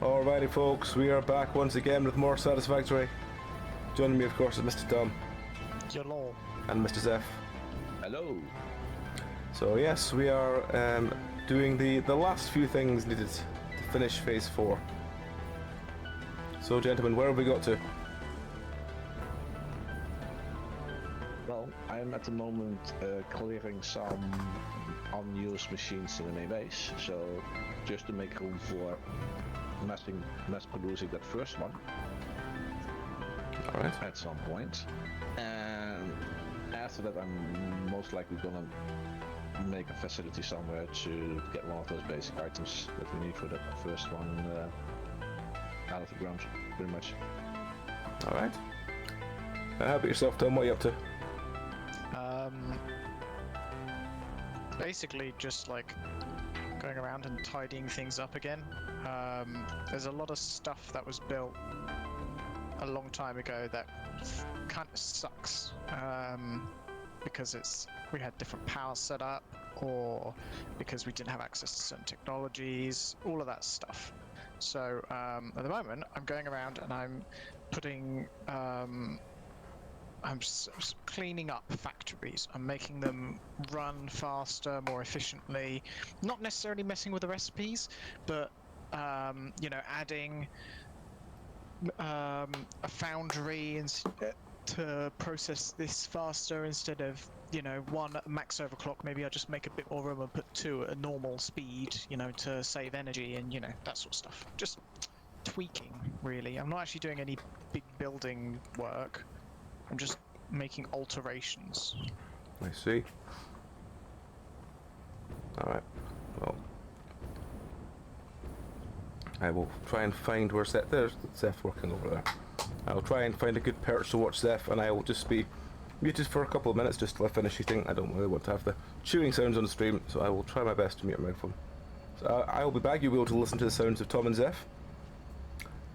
Alrighty folks, we are back once again with more Satisfactory. Joining me of course is Mr. Tom. Hello. And Mr. Zeph. Hello. So yes, we are doing the last few things needed to finish phase 4. So gentlemen, where have we got to? Well, I'm at the moment clearing some unused machines in the main base, so just to make room for mass producing that first one. Alright. At some point. And after that I'm most likely gonna make a facility somewhere to get one of those basic items that we need for that first one out of the ground, pretty much. Alright. How about yourself, Tom? What are you up to? Basically just like going around and tidying things up again. There's a lot of stuff that was built a long time ago that kind of sucks because we had different power set up, or because we didn't have access to certain technologies, all of that stuff. So at the moment I'm going around and I'm putting I'm cleaning up factories. I'm making them run faster, more efficiently. Not necessarily messing with the recipes, but you know, adding a foundry to process this faster instead of, you know, 1 at max overclock. Maybe I just make a bit more room and put 2 at a normal speed, you know, to save energy and, you know, that sort of stuff. Just tweaking, really. I'm not actually doing any big building work. I'm just making alterations. I see. Alright. Well, I will try and find where there's Zeph working over there. I'll try and find a good perch to watch Zeph, and I will just be muted for a couple of minutes just till I finish eating. I don't really want to have the chewing sounds on the stream, so I will try my best to mute my microphone. So I will be back. You'll be able to listen to the sounds of Tom and Zeph.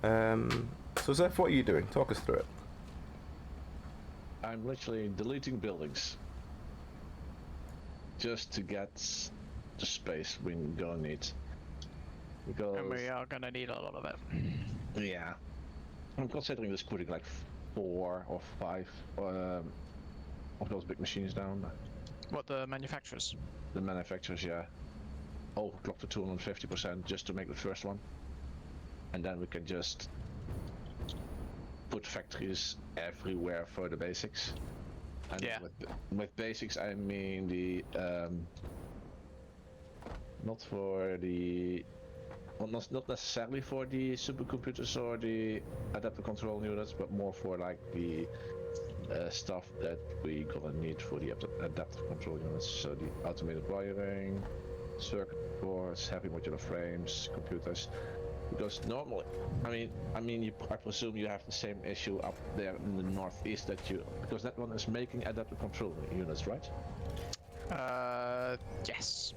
So Zeph, what are you doing? Talk us through it. I'm literally deleting buildings just to get the space we're gonna need. Because, And we are gonna need a lot of it. yeah, I'm considering just putting like 4 or 5 of those big machines down. What, the manufacturers? The manufacturers, yeah. Overclock to 250% just to make the first one. And then we can just put factories everywhere for the basics. And yeah. With basics I mean the not for the, well, not necessarily for the supercomputers or the adaptive control units, but more for like the stuff that we gonna need for the adaptive control units. So the automated wiring, circuit boards, heavy modular frames, computers. Because normally, I presume you have the same issue up there in the northeast because that one is making adaptive control units, right? Yes.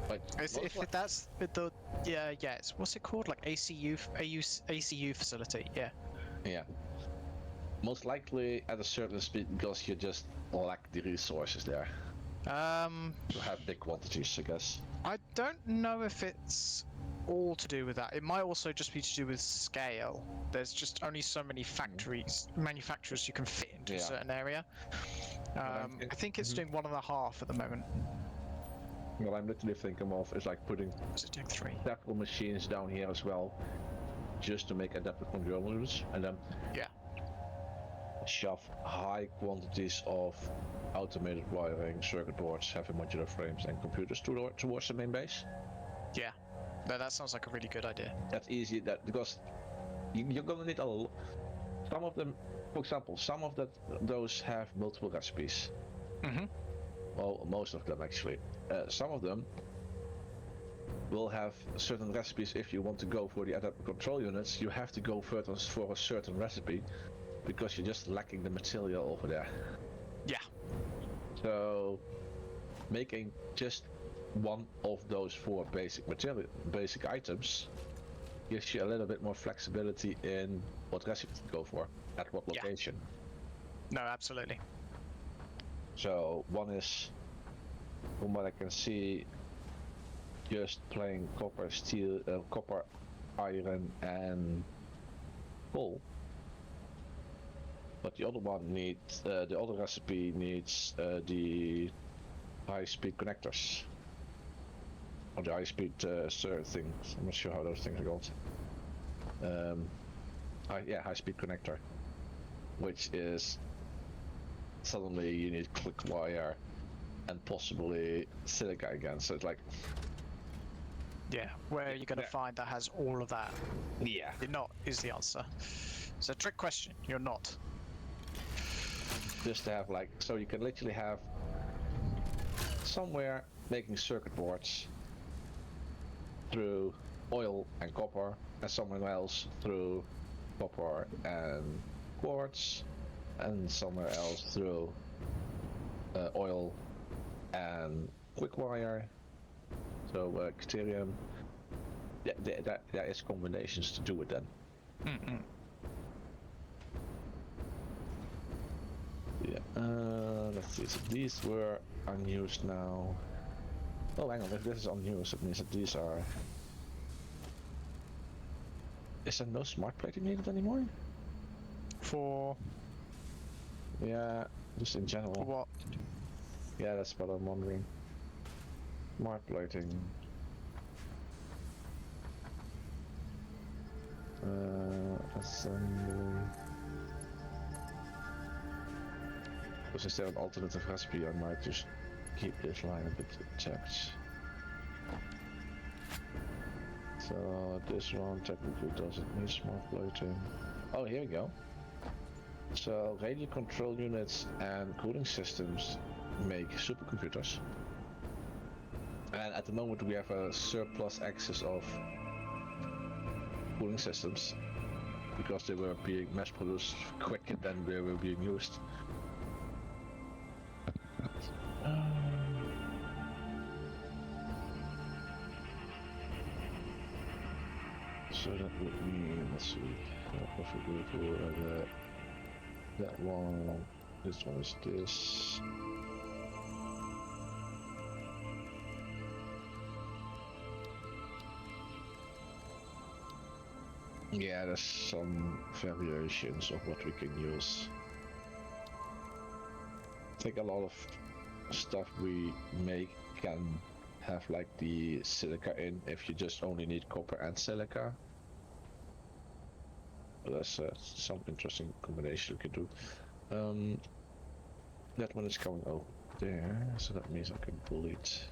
But that's the it's what's it called? Like ACU facility, yeah. Yeah. Most likely at a certain speed because you just lack the resources there. To have big quantities, I guess. I don't know if it's all to do with that. It might also just be to do with scale. There's just only so many manufacturers you can fit into a certain area. I think it's doing 1.5 at the moment. What I'm literally thinking of is like putting several machines down here as well, just to make adaptive control units, and then shove high quantities of automated wiring, circuit boards, heavy modular frames, and computers towards the main base. Yeah, that sounds like a really good idea. That's easy. Because you're gonna need some of them. For example, some of those have multiple recipes. Mm-hmm. Well, most of them actually. Some of them will have certain recipes. If you want to go for the adaptive control units, you have to go further for a certain recipe, because you're just lacking the material over there. Yeah. So making just one of those 4 basic items gives you a little bit more flexibility in what recipe to go for at what location. No, absolutely. So one is, from what I can see, just plain copper, steel, copper iron and coal. But the other one needs, the other recipe needs the high-speed connectors. Or the high-speed stir things. I'm not sure how those things are called. Yeah, high-speed connector. Which is suddenly you need click wire and possibly silica again. So it's like, Yeah, where are you going to find that has all of that? yeah, You're not, is the answer. It's a trick question. You're not. just to have like, so you can literally have somewhere making circuit boards through oil and copper, and somewhere else through copper and quartz, and somewhere else through oil and quick wire. So Caterium, there is combinations to do it then. Yeah, let's see, so these were unused now. Oh, hang on, if this is unused, it means that these are... Is there no smart plating needed anymore? For Yeah, just in general. what? Yeah, that's what I'm wondering. Smart plating. Assembly. Because instead of alternative recipe, I might just keep this line a bit checked. So this one technically doesn't need smart plating. Oh, here we go. So radio control units and cooling systems make supercomputers. And at the moment we have a surplus excess of cooling systems because they were being mass produced quicker than they were being used. So that would mean, let's see, that one, this one is this. Yeah, there's some variations of what we can use. I think a lot of stuff we make can have like the silica in if you just only need copper and silica. But that's some interesting combination we can do. That one is going over there, so that means I can delete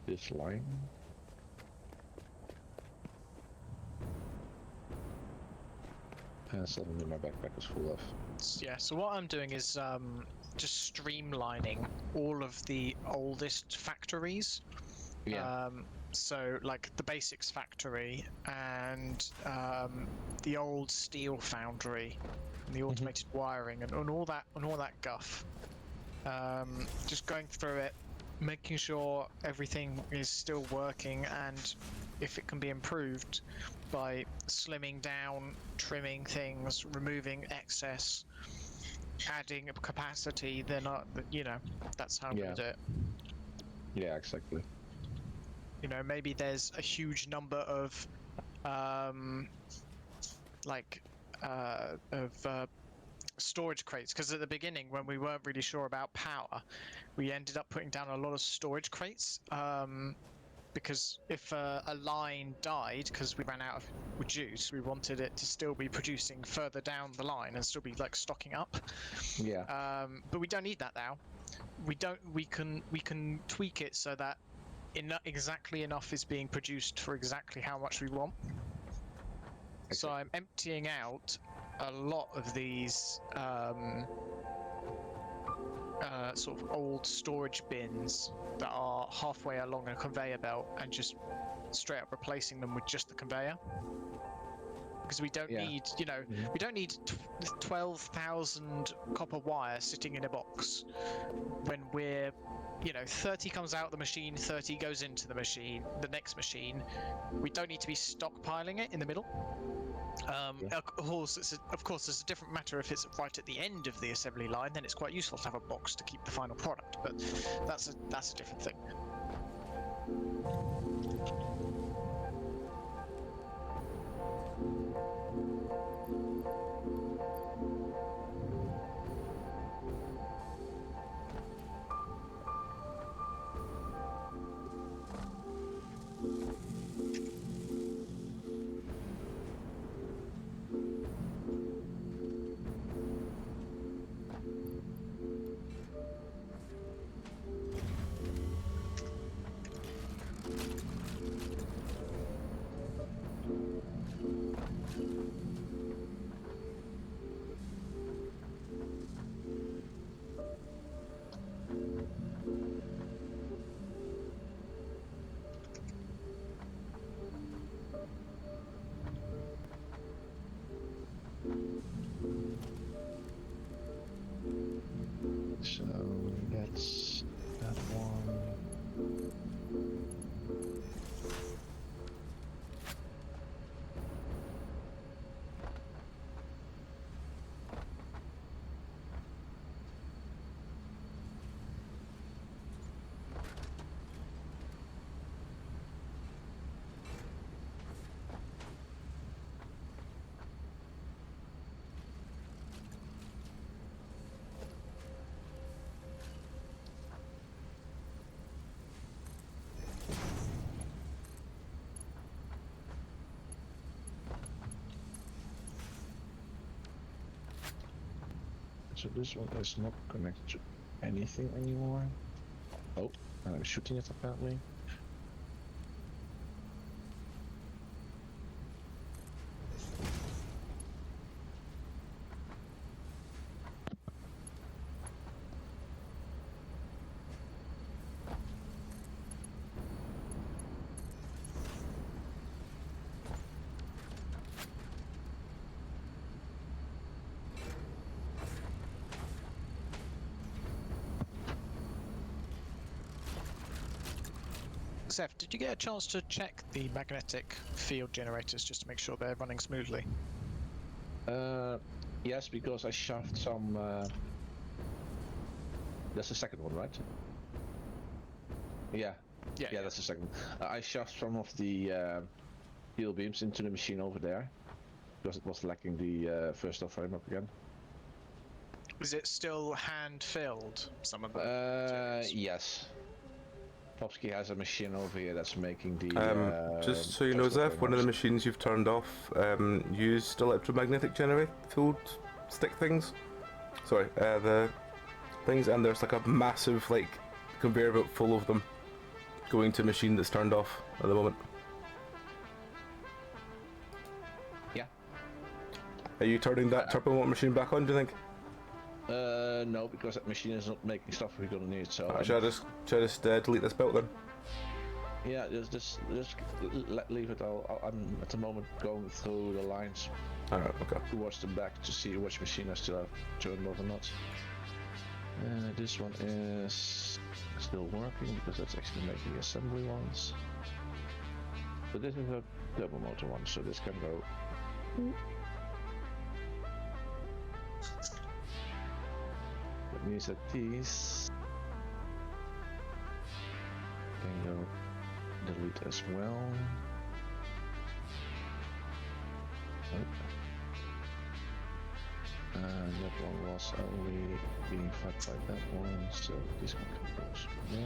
this line. And suddenly my backpack is full of... Yeah, so what I'm doing is just streamlining all of the oldest factories. Yeah. So like the basics factory and the old steel foundry and the automated wiring and all that guff. Just going through it, making sure everything is still working, and if it can be improved by slimming down, trimming things, removing excess, adding capacity, then that's how I'm going to do it. Yeah, exactly. You know, maybe there's a huge number of storage crates, because at the beginning when we weren't really sure about power, we ended up putting down a lot of storage crates, because if a line died because we ran out of juice, we wanted it to still be producing further down the line and still be like stocking up. Yeah. But we don't need that now. We can tweak it so that exactly enough is being produced for exactly how much we want. So I'm emptying out a lot of these sort of old storage bins that are halfway along a conveyor belt and just straight up replacing them with just the conveyor. Because we don't need, we don't need 12,000 copper wire sitting in a box when we're, 30 comes out of the machine, 30 goes into the machine, the next machine. We don't need to be stockpiling it in the middle. Of course, it's a different matter if it's right at the end of the assembly line. Then it's quite useful to have a box to keep the final product. But that's a different thing. So this one is not connected to anything anymore. Oh, I'm shooting it apparently. Zeph, did you get a chance to check the magnetic field generators just to make sure they're running smoothly? Yes, because I shoved some. That's the second one, right? Yeah. Yeah, that's the second. I shoved some of the steel beams into the machine over there because it was lacking the first off frame up again. Is it still hand-filled, some of the materials? Yes. Popsky has a machine over here that's making the. Just so you know, first off Zeph, frame one of the ups. machines you've turned off used electromagnetic generate field stick things. Sorry, the things, and there's like a massive like conveyor belt full of them going to a machine that's turned off at the moment. Yeah. Are you turning that turbo motor machine back on, do you think? No, because that machine is not making stuff we're gonna need. So Should I just delete this belt then? yeah, just leave it. I'm at the moment going through the lines Alright, okay. towards the back to see which machine I still have turned off or not. This one is still working because that's actually making assembly ones. But this is a double motor one, so this can go. That means that these can go delete as well. And that one was only being fed by that one, so this one can go there.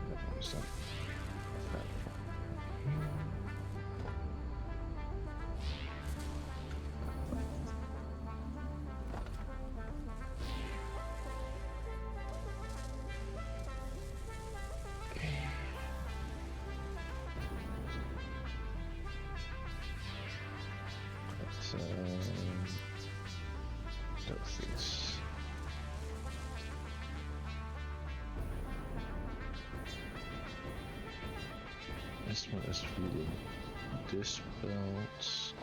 That one's done. That one here. Those things. This one is feeding this belt.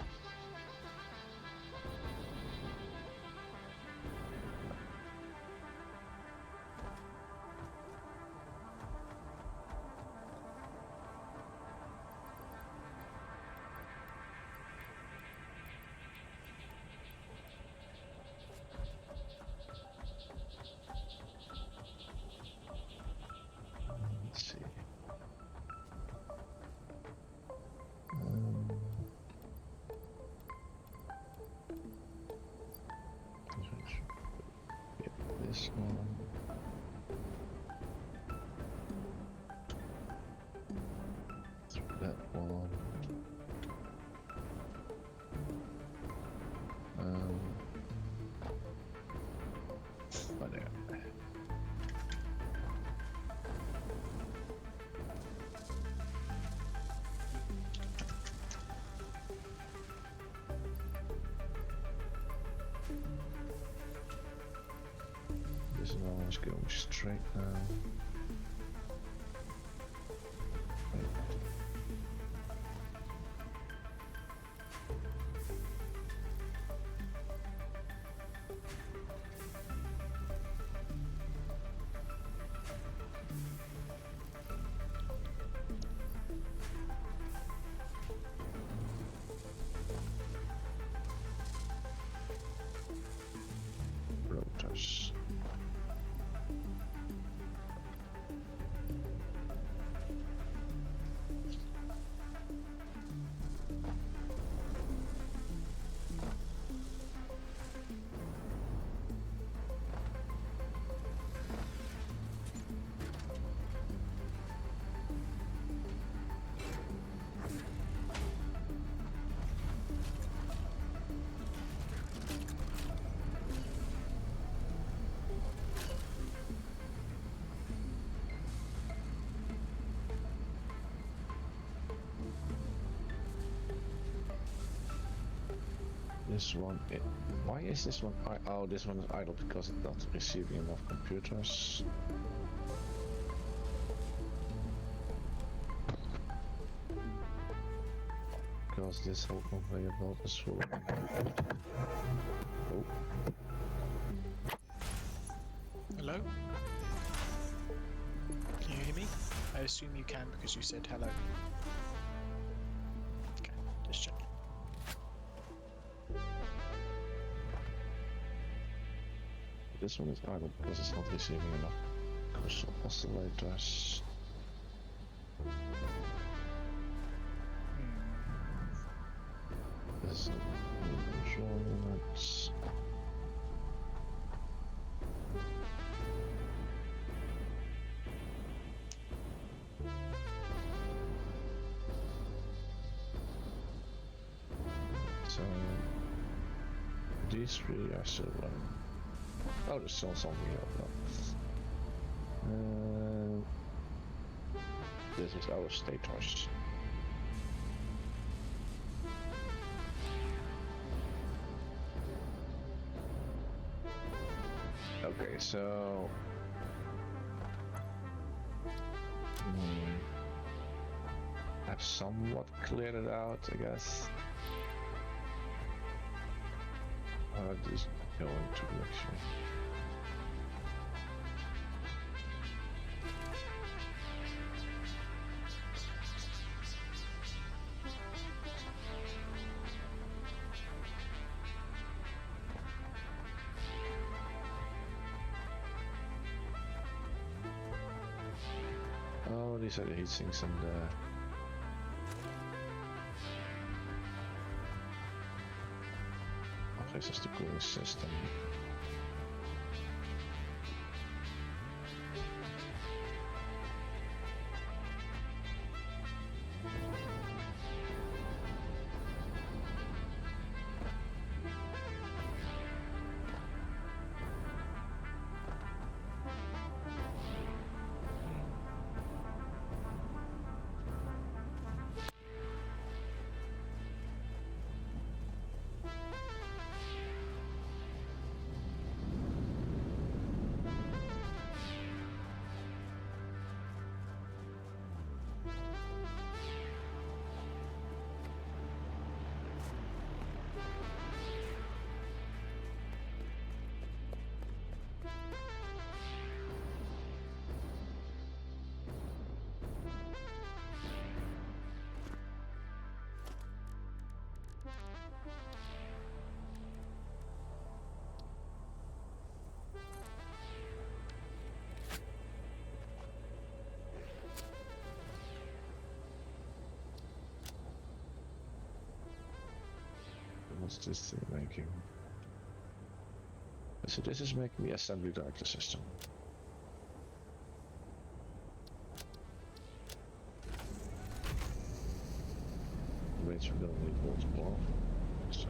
Let's see. Yep, this one. That one. Oh, there. This one is going straight now. Rotors. this one. Why is this one? Oh, this one is idle because it's not receiving enough computers. Because this whole conveyor belt is full. Oh. Hello? Can you hear me? I assume you can because you said hello. Okay, just checking. This one is idle because it's not receiving enough crystal oscillators. This is control units. So these three are still running. Oh, there's still something here. No. This is our status. Okay, so I've somewhat cleared it out, I guess. How did this go into actually? Oh, these are the heat sinks and oh, this is the cooling system. What's this thing making? So this is making the assembly director system. Which we don't need multiple. So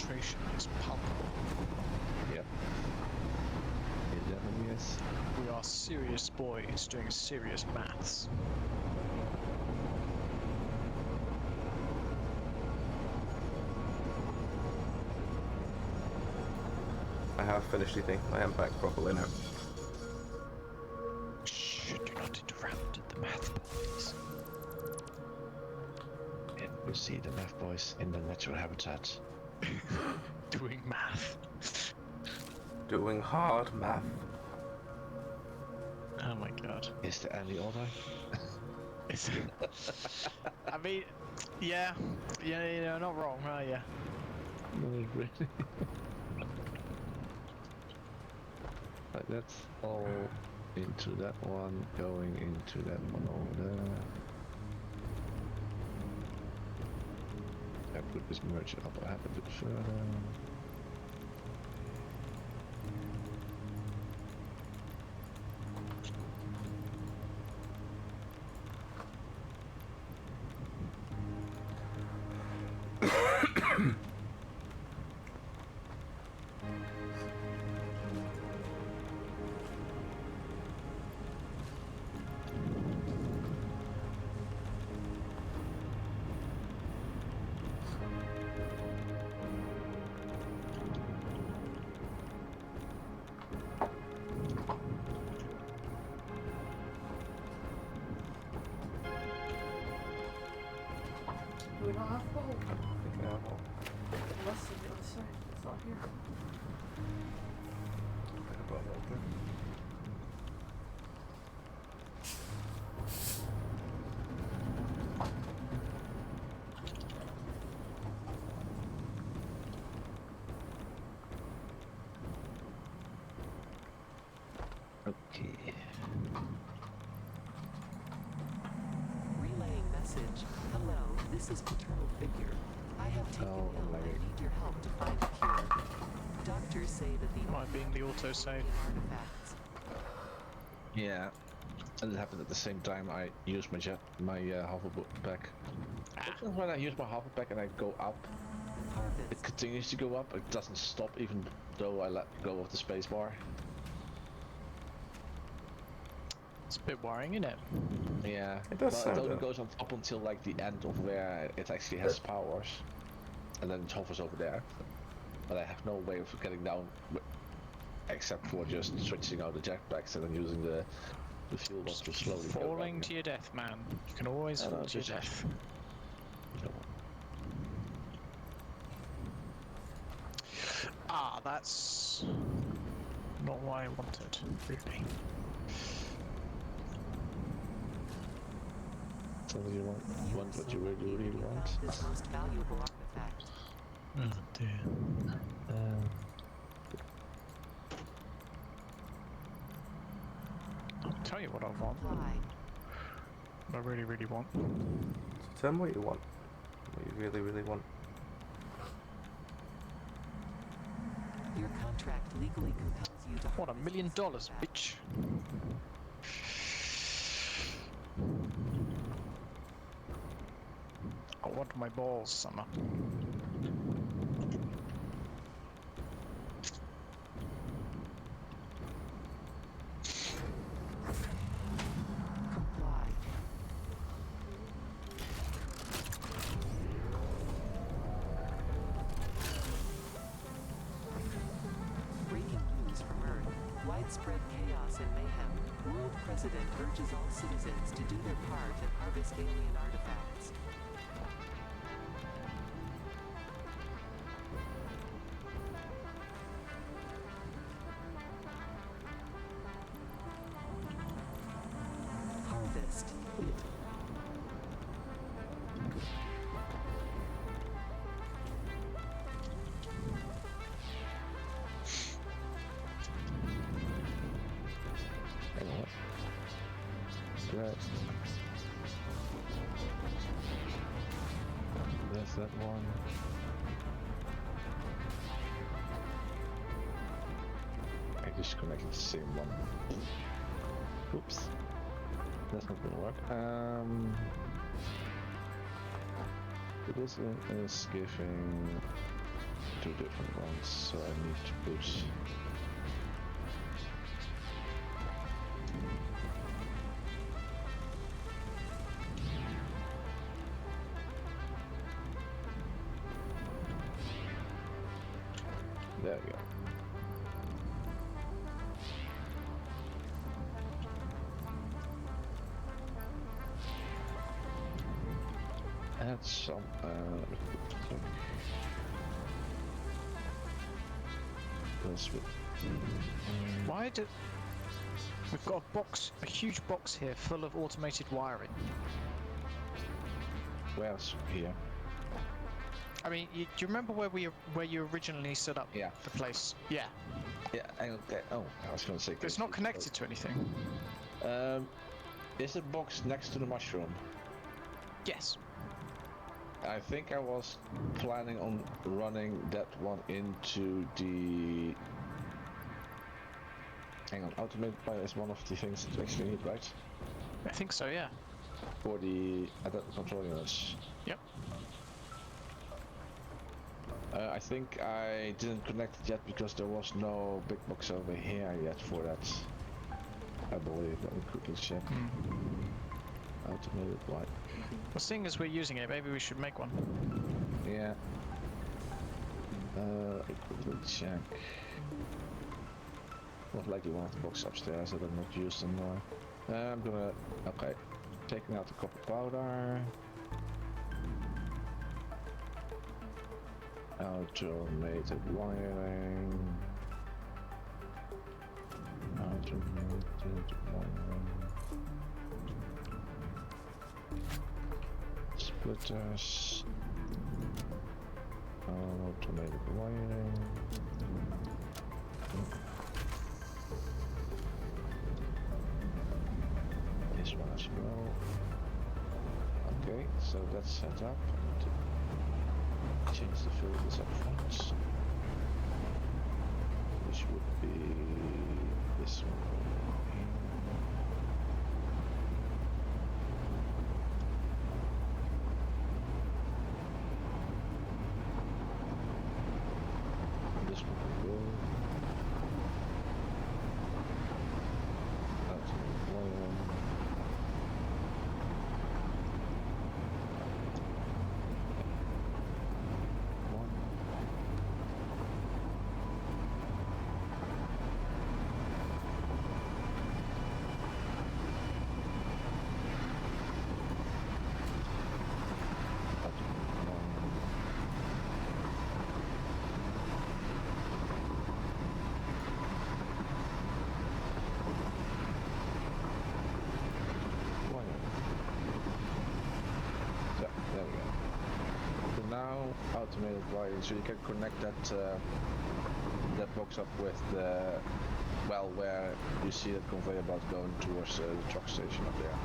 concentration is palpable. Yep. 11 years. We are serious boys doing serious maths. I have finished eating. I am back properly now. Shh, do not interrupt the math boys. And you see the math boys in the natural habitat. Doing math. Doing hard math. Oh my god. Is there any other? It's I mean, yeah, not wrong, are you? No, really. Right, that's all into that one, going into that one over there. I put this merge up a bit further. Do we not have the hole? I think I have all. Unless it's the other side. It's not here. I have all of them. Okay. Relaying message. Hello, this is paternal figure. I have taken Oh, ill and I like- need your help to find a cure. Doctors say that the Might being the autosave. artifacts. Yeah. And it happened at the same time I used my hoverpack. Sometimes when I use my hoverpack and I go up, it Harvest. continues to go up. It doesn't stop even though I let go of the spacebar. It's a bit worrying, isn't it? Yeah. It does Well, sound it only that. goes up until like the end of where it actually has powers, and then it hovers over there. But I have no way of getting down, except for just switching out the jetpacks and then using the fuel one to slowly go Falling down. to your death, man. You can always I fall know, to your just- death. Ah, that's not what I wanted, really. So you want what you really want. Found this most valuable artifact. Oh dear. I'll tell you what I want. Apply. What I really, really want. So tell me what you want. What you really, really want. Your contract legally compels you to What, $1 harvest million, this artifact. bitch? I want my balls, Summer. Comply. Breaking news from Earth. Widespread chaos and mayhem. World President urges all citizens to do their part and harvest alien artifacts. Harvest. Hang on. That. There's that one. I just connected the same one. Oops. That's not gonna work. This one is giving two different ones, so I need to put. There we go. Add some. Let's put. Why do... We've got a huge box here full of automated wiring. Where else? Here. I mean, do you remember where you originally set up Yeah. the place? Yeah. Yeah. Okay. Oh, I was gonna say. It's not connected to anything. Is the box next to the mushroom? Yes. I think I was planning on running that one into the. Hang on, automated pilot is one of the things that you actually need, right? I think so, yeah. For the adaptive control units. Yep. I think I didn't connect it yet because there was no big box over here yet for that. I believe. Let me quickly check. Automated light. Well, seeing as we're using it, maybe we should make one. Yeah. Let me quickly check. Most likely one of the boxes upstairs that I'm not used anymore. I'm gonna. Okay. Taking out the copper powder. Automated wiring. Automated wiring. Splitters. Automated wiring. This one as well. Okay, so that's set up. Change the filters up front. Which would be this one. This one will go. That's one. Automated wiring, so you can connect that that box up with the where you see that conveyor belt going towards the truck station up there.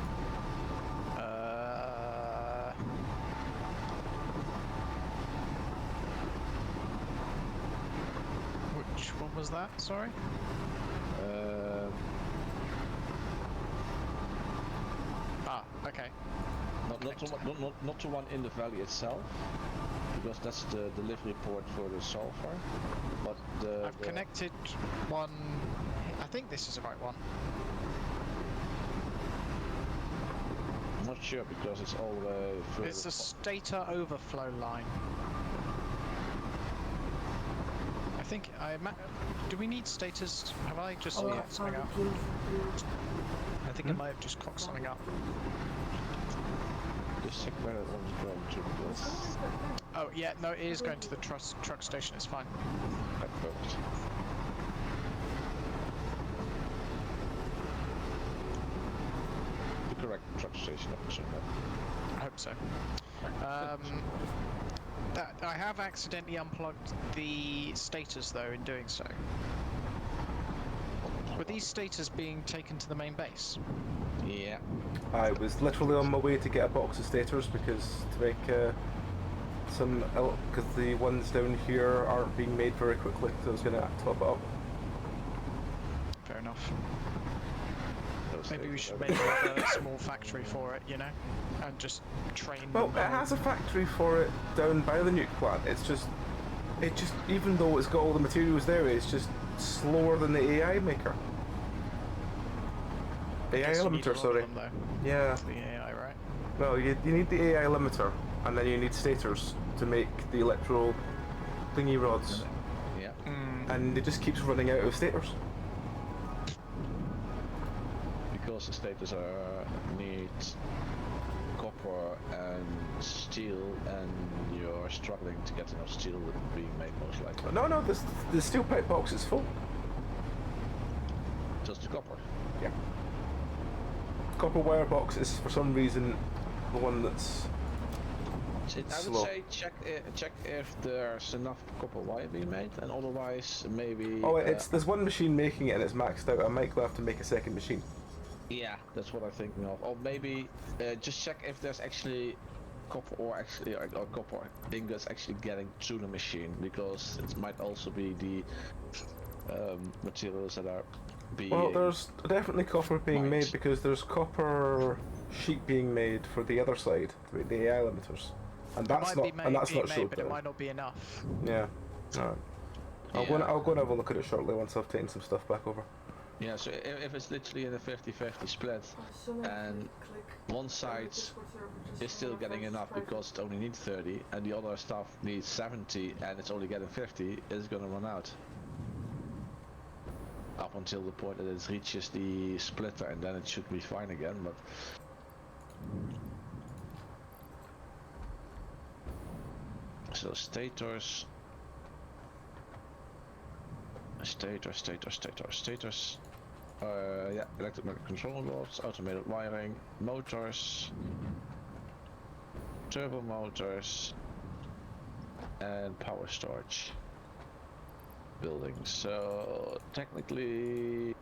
Which one was that? Sorry. Okay. Not the one in the valley itself, because that's the delivery port for the sulfur. But I've connected one. I think this is the right one. I'm not sure because it's all further. It's a stator overflow line. I think do we need stators? Have I just cocked something up? I think I might have just cocked something up. Just check where that one's going to. Yes. Oh yeah, no, it is going to the truck station. It's fine. Perfect. The correct truck station, I presume. I hope so. I have accidentally unplugged the stators though in doing so. Were these stators being taken to the main base? Yeah. I was literally on my way to get a box of stators because to make because the ones down here aren't being made very quickly, so I was going to top it up. Fair enough. Maybe we should make a small factory for it, you know, and just train. Well, it has a factory for it down by the nuke plant. It's just it just, even though it's got all the materials there, it's just slower than the AI maker. AI Guess you need a limiter, lot sorry. of them, Yeah. though. The AI, right? Well, you need the AI limiter, and then you need stators to make the electro thingy rods, Yeah. and it just keeps running out of stators. Because the status need copper and steel, and you're struggling to get enough steel being made most likely. No, the steel pipe box is full. Just the copper. Yeah. Copper wire box is for some reason the one that's I would slow. say check if there's enough copper wire being made, and otherwise maybe. Oh, there's one machine making it and it's maxed out. I might go have to make a second machine. Yeah, that's what I'm thinking of. Or maybe just check if there's actually copper or copper ingots actually getting to the machine, because it might also be the materials that are being. Well, there's definitely copper being mined. made because there's copper sheet being made for the other side, the AI limiters, and that's it not might be and that's being not made, showed but there. it might not be enough. Yeah. Alright. I'll go and have a look at it shortly once I've taken some stuff back over. Yeah, so if it's literally in a 50-50 split, and one side is still getting enough because it only needs 30, and the other stuff needs 70, and it's only getting 50, it's gonna run out. Up until the point that it reaches the splitter, and then it should be fine again, but... So stators... Stators... yeah, electric control rods, automated wiring, motors, turbo motors, and power storage buildings. So technically,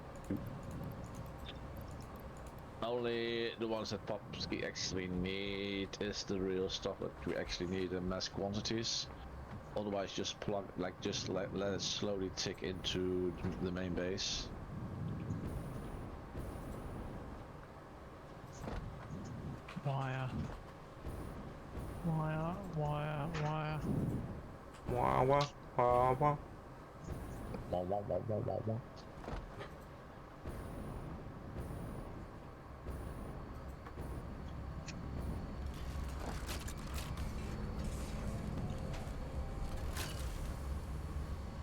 only the ones that Popsky actually need is the real stuff that we actually need in mass quantities. Otherwise, just plug, just let it slowly tick into the main base. Wire. Wah wah wah wah.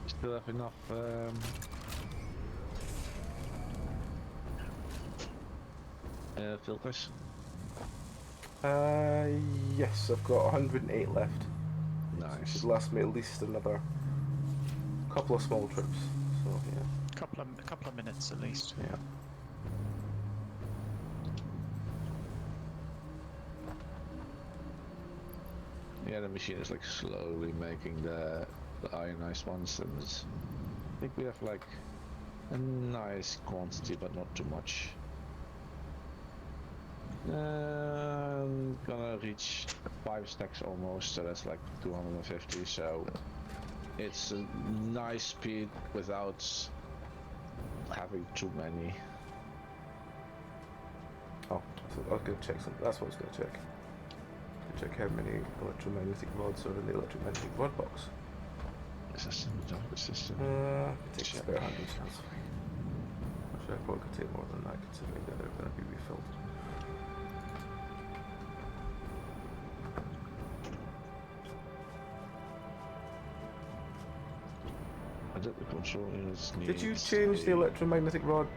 Still have enough filters? Yes, I've got 108 left. Nice. Should last me at least another couple of small trips. So yeah. Couple of minutes at least. Yeah. Yeah, the machine is like slowly making the ionized ones, and I think we have like a nice quantity, but not too much. Gonna reach 5 stacks almost, so that's like 250, so it's a nice speed without having too many. Oh, so I was gonna check some. That's what I was gonna check. Check how many electromagnetic rods are in the electromagnetic rod box. System, the system. It takes about 100 chance. Actually, I probably could take more than that considering that they're going to be refilled. The control units Did you needs change the a- electromagnetic rod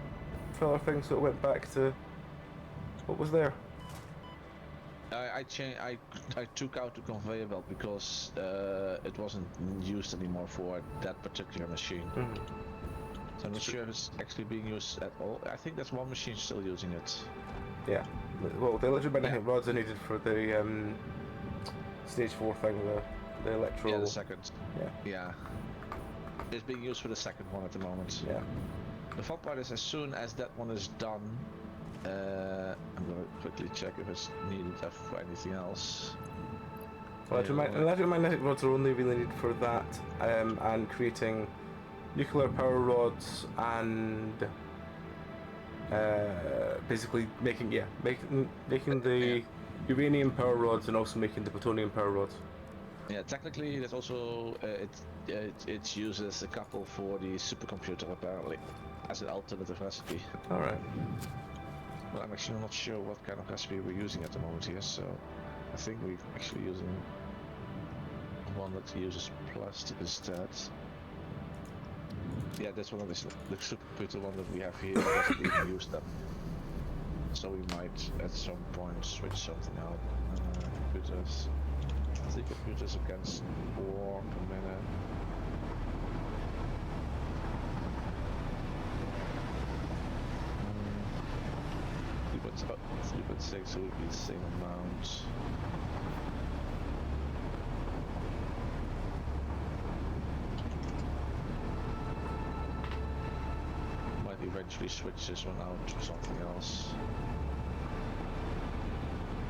filler thing so it went back to what was there? I took out the conveyor belt because it wasn't used anymore for that particular machine. So I'm not sure if it's actually being used at all. I think there's one machine still using it. Yeah. Well, the electromagnetic rods are needed for the stage 4 thing, the electro. Yeah, the second. Yeah. Yeah. It's being used for the second one at the moment. Yeah. The fun part is, as soon as that one is done, I'm gonna quickly check if it's needed for anything else. Electromagnetic rods are only really needed for that, and creating nuclear power rods and basically making the uranium power rods and also making the plutonium power rods. Yeah, technically, there's also it uses a couple for the supercomputer apparently as an alternative recipe. All right. But I'm actually not sure what kind of recipe we're using at the moment here, so I think we're actually using one that uses plastic instead. Yeah, that's one of the supercomputer one that we have here doesn't even use them. So we might at some point switch something out. Computers. 3 computers against 4 per minute. About 3.6 would be the same amount. Might eventually switch this one out to something else.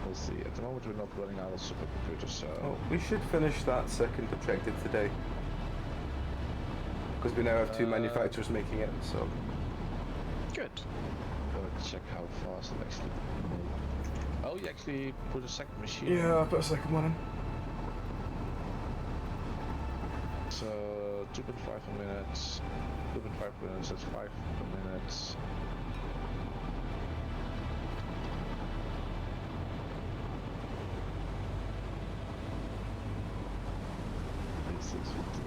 We'll see. At the moment we're not running out of supercomputers, so... Oh, we should finish that second objective today. Because we now have 2 manufacturers making it, so... Good. Gotta check how fast it actually made. Oh, you actually put a second machine Yeah, I put a second one in. So 2.5 per minute, 2.5 per minute, that's 5 per minute. It's 650.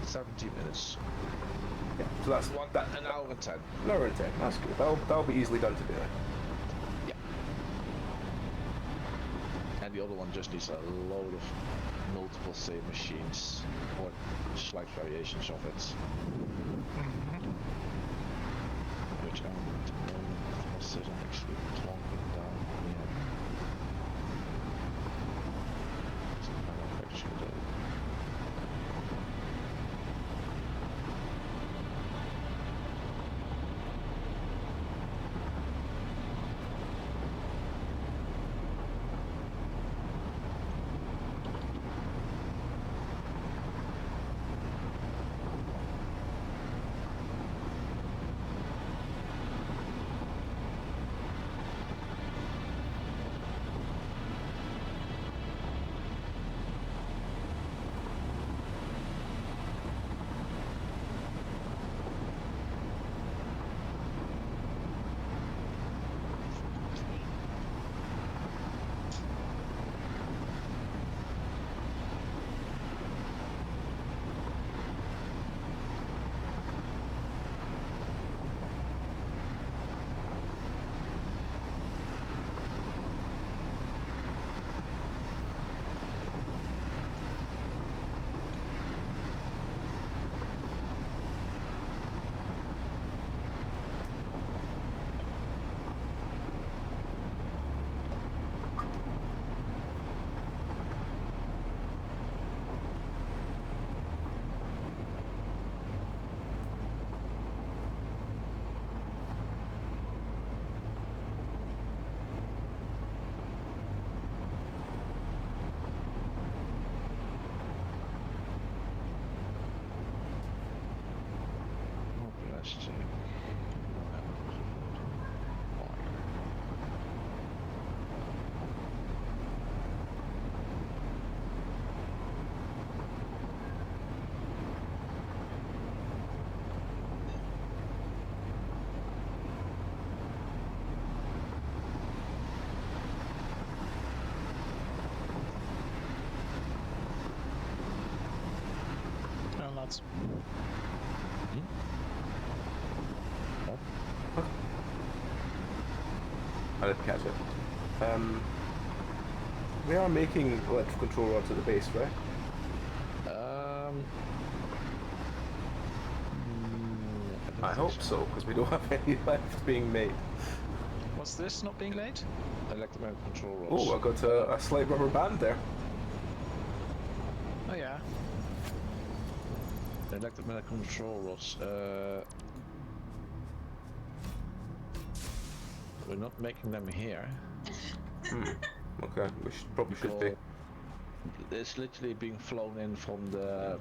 70 minutes. Yeah, so that's An hour and 10. an hour and 10. That's good. That'll be easily done today. Yeah. And the other one just needs a load of multiple save machines or slight variations of it. Which I'm actually plonking down here. It's a manufacturer there. Plastic. Well, lads. I didn't catch it. We are making electrical control rods at the base, right? I hope so, because we don't have any left being made. Was this not being laid? Electromagnetic control rods. Oh, I got a slight rubber band there. Oh yeah. Electromagnetic control rods. We're not making them here. Okay, we probably should be. It's literally being flown in from the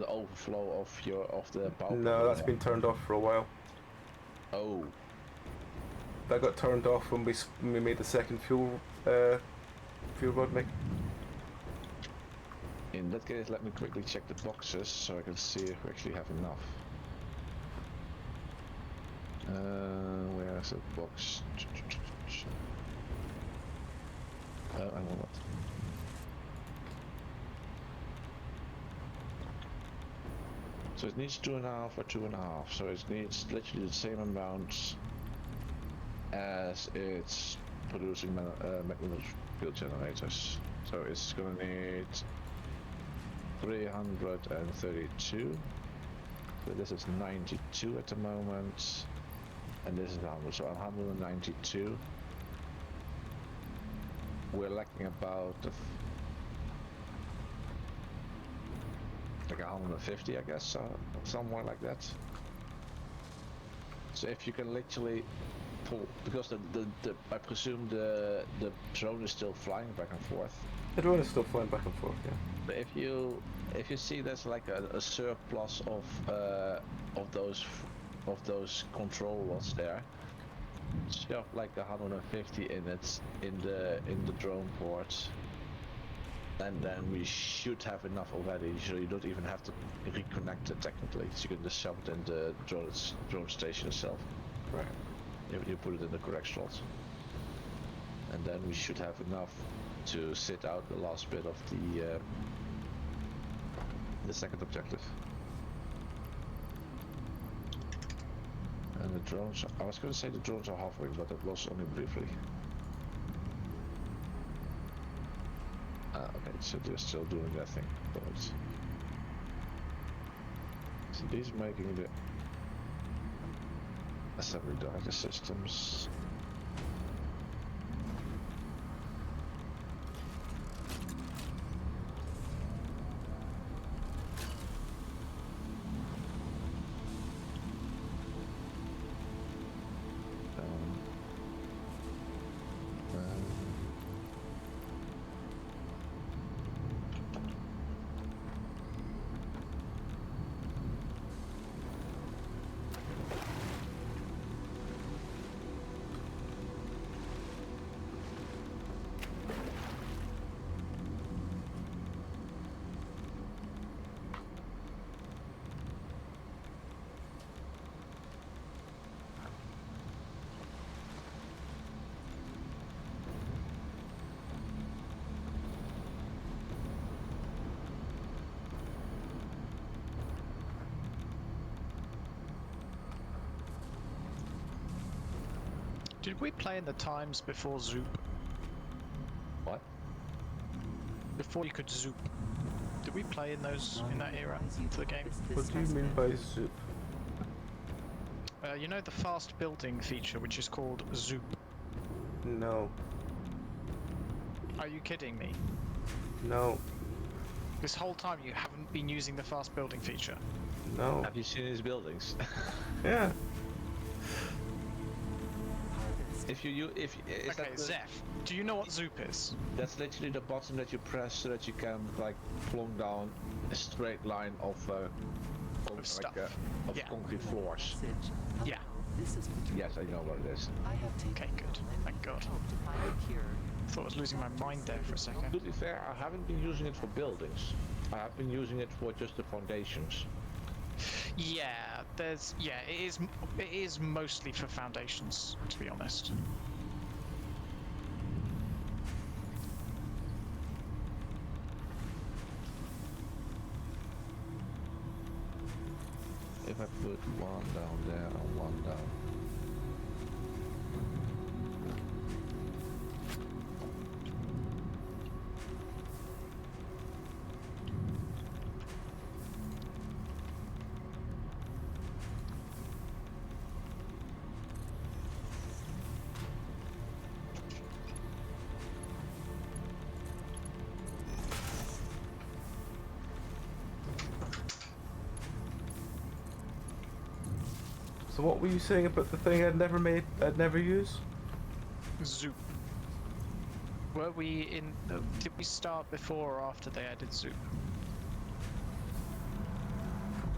overflow of the power plant. No, that's been turned off for a while. Oh. that got turned off when we made the second fuel rod make. In that case, let me quickly check the boxes so I can see if we actually have enough. Where is the box? I want what? So it needs 2.5 or 2.5. So it needs literally the same amount as it's producing magnetic field generators. So it's gonna need 332. So this is 92 at the moment, and this is 100. So 192. We're lacking about like 150, I guess, somewhere like that. So if you can literally pull, because I presume the drone is still flying back and forth. The drone is still flying back and forth, yeah. But if you see there's like a surplus of those control rods there, shove like 150 in it in the drone port, and then we should have enough already. So you don't even have to reconnect it technically. So you can just shove it in the drone station itself. Right. You put it in the correct slot, and then we should have enough to sit out the last bit of the second objective. And the drones, I was going to say the drones are halfway, but that was only briefly. Okay, so they're still doing their thing. But so these making the assembly data systems. Did we play in the times before Zoop? What? Before you could Zoop? Did we play in those in that era for the game? What do you mean by Zoop? You know the fast building feature, which is called Zoop. No. Are you kidding me? No. This whole time you haven't been using the fast building feature. No. Have you seen his buildings? Yeah. If Okay, Zeph, do you know what Zoop is? That's literally the button that you press so that you can like plonk down a straight line of stuff. Of Yeah. concrete floors. Message. Hello, Yeah. This is Yes, I know what it is. I have taken Okay, good. Thank God. hope to find a cure. Thought I was losing my mind there for a second. To be fair, I haven't been using it for buildings. I have been using it for just the foundations. Yeah, it is mostly for foundations, to be honest. If I put one down there and one down. So what were you saying about the thing I'd never use? Zoop. Were we in? Did we start before or after they added Zoop?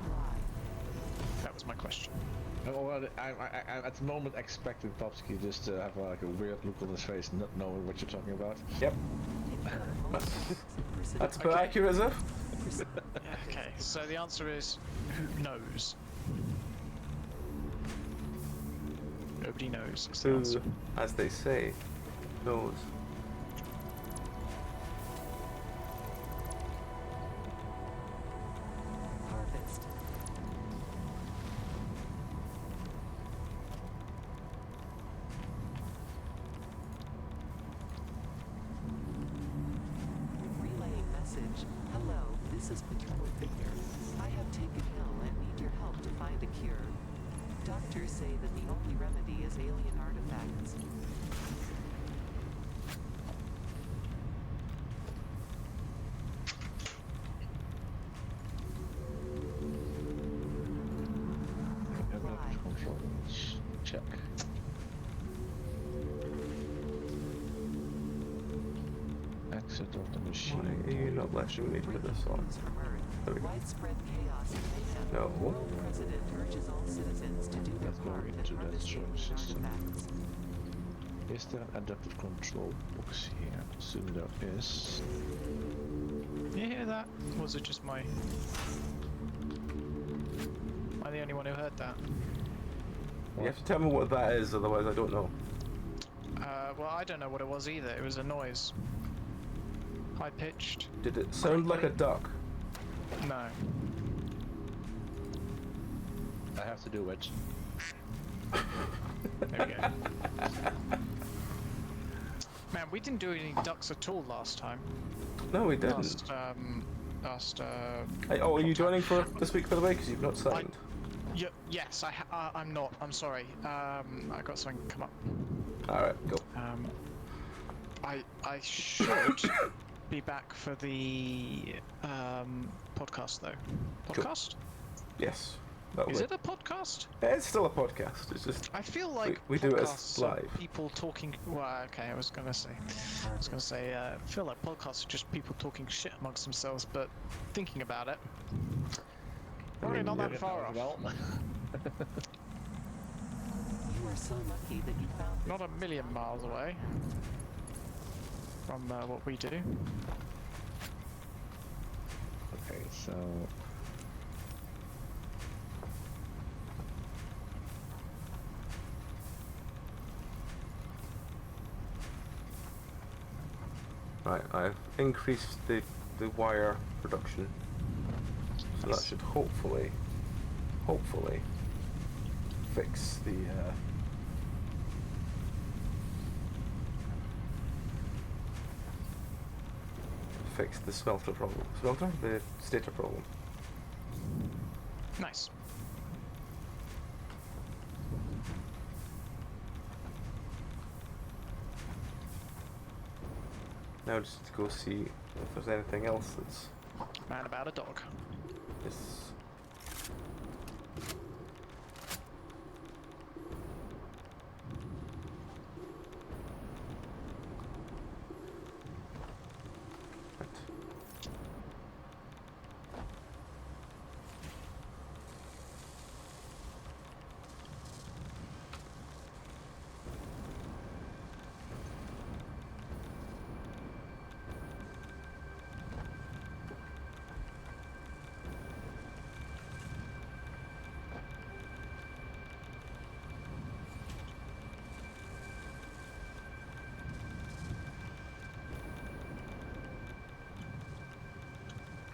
Why? That was my question. Well, I'm at the moment expecting Popsky just to have like a weird look on his face, not knowing what you're talking about. Yep. That's about accurate, Zeph. Yeah, okay, so the answer is who knows? Nobody knows. Is the Who, answer. as they say, knows. Harvest. Relaying message. Hello, this is Patrol Victor. I have taken ill and need your help to find a cure. Doctors say that the only remedy is alien artifacts. Adaptive controls. Check. Exit of the machine. Why are you not letting me put this on? News from Earth. There we go. Widespread chaos and mayhem. No. World President urges all citizens to do their Let's go part into and that harvest sort of alien system. artifacts. Is there an adaptive control box here? Assume there is. You hear that? Or was it just my... Am I the only one who heard that? You have to tell me what that is, otherwise I don't know. Well, I don't know what it was either. It was a noise. High pitched. Did it sound like a duck? No. I have to do it. There we go. Man, we didn't do any ducks at all last time. No, we didn't. Last. Hey, oh, are you joining for this week, by the way? Because you've not signed. Yes, I'm not. I'm sorry. I got something come up. Alright, go. I should be back for the podcast though. Podcast? Yes. That'll Is be. it a podcast? It's still a podcast. It's just I feel like we do it as podcasts are live. people talking. Well, okay, I was gonna say. I feel like podcasts are just people talking shit amongst themselves, but thinking about it, probably not that far off. Well, You are so lucky that you found this. Not a million miles away from what we do. okay, so Right, I've increased the wire production. So that should hopefully fix the smelter problem. The stator problem. Nice. Now just to go see if there's anything else that's Man about a dog. this. Right.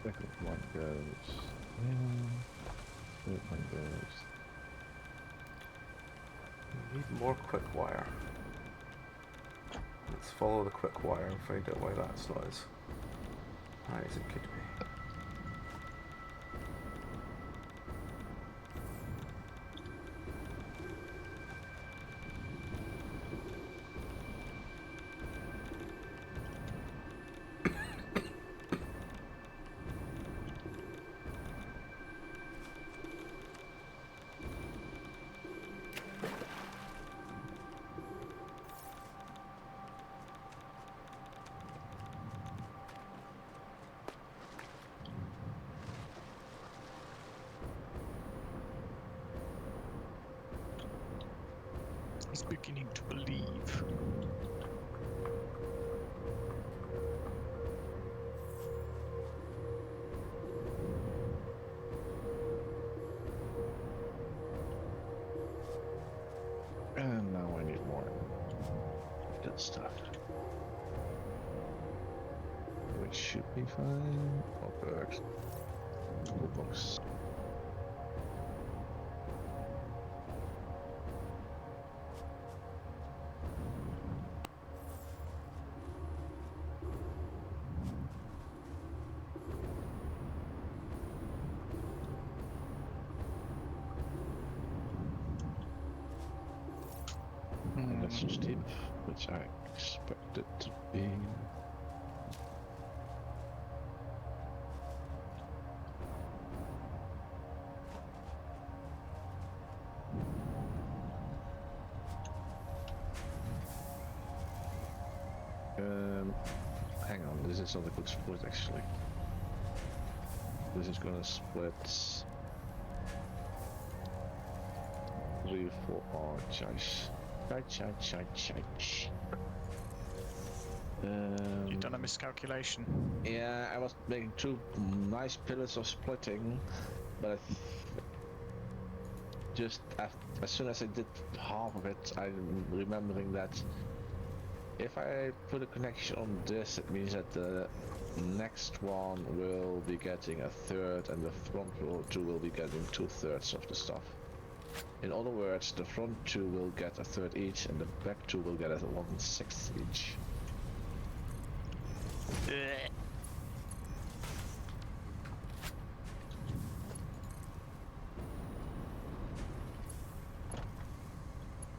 quick one goes in, quick one goes. We need more quick wire. Let's follow the quick wire and find out why that's not as high as it could be. He's beginning to believe. And now I need more good stuff. Which should be fine. Oh, perfect. Toolbox. And that's just steep, which I expected to be. Hang on, this is not a good split actually. This is gonna split 3, 4. Oh, chase. You've done a miscalculation. Yeah, I was making 2 nice pillars of splitting, but as soon as I did half of it, I'm remembering that if I put a connection on this, it means that the next one will be getting a third and the front 2 will be getting 2/3 of the stuff. In other words, the front 2 will get a third each and the back 2 will get a 1/6 each.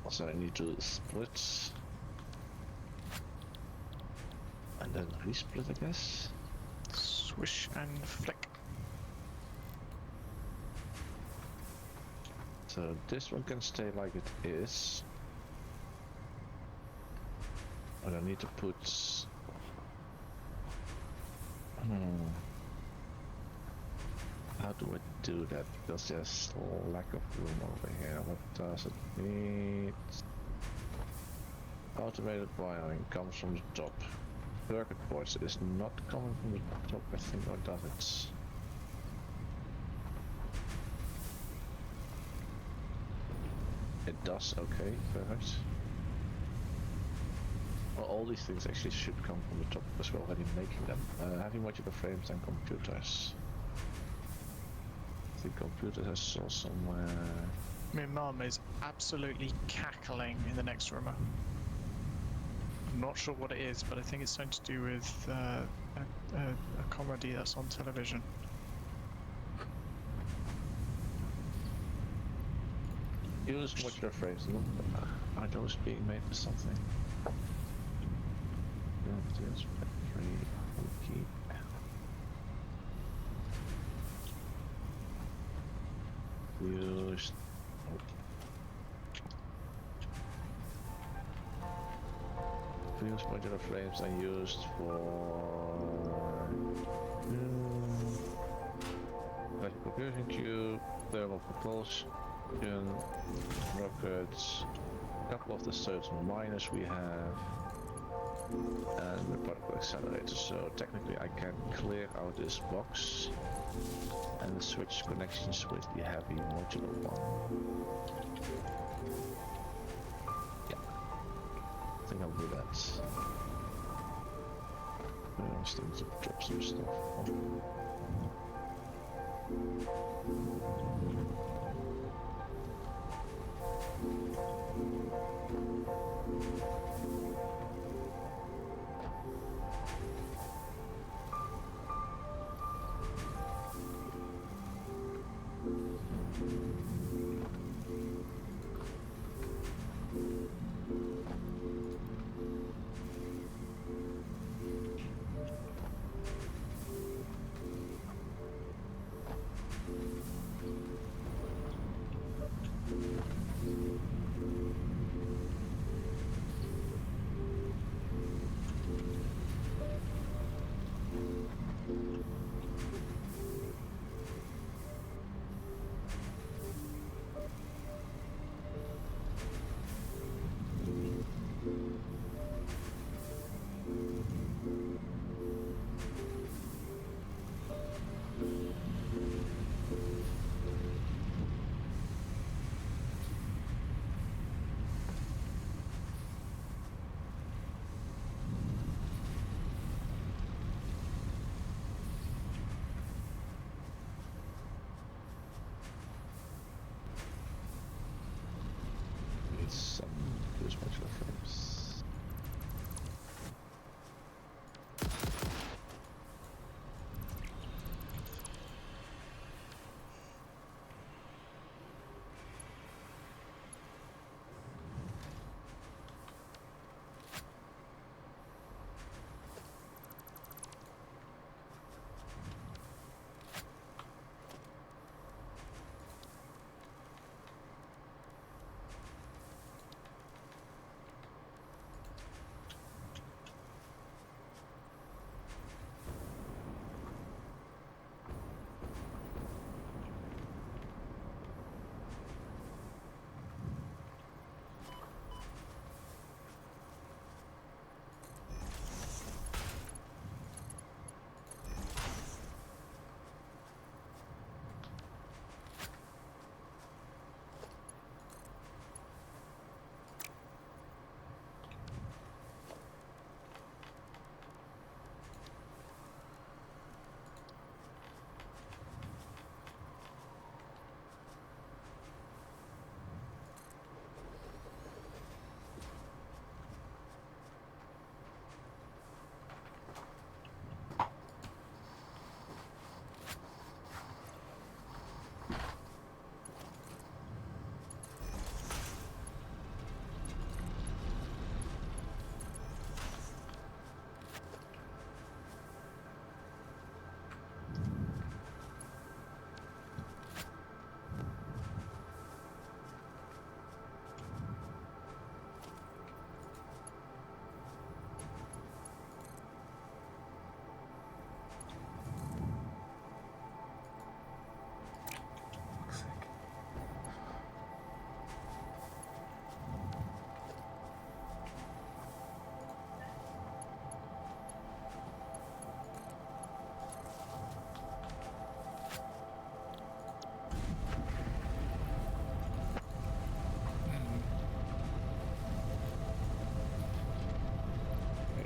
So I need to split and then resplit, I guess. Swish and flick. So this one can stay like it is. But I need to put... How do I do that? Because there's lack of room over here. What does it need? Automated wiring comes from the top. Circuit boards is not coming from the top, I think, or does it? It does, okay, perfect. Well, all these things actually should come from the top because we're already making them. Heavy modular frames and computers. The computers I saw somewhere. My mum is absolutely cackling in the next room. I'm not sure what it is, but I think it's something to do with a comedy that's on television. Use modular frames. Are those being made for something? Use factory. Okay. Used. Previous modular frames are used for conversion cube, thermal propulsion, rockets, a couple of the certain miners we have, and the particle accelerator. So technically I can clear out this box and switch connections with the heavy modular one. Yeah, I think I'll do that. I still need to drop some stuff.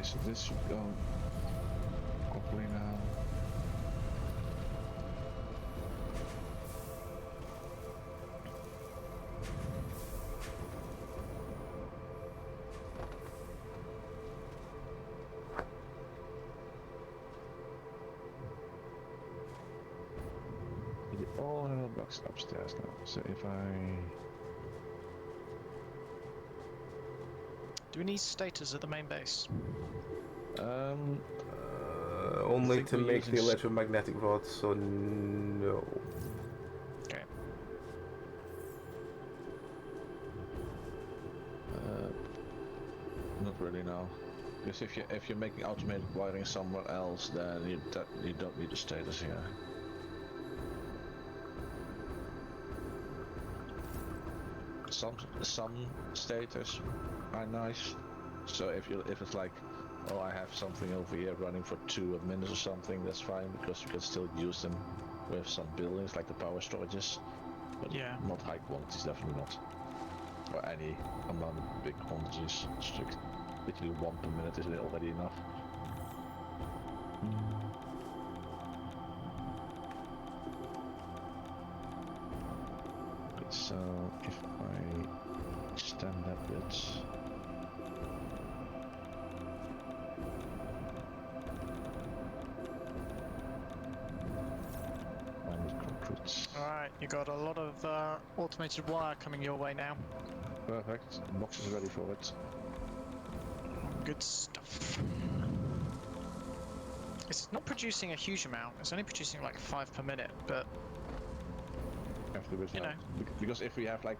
so this should go properly now. All the little blocks upstairs now. So if Do we need status at the main base? Only think to we're make the using electromagnetic rod, so no. Okay. not really now. Because if you're making automated wiring somewhere else, then you don't need the status here. Some status are nice. So if it's like, oh, I have something over here running for 2 minutes or something, that's fine because you can still use them with some buildings like the power storages. But Yeah. not high quantities, definitely not. Or any amount of big quantities. Strict, literally 1 per minute is already enough. Okay, so if I extend that bit. I need concrete. Alright, you got a lot of automated wire coming your way now. Perfect. The box is ready for it. Good stuff. It's not producing a huge amount, it's only producing like 5 per minute, but Have to be You know. because if we have like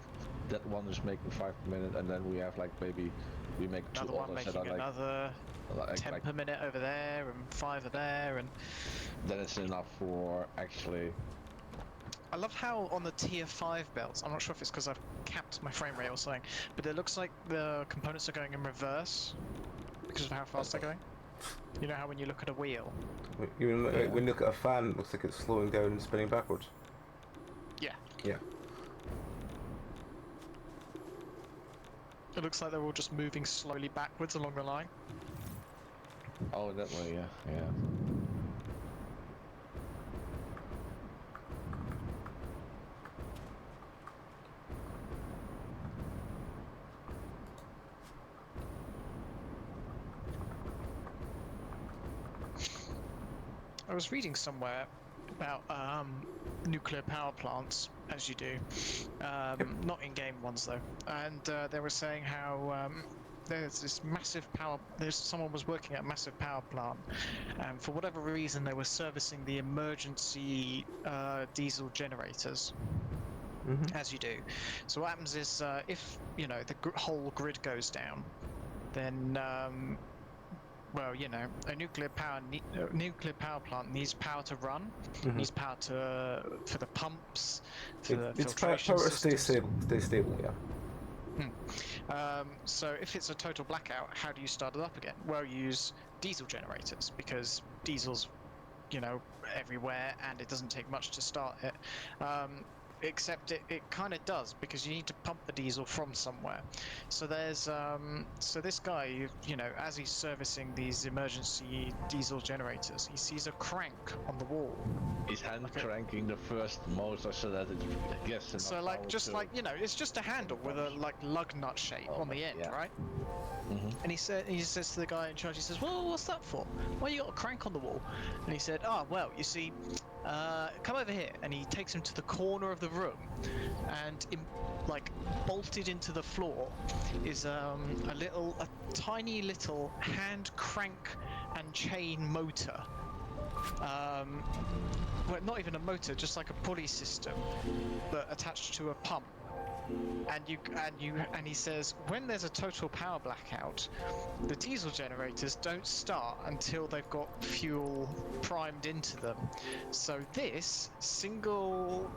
that one is making 5 per minute, and then we have like maybe we make 2 another one others that making are another like 10 per minute over there and 5 are there, and then it's enough for actually. I love how on the tier 5 belts, I'm not sure if it's because I've capped my frame rate or something, but it looks like the components are going in reverse because of how fast they're going. You know how when you look at a wheel? When you look at a fan, it looks like it's slowing down and spinning backwards. Yeah. Yeah. It looks like they're all just moving slowly backwards along the line. Oh, that way, yeah. I was reading somewhere about nuclear power plants, as you do, not in-game ones though, and they were saying how there's this massive power. Someone was working at a massive power plant, and for whatever reason, they were servicing the emergency diesel generators. As you do. So what happens is, if you know the whole grid goes down, then well, you know, a nuclear power plant needs power to run, needs power for the pumps, for the It's filtration power to stay systems. stable, yeah. So if it's a total blackout, how do you start it up again? Well, you use diesel generators because diesel's, you know, everywhere, and it doesn't take much to start it. Except it kind of does, because you need to pump the diesel from somewhere. So there's so this guy, you know, as he's servicing these emergency diesel generators, he sees a crank on the wall. He's hand cranking the first motor so that it gets enough So like, power just to- like, you know, it's just a handle with a like lug nut shape on the end, yeah. right? And he says to the guy in charge, he says, well, what's that for? Why you got a crank on the wall? And he said, oh, well, you see, come over here. And he takes him to the corner of the room, and like bolted into the floor is a tiny little hand crank and chain motor. Well, not even a motor, just like a pulley system, but attached to a pump. And he says, when there's a total power blackout, the diesel generators don't start until they've got fuel primed into them. So this single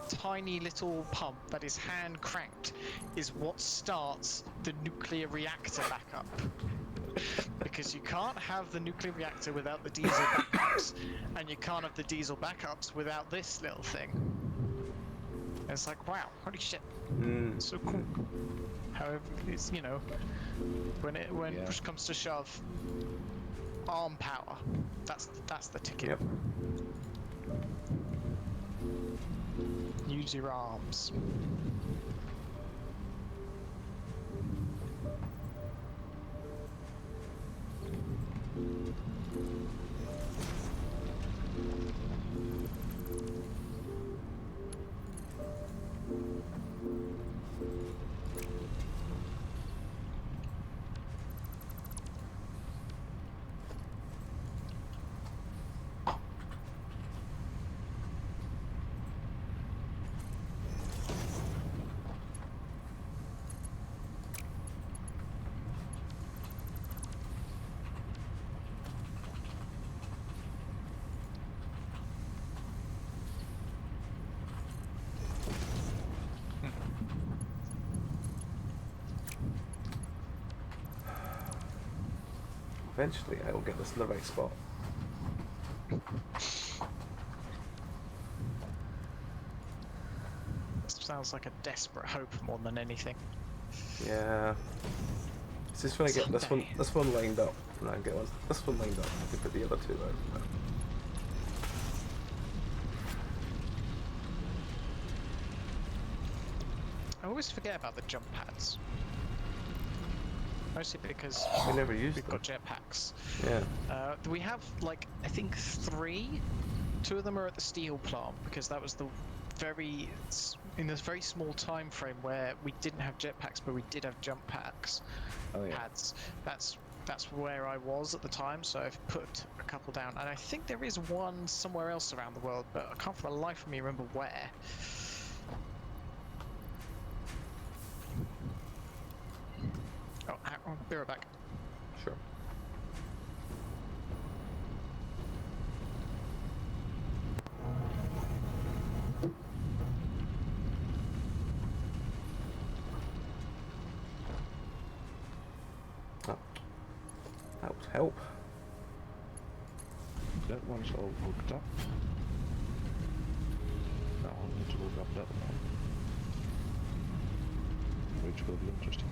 tiny little pump that is hand cranked is what starts the nuclear reactor backup. Because you can't have the nuclear reactor without the diesel backups, and you can't have the diesel backups without this little thing. It's like, wow, holy shit, Mm. so cool. However, it's, you know, when Yeah. push comes to shove, arm power. That's the ticket. Yep. Use your arms. Eventually, I will get this in the right spot. Sounds like a desperate hope more than anything. Yeah. It's just when I get Someday. this one lined up, and I get this one lined up. I can put the other two out. I always forget about the jump pads. Mostly because I never used we've them. got jetpacks. Yeah. We have, like, I think 3. 2 of them are at the steel plant, because that was in this very small time frame where we didn't have jetpacks, but we did have jump packs. Oh yeah. Pads. That's where I was at the time, so I've put a couple down. And I think there is one somewhere else around the world, but I can't for the life of me remember where. Oh, I'll be right back. Sure. Oh. That would help. That one's all hooked up. Now I need to hook up that one, which will be interesting.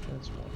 That's one.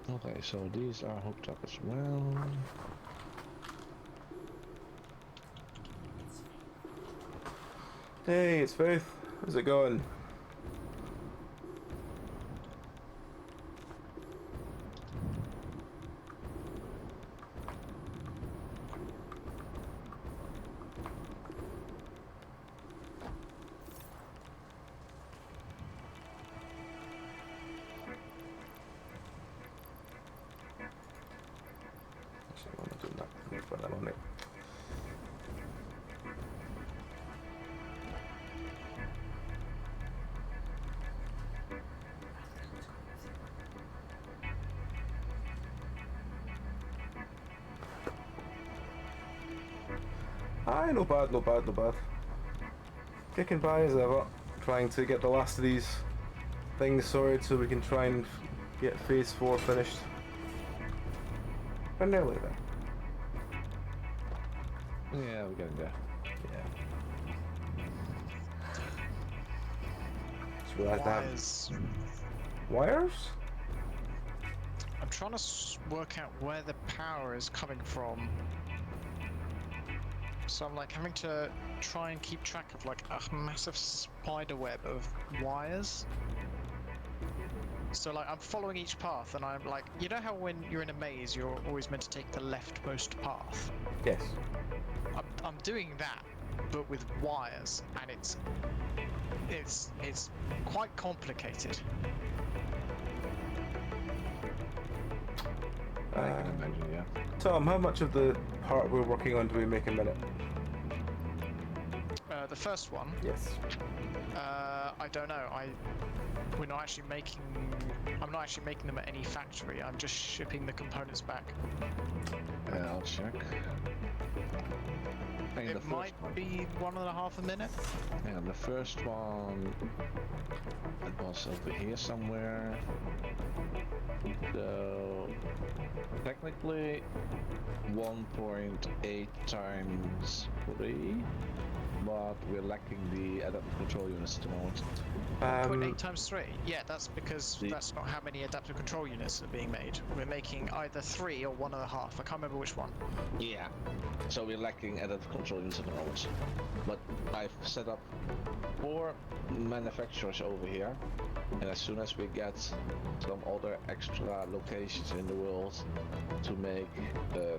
Okay, so these are hooked up as well. Hey, it's Faith. How's it going? Actually, I'm not doing that. I'm gonna put that on it. Aye, no bad, no bad, no bad. Kicking by as ever, trying to get the last of these things sorted so we can try and get phase 4 finished. We're nearly there. Yeah, we're getting there. Yeah. Just realised I have Wires. wires? I'm trying to work out where the power is coming from. So I'm like having to try and keep track of like a massive spider web of wires. So like I'm following each path and I'm like, you know how when you're in a maze you're always meant to take the leftmost path? Yes. I'm doing that, but with wires, and it's quite complicated. I can imagine, yeah. Tom, how much of the part we're working on do we make a minute? The first one, Yes. I don't know. We're not actually making. I'm not actually making them at any factory. I'm just shipping the components back. I'll check. I think the It first might one. be 1.5 minutes. Yeah, the first one, it was over here somewhere. So technically 1.8 times 3, but we're lacking the adaptive control units at the moment. 0.8 times 3. Yeah, that's because The- that's not how many adaptive control units are being made. We're making either 3 or 1.5. I can't remember which one. Yeah. So we're lacking adaptive control units at the moment. But I've set up 4 manufacturers over here, and as soon as we get some other extra locations in the world to make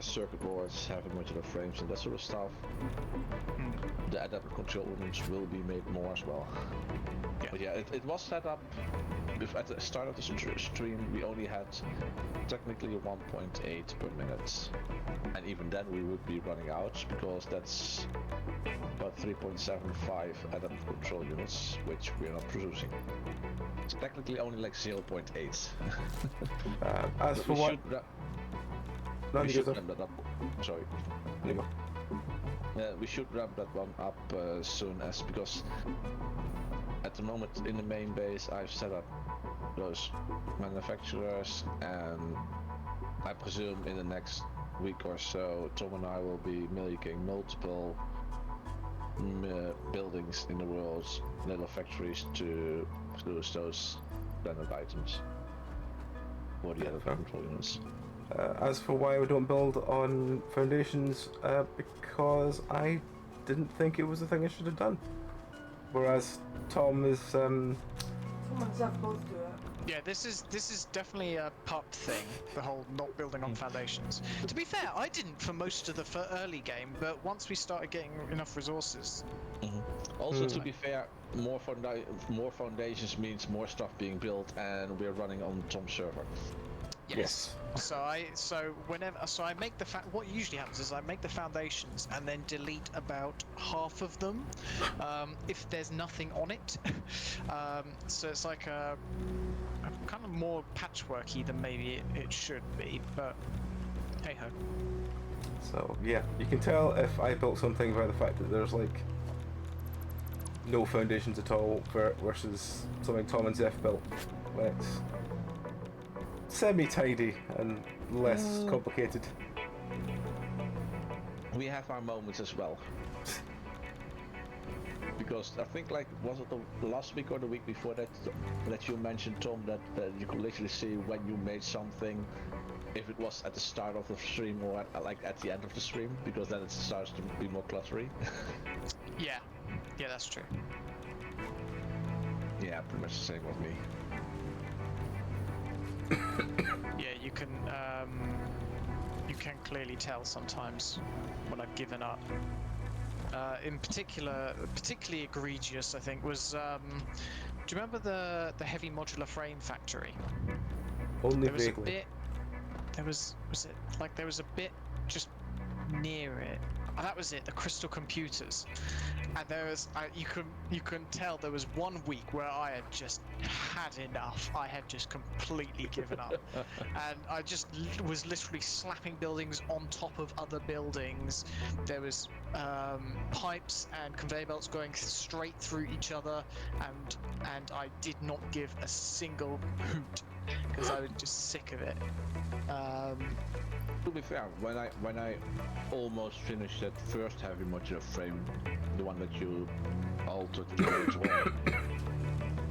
circuit boards, heavy modular frames and that sort of stuff, the adaptive control units will be made more as well. Yeah. But yeah, it was set up at the start of the stream. We only had technically 1.8 per minute, and even then we would be running out because that's about 3.75 adaptive control units, which we're not producing. It's technically only like 0.8. As But for we what? should No, we you should go. ramp that up. Sorry. You go. We should ramp that one up soon as, because at the moment in the main base I've set up those manufacturers, and I presume in the next week or so Tom and I will be making multiple buildings in the world, little factories to produce those standard items for the other Fair. control units. As for why we don't build on foundations, because I didn't think it was the thing I should have done. Whereas Tom is, Tom and Zeph both do it. Yeah, this is definitely a pup thing. The whole not building on foundations. To be fair, I didn't for most of the early game, but once we started getting enough resources, Also, to be fair, more foundations means more stuff being built, and we're running on Tom's server. Yes. So I make what usually happens is I make the foundations and then delete about half of them if there's nothing on it. So it's like a kind of more patchworky than maybe it should be, but hey ho. So yeah, you can tell if I built something by the fact that there's like no foundations at all versus something Tom and Zeph built. When it's semi-tidy and less complicated. We have our moments as well. Because I think, like, was it the last week or the week before that you mentioned, Tom, that you could literally see when you made something, if it was at the start of the stream or at the end of the stream, because then it starts to be more cluttery. Yeah, that's true. Yeah, pretty much the same with me. Yeah, you can clearly tell sometimes when I've given up. In particular, particularly egregious, I think, was do you remember the heavy modular frame factory? Only There was vaguely. a bit was it like there was a bit just near it. Oh, that was it. The crystal computers, and there was you can tell there was 1 week where I had just had enough. I had just completely given up, and I just was literally slapping buildings on top of other buildings. There was pipes and conveyor belts going straight through each other, and I did not give a single hoot because I was just sick of it. To be fair, when I almost finished that first heavy modular frame, the one that you altered later on,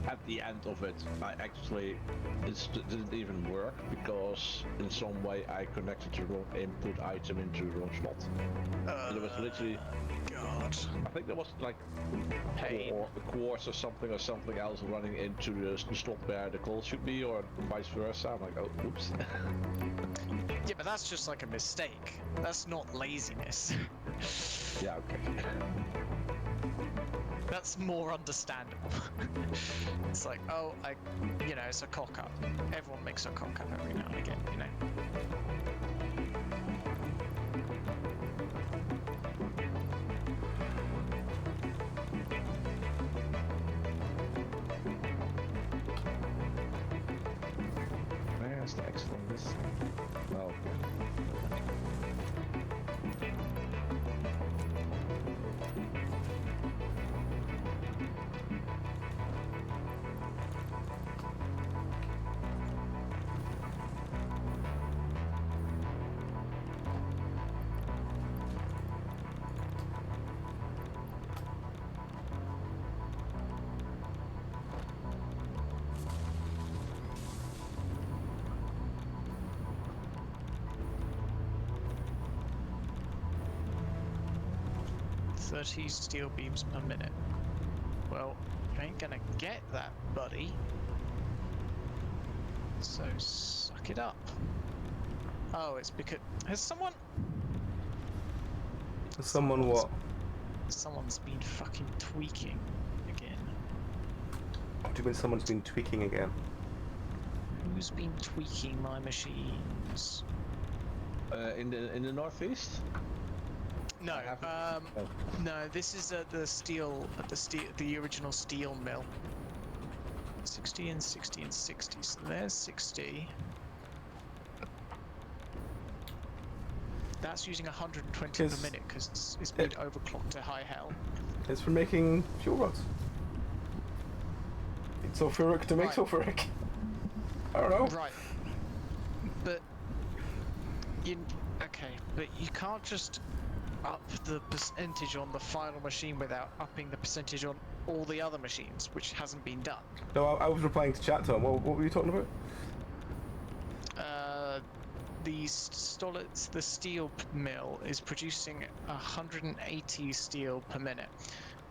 at the end of it, it didn't even work because in some way I connected the wrong input item into the wrong slot. And it was literally, God. I think there was like Pain. a quartz or something else running into the slot where the call should be, or vice versa. I'm like, oh, oops. Yeah, but that's just like a mistake. That's not laziness. Yeah, okay. That's more understandable. It's like, oh, it's a cock up. Everyone makes a cock up every now and again, you know. Where's the exit on this? Oh, okay. "30 steel beams per minute." Well, you ain't gonna get that, buddy. So suck it up. Oh, it's because has someone What? someone's been fucking tweaking again. What do you mean someone's been tweaking again? Who's been tweaking my machines? In the northeast? No, I haven't- oh. no. This is the original steel mill. 60 and 60 and 60. So there's 60. That's using 120 per Is minute because it's been overclocked to high hell. It's for making fuel rods. It's sulfuric to make Right. sulfuric. I don't know. Right. But but you can't just up the percentage on the final machine without upping the percentage on all the other machines, which hasn't been done. No, I was replying to chat, Tom. What were you talking about? The steel mill is producing 180 steel per minute,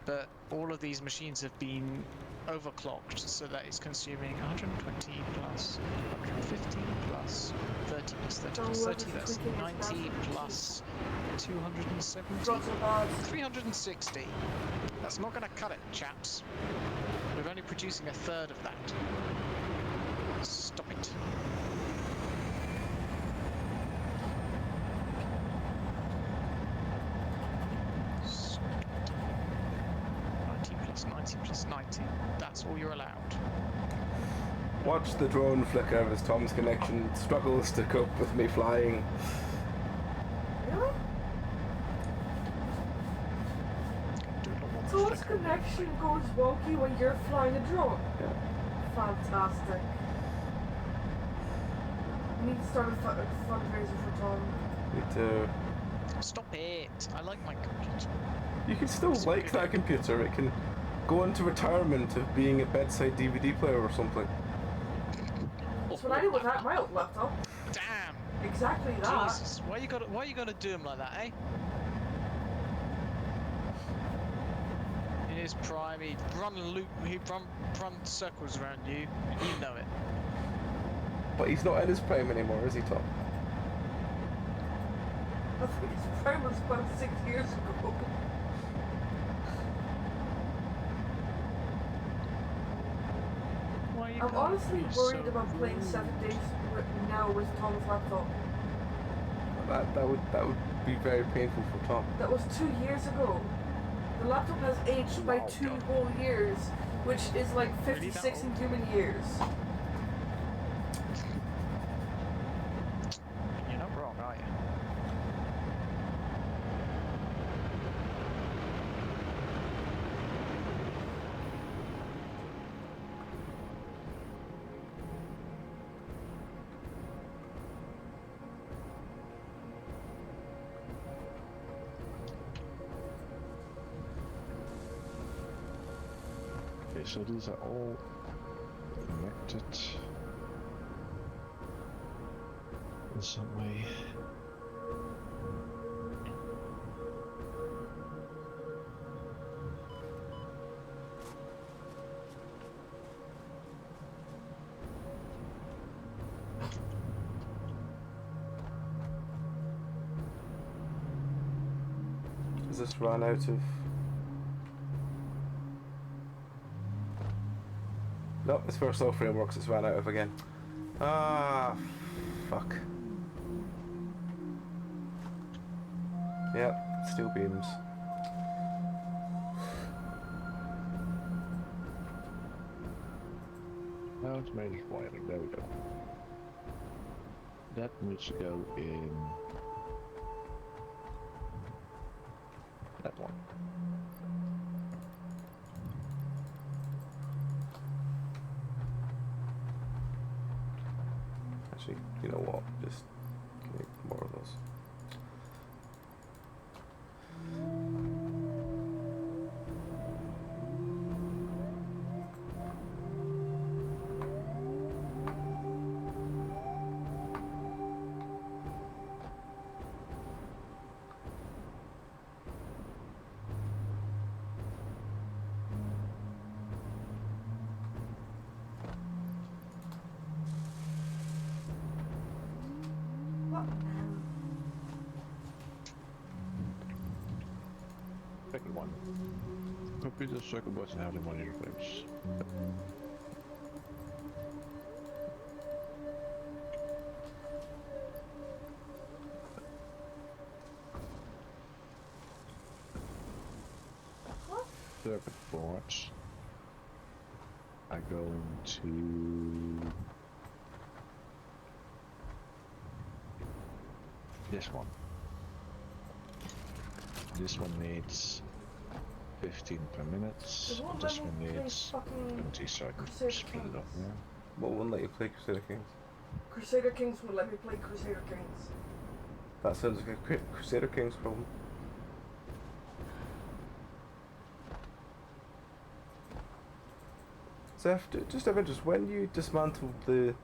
but all of these machines have been overclocked so that it's consuming 120 plus 150 plus 30 plus 30 plus 30, that's 90 plus 270, Drops are bad. 360. That's not going to cut it, chaps. We're only producing a third of that. Stop it. Stop it. 90 plus 90 plus 90. That's all you're allowed. Watch the drone flicker as Tom's connection struggles to cope with me flying. Really? So its connection goes wonky when you're flying a drone? Yeah. Fantastic. We need to start a fundraiser for Tom. Need to... Stop it. I like my computer. You can still It's like good. that computer. It can go into retirement of being a bedside DVD player or something. That's what I did with my old laptop. Damn. Exactly that. Jesus. Why you gotta do him like that, eh? In his prime, he'd run circles around you, and you know it. But he's not in his prime anymore, is he, Tom? I think his prime was about 6 years ago. Why are you I'm gonna honestly be worried so about playing rude? 7 days now with Tom's laptop. that would be very painful for Tom. That was 2 years ago. The laptop has aged by Wow, 2 God. whole years, which is like Really that 56 in old? human years. You're not wrong, are you? Okay, so these are all connected in some way. Does this run out of? No, it's first all frameworks. It's ran out of again. Ah, fuck. Yep, steel beams. Now it's made of wiring. There we go. That needs to go in that one. Actually, you know what? Just give me more of those. What now? Second one. Computer circuit boards and how they monitor frames. What? Circuit boards are going to this one. This one needs 15 per minute. It won't This let one me play needs fucking 20, so I can Crusader split it up Kings. there. What won't let you play Crusader Kings? Crusader Kings won't let me play Crusader Kings. That sounds like a Crusader Kings problem. Zeph, just out of interest, when you dismantled the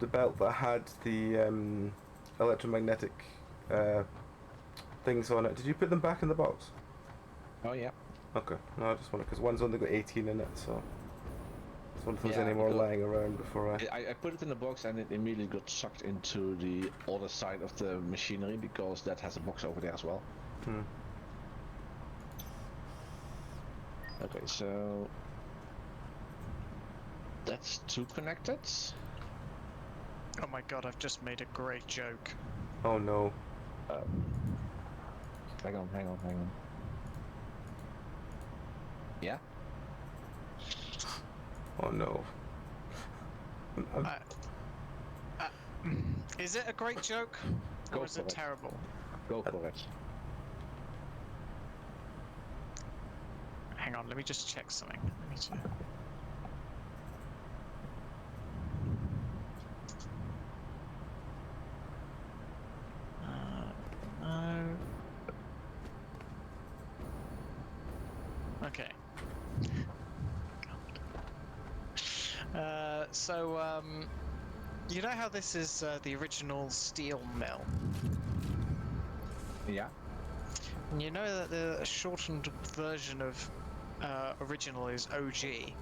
belt that had the electromagnetic things on it, did you put them back in the box? Oh yeah. Okay, no, I just wanted, because one's only got 18 in it, so I just wondered if there was Yeah, any more because- lying around before I put it in the box and it immediately got sucked into the other side of the machinery because that has a box over there as well. Hmm. Okay, so that's two connected. Oh my god, I've just made a great joke. Oh no. Hang on. Yeah. Oh no. Is it a great joke? Go Or is for it it. terrible? Go for it. Hang on, let me just check something. Let me check. No. Okay. You know how this is the original steel mill? Yeah. And you know that the shortened version of original is OG.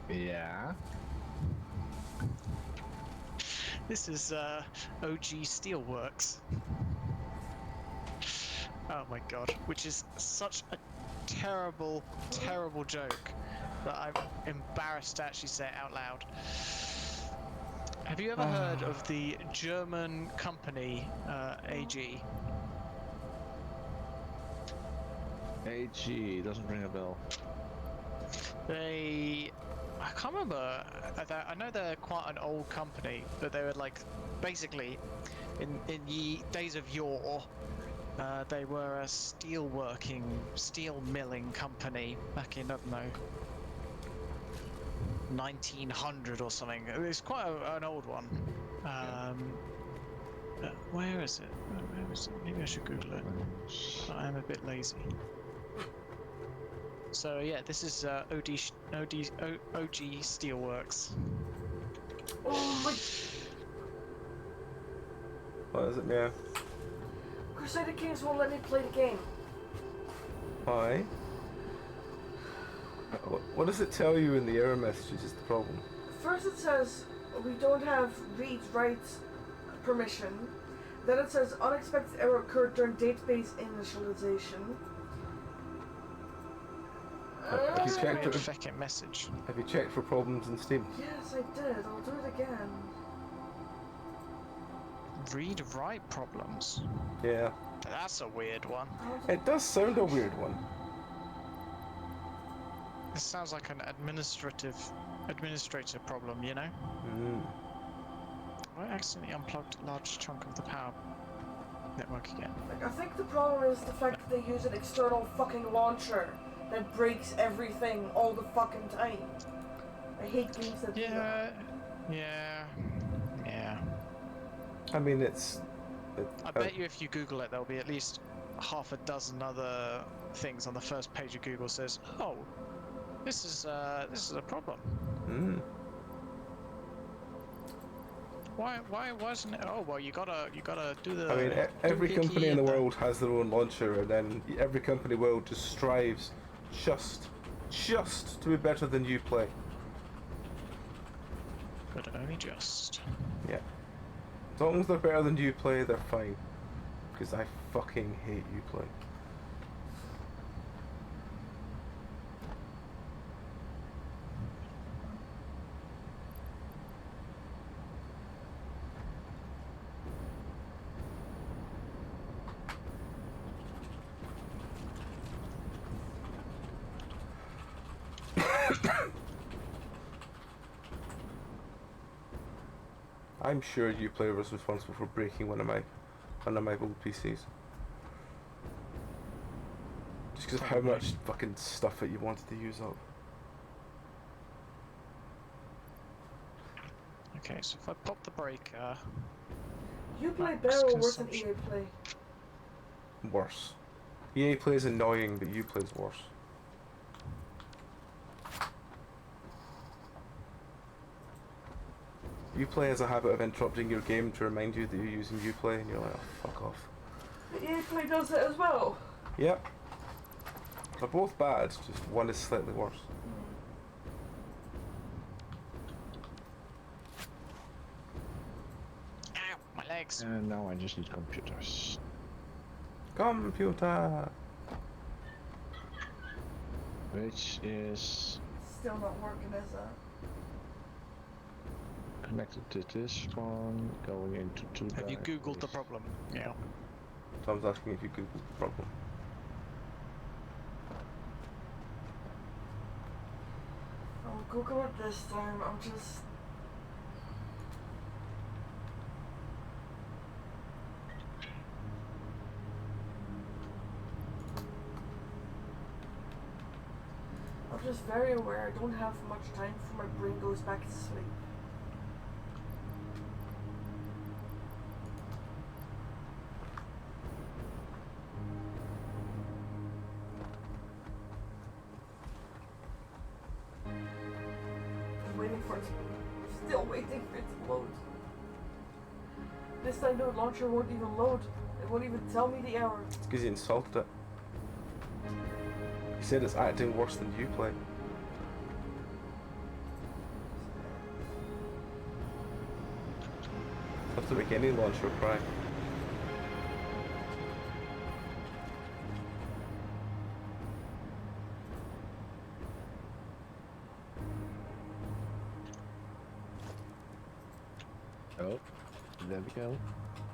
Yeah. This is OG Steelworks. Oh my god, which is such a terrible, terrible joke that I'm embarrassed to actually say it out loud. Have you ever heard of the German company AG? AG doesn't ring a bell. I can't remember. I know they're quite an old company, but they were like, basically, in the days of yore, they were a steel milling company back in, I don't know, 1900 or something. It's quite an old one. Where is it? Where is it? Maybe I should Google it. I am a bit lazy. So yeah, this is OG Steelworks. Oh my. What is it now? Crusader Kings won't let me play the game. Why? What does it tell you in the error messages is the problem? First it says we don't have read-write permission. Then it says unexpected error occurred during database initialization. Have you That's a checked weird it? fucking message. Have you checked for problems in Steam? Yes, I did. I'll do it again. Read-write problems. Yeah. That's a weird one. It does sound a weird one. This sounds like an administrator problem, you know? I accidentally unplugged a large chunk of the power network again. Like, I think the problem is the fact that they use an external fucking launcher that breaks everything all the fucking time. I hate games that do that. Yeah. I mean, it's... I bet you if you Google it, there'll be at least half a dozen other things on the first page of Google says, "Oh, this is a problem." Why wasn't it? Oh well, you gotta do the. I mean, every doohickey company in the and world has their own launcher, and then every company in the world just strives just to be better than you play. But only just. Yeah. As long as they're better than you play, they're fine. Because I fucking hate you play. I'm sure Uplay was responsible for breaking one of my old PCs. Just because of how much fucking stuff that you wanted to use up. Okay, so if I pop the breaker, You play Max better or worse than consumption. EA Play? Worse. EA Play's annoying, but Uplay's worse. Uplay has a habit of interrupting your game to remind you that you're using Uplay, and you're like, oh, fuck off. But EA Play does it as well. Yep. They're both bad, just one is slightly worse. ow, my legs. And now I just need computers. Computer! Which is Still not working, is it? connected to this one, going into two. Have you Googled the directories. problem? Yeah. Tom's asking if you Googled the problem. I'll Google it this time. I'm just... I'm just very aware I don't have much time before my brain goes back to sleep. I'm waiting for it to... Still waiting for it to load. This time the launcher won't even load. It won't even tell me the error. It's because you insulted it. He said it's acting worse than Uplay. Have to make any launcher cry. There we go.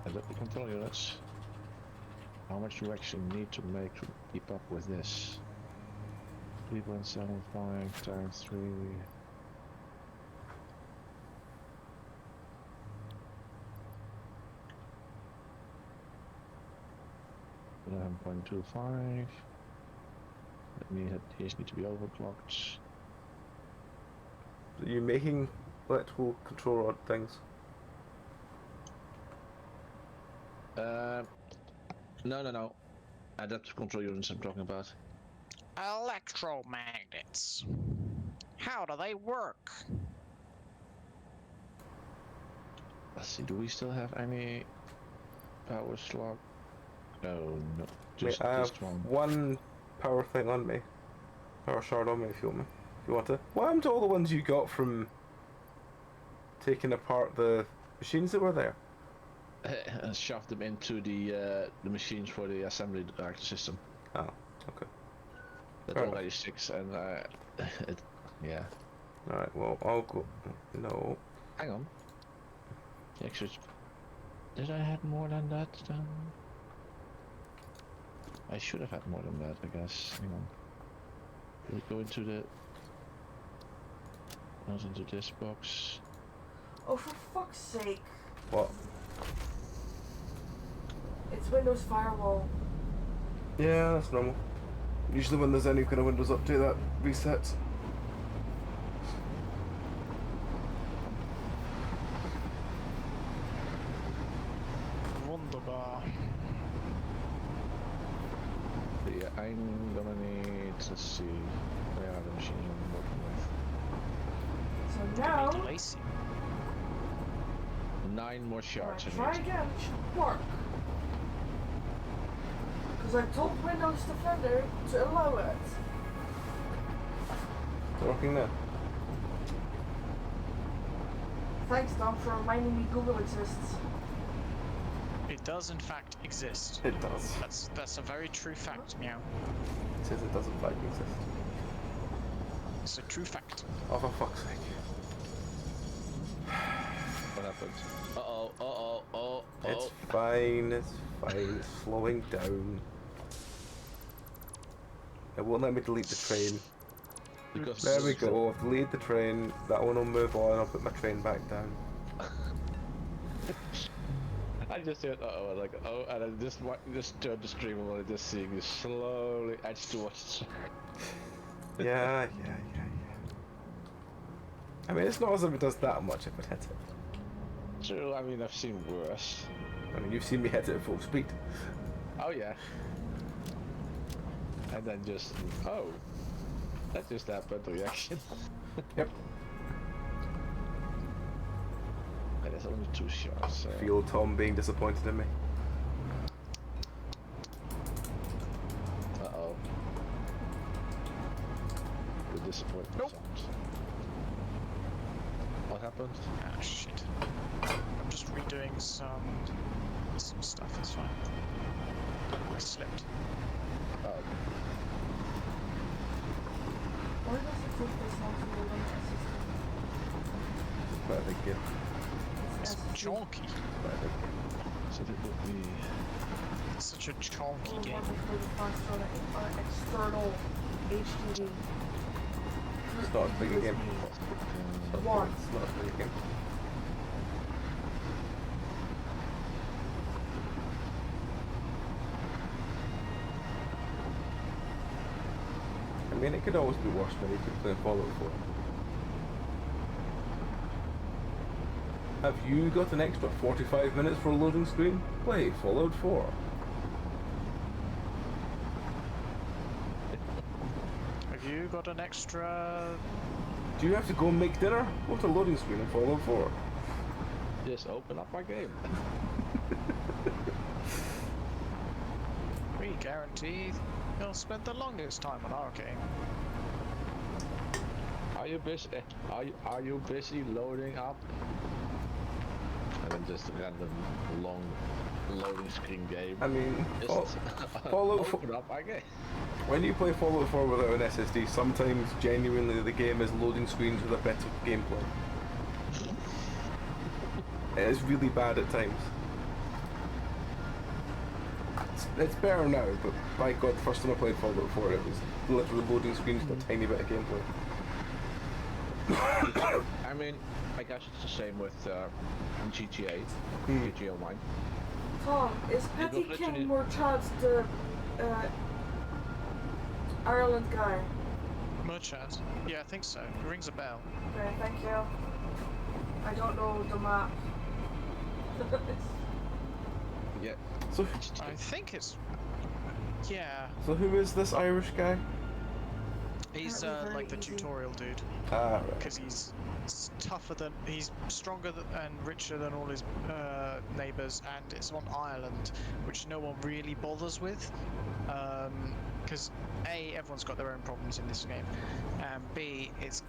Adapt the control units. How much do you actually need to make to keep up with this? 3.75 times 3. 11.25. These need to be overclocked. Are you making electrical control rod things? No. Adaptive control units I'm talking about. Electromagnets. How do they work? Let's see, do we still have any power slot? No, just Mate, I have this one. one power thing on me. Power shard on me if you want me. If you want to. What happened to all the ones you got from taking apart the machines that were there? Shove them into the machines for the assembly system. Oh, okay. That's Fair already 6 and yeah. Alright, well, I'll go. No. Hang on. Actually, did I have more than that then? I should have had more than that, I guess. Hang on. We'll go into the... Goes into this box. Oh, for fuck's sake. What? It's Windows Firewall. Yeah, that's normal. Usually when there's any kind of Windows update that resets. Wunderbar. So yeah, I'm gonna need... Let's see... Where are the machines I'm working with? So now, Lacy. 9 more when shards I in try it. again, it should work. Because I told Windows Defender to allow it. It's working now. Thanks, Tom, for reminding me Google exists. It does in fact exist. It does. That's a very true fact, meow. It says it doesn't like exist. It's a true fact. Oh, for fuck's sake. What happened? It's fine, it's fine, it's slowing down. It won't let me delete the train. Because There we go, I've deleted the train, that one will move on, I'll put my train back down. I just heard like and I just turned the stream on and just seeing you slowly edge towards. Yeah. I mean, it's not as if it does that much if it hits it. True, I mean I've seen worse. I mean, you've seen me hit it at full speed. Oh yeah. And then just that just happened reaction. Yep. And there's only 2 shots. So. Feel Tom being disappointed in me. The disappointment sounds. What happened? Ah, shit. I'm just redoing some stuff, it's fine. I slipped. Oh. Why does it take this long to load on the system? Quite a big game. It's chonky. Quite a big game. So that would be... It's such a chonky Or game. one that's really fast on an external HDD. It's not as big a game. One. It's not as big a game. I mean, it could always be worse when you could play Fallout 4. Have you got an extra 45 minutes for a loading screen? Play Fallout 4. Have you got an extra... Do you have to go and make dinner? What's a loading screen in Fallout 4? Just open up my game. We guarantee you'll spend the longest time on our game. Are you busy? Are you busy loading up? And then just a random long loading screen game. I mean, Just Fallout 4. open up my game. When you play Fallout 4 without an SSD, sometimes genuinely the game is loading screens with a better gameplay. It is really bad at times. It's better now, but by God, the first time I played Fallout 4, it was literally loading screens with a tiny bit of gameplay. I mean, I guess it's the same with GTA, GTA Online. Tom, is Petty literally- King more Chad the Ireland guy? Murchad? Yeah, I think so. It rings a bell. Okay, thank you. I don't know the map. Yeah. So, I think it's. Yeah. so who is this Irish guy? He's Apparently like the very easy. tutorial dude. Ah, right. Because he's tougher than. He's stronger and richer than all his neighbours, and it's on Ireland, which no one really bothers with. Because A, everyone's got their own problems in this game, and B, it's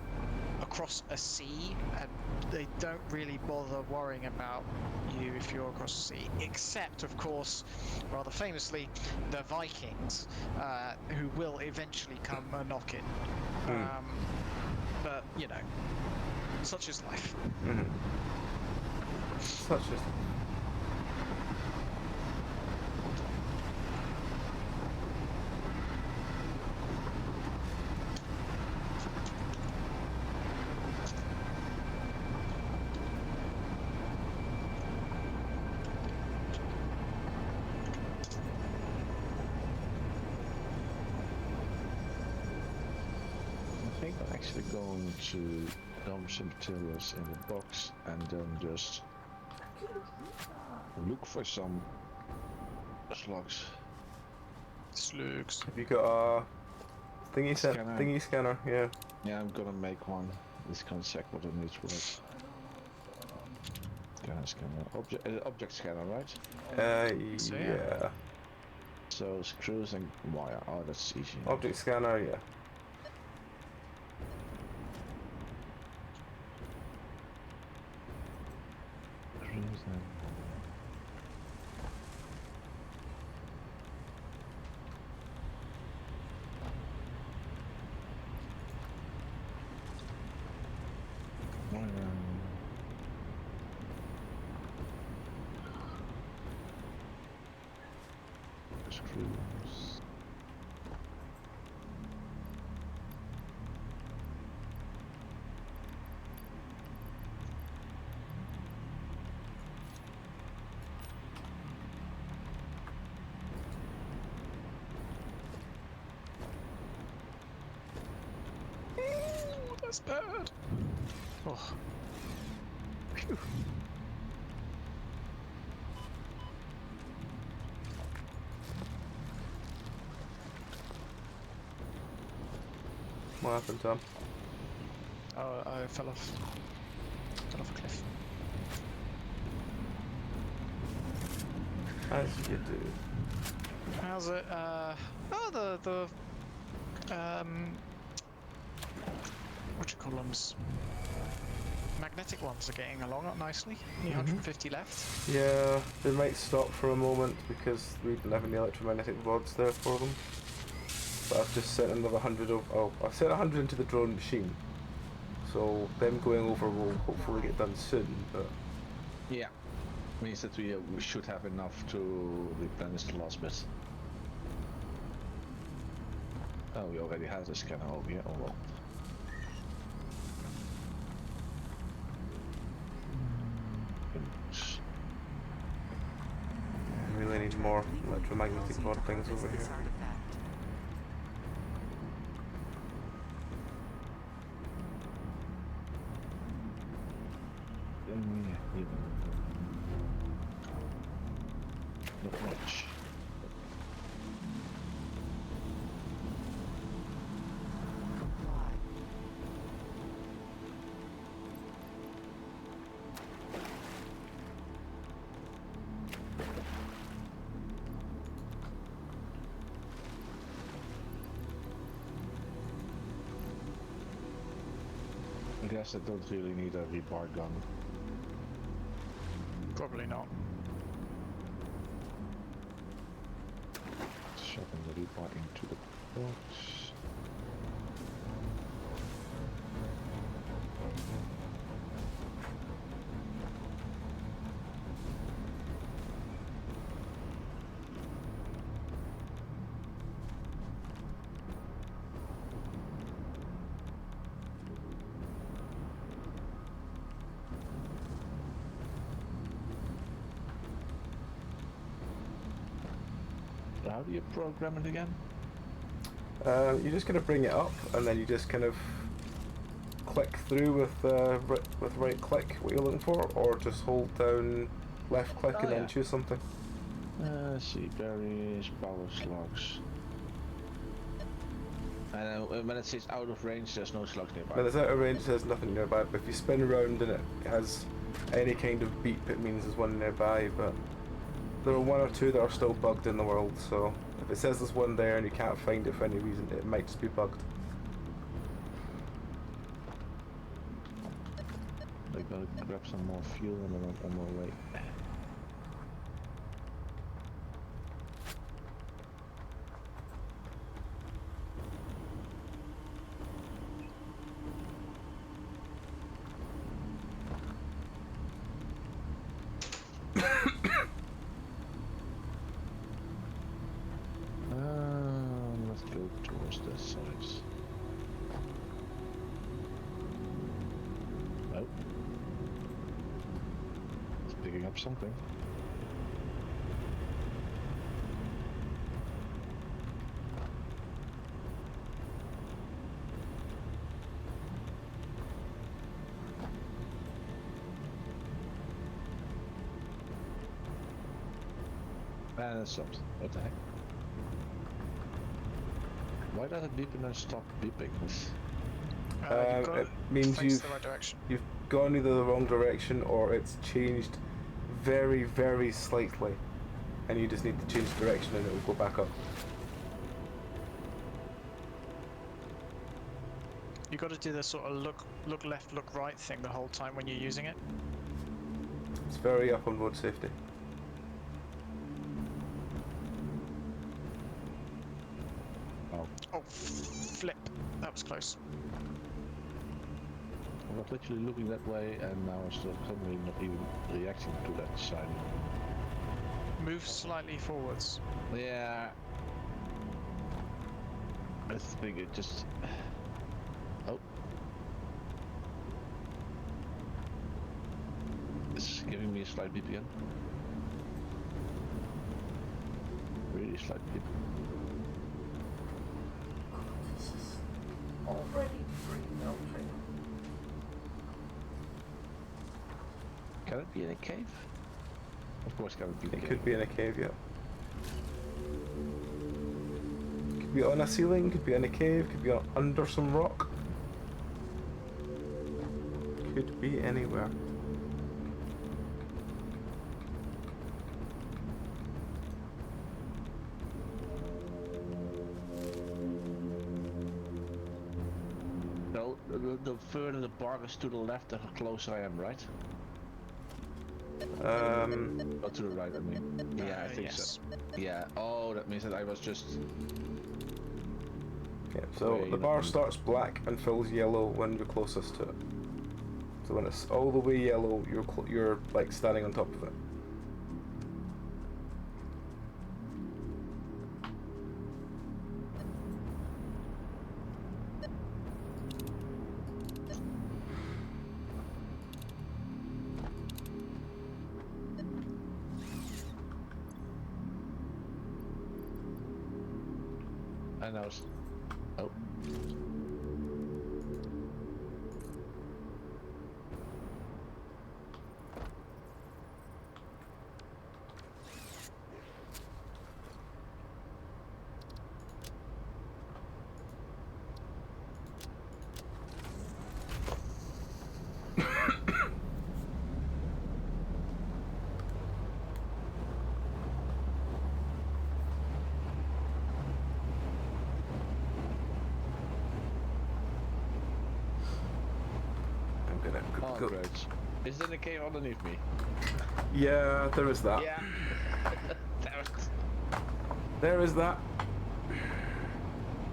across a sea, and they don't really bother worrying about you if you're across the sea, except, of course, rather famously, the Vikings, who will eventually come a knocking. But, you know, such is life. Such as. I think I'm actually going to dump some materials in the box and then just look for some slugs. Slugs. Have you got a Scanner. thingy scanner? Yeah. Yeah, I'm gonna make one. This can check what I need for it. Scanner. Object scanner, right? So, yeah. Yeah. So screws and wire. Oh, that's easy. Object scanner, yeah. Screws and wire. Screws. Ooh, that's bad. Oh. Phew. What happened, Tom? Oh, I fell off a cliff. As you do. How's it? Oh, the what you call them? Magnetic ones are getting along nicely. Only 150 left. Yeah, they might stop for a moment because we don't have any electromagnetic rods there for them. But I've just sent another 100 of. Oh, I've sent 100 into the drone machine. So them going over will hopefully get done soon. But Yeah, means that we should have enough to replenish the last bit. Oh, we already have the scanner over here. Oh well. we really need more electromagnetic Proceed rod to things harvest over this here. artifact. Yeah, not much. Comply. I guess I don't really need a rebar gun. Probably not. Shoving the rebar into the box. How do you program it again? You're just gonna bring it up, and then you just kind of click through with right click what you're looking for, or just hold down left click and then choose something. Let's see, berries, power slugs. And when it says out of range, there's no slugs nearby. When it's out of range, there's nothing nearby, but if you spin around and it has any kind of beep, it means there's one nearby, but there are one or two that are still bugged in the world, so if it says there's one there and you can't find it for any reason, it might just be bugged. I gotta grab some more fuel and then I'm on my way. Let's go towards the sides. Oh. It's picking up something. And it stopped. What the heck? Why does it beep and then stop beeping? You've got It means face the right direction. you've gone either the wrong direction or it's changed very, very slightly, and you just need to change direction and it will go back up. You've got to do the sort of look left, look right thing the whole time when you're using it. It's very up on road safety. Oh, flip. That was close. I was literally looking that way and now I'm still suddenly not even reacting to that side. Move slightly forwards. Yeah. I think it just... Oh. It's giving me a slight beep again. Really slight beep. This is already pretty melting. Can it be in a cave? Of course, can it be in a It cave? could be in a cave, yeah. Could be on a ceiling, could be in a cave, could be under some rock. Could be anywhere. No, the further the bar is to the left, the closer I am, right? Oh, to the right, I mean. Yeah, I think yes. so. Yeah, oh, that means that I was just... Yeah, so Way the bar up. starts black and fills yellow when you're closest to it. So when it's all the way yellow, you're like standing on top of it. And I was... Oh. I'm gonna Oh, go. great. Is there a cave underneath me? Yeah, there is that. Yeah. Damn it. There is that.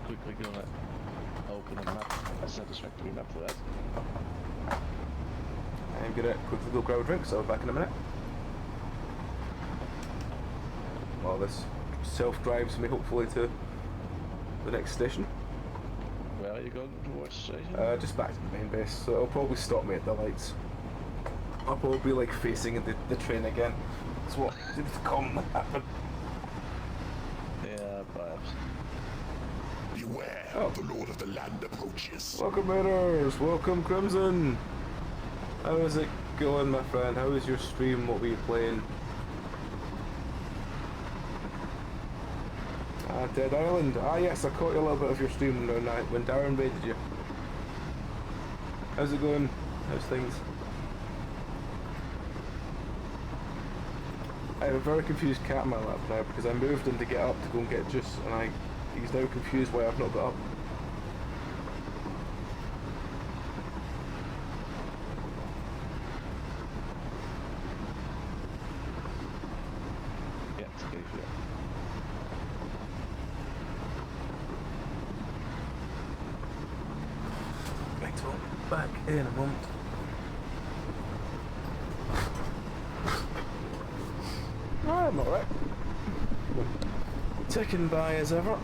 Quickly gonna open a map, a satisfactory map for that. I'm gonna quickly go grab a drink, so I'll be back in a minute. While this self-drives me hopefully to the next station. Where are you going towards, station? Just back to the main base, so it'll probably stop me at the lights. I'll probably be like facing the train again. That's what seems to commonly happen. Yeah. perhaps. Beware, Oh. the Lord of the Land approaches. Welcome, Raiders! Welcome, Crimson! How is it going, my friend? How is your stream? What were you playing? Dead Island. Ah, yes, I caught you a little bit of your stream when Darren raided you. How's it going? How's things? I have a very confused cat in my lap now because I moved him to get up to go and get juice, and he's now confused why I've not got up. Yeah, it's okay for you. Right, well, back in a moment. I'm alright. Ticking by as ever.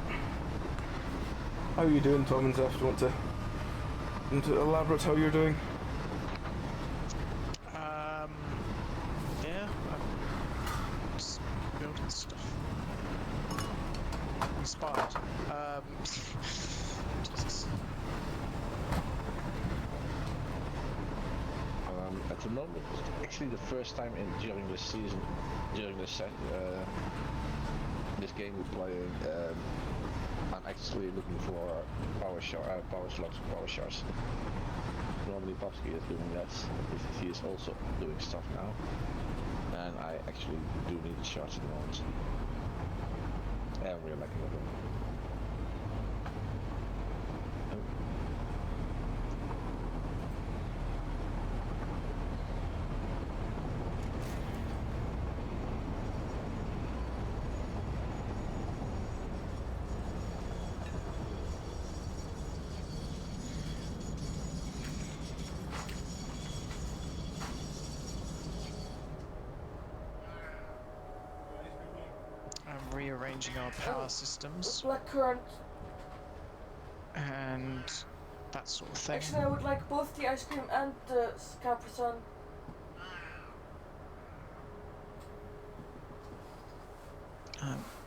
How are you doing, Tom and Zeph? Do you want to elaborate how you're doing? Yeah, I'm just building stuff. Inspired. Jesus. At the moment, actually the first time during this season, during this this game we're playing, I'm actually looking for power slots and power shards. Normally Popsky is doing that, he is also doing stuff now, and I actually do need the shards at the moment. And we're lacking of them. I'm rearranging our power systems Black currant. and that sort of thing. Actually, I would like both the ice cream and the Capri Sun.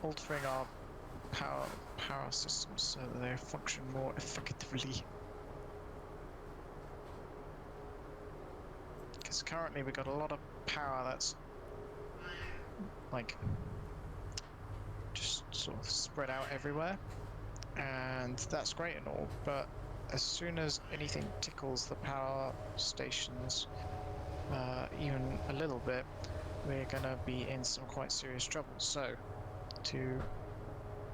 Altering our power systems so that they function more effectively. Because currently we've got a lot of power that's like just sort of spread out everywhere, and that's great and all, but as soon as anything tickles the power stations even a little bit, we're gonna be in some quite serious trouble. So to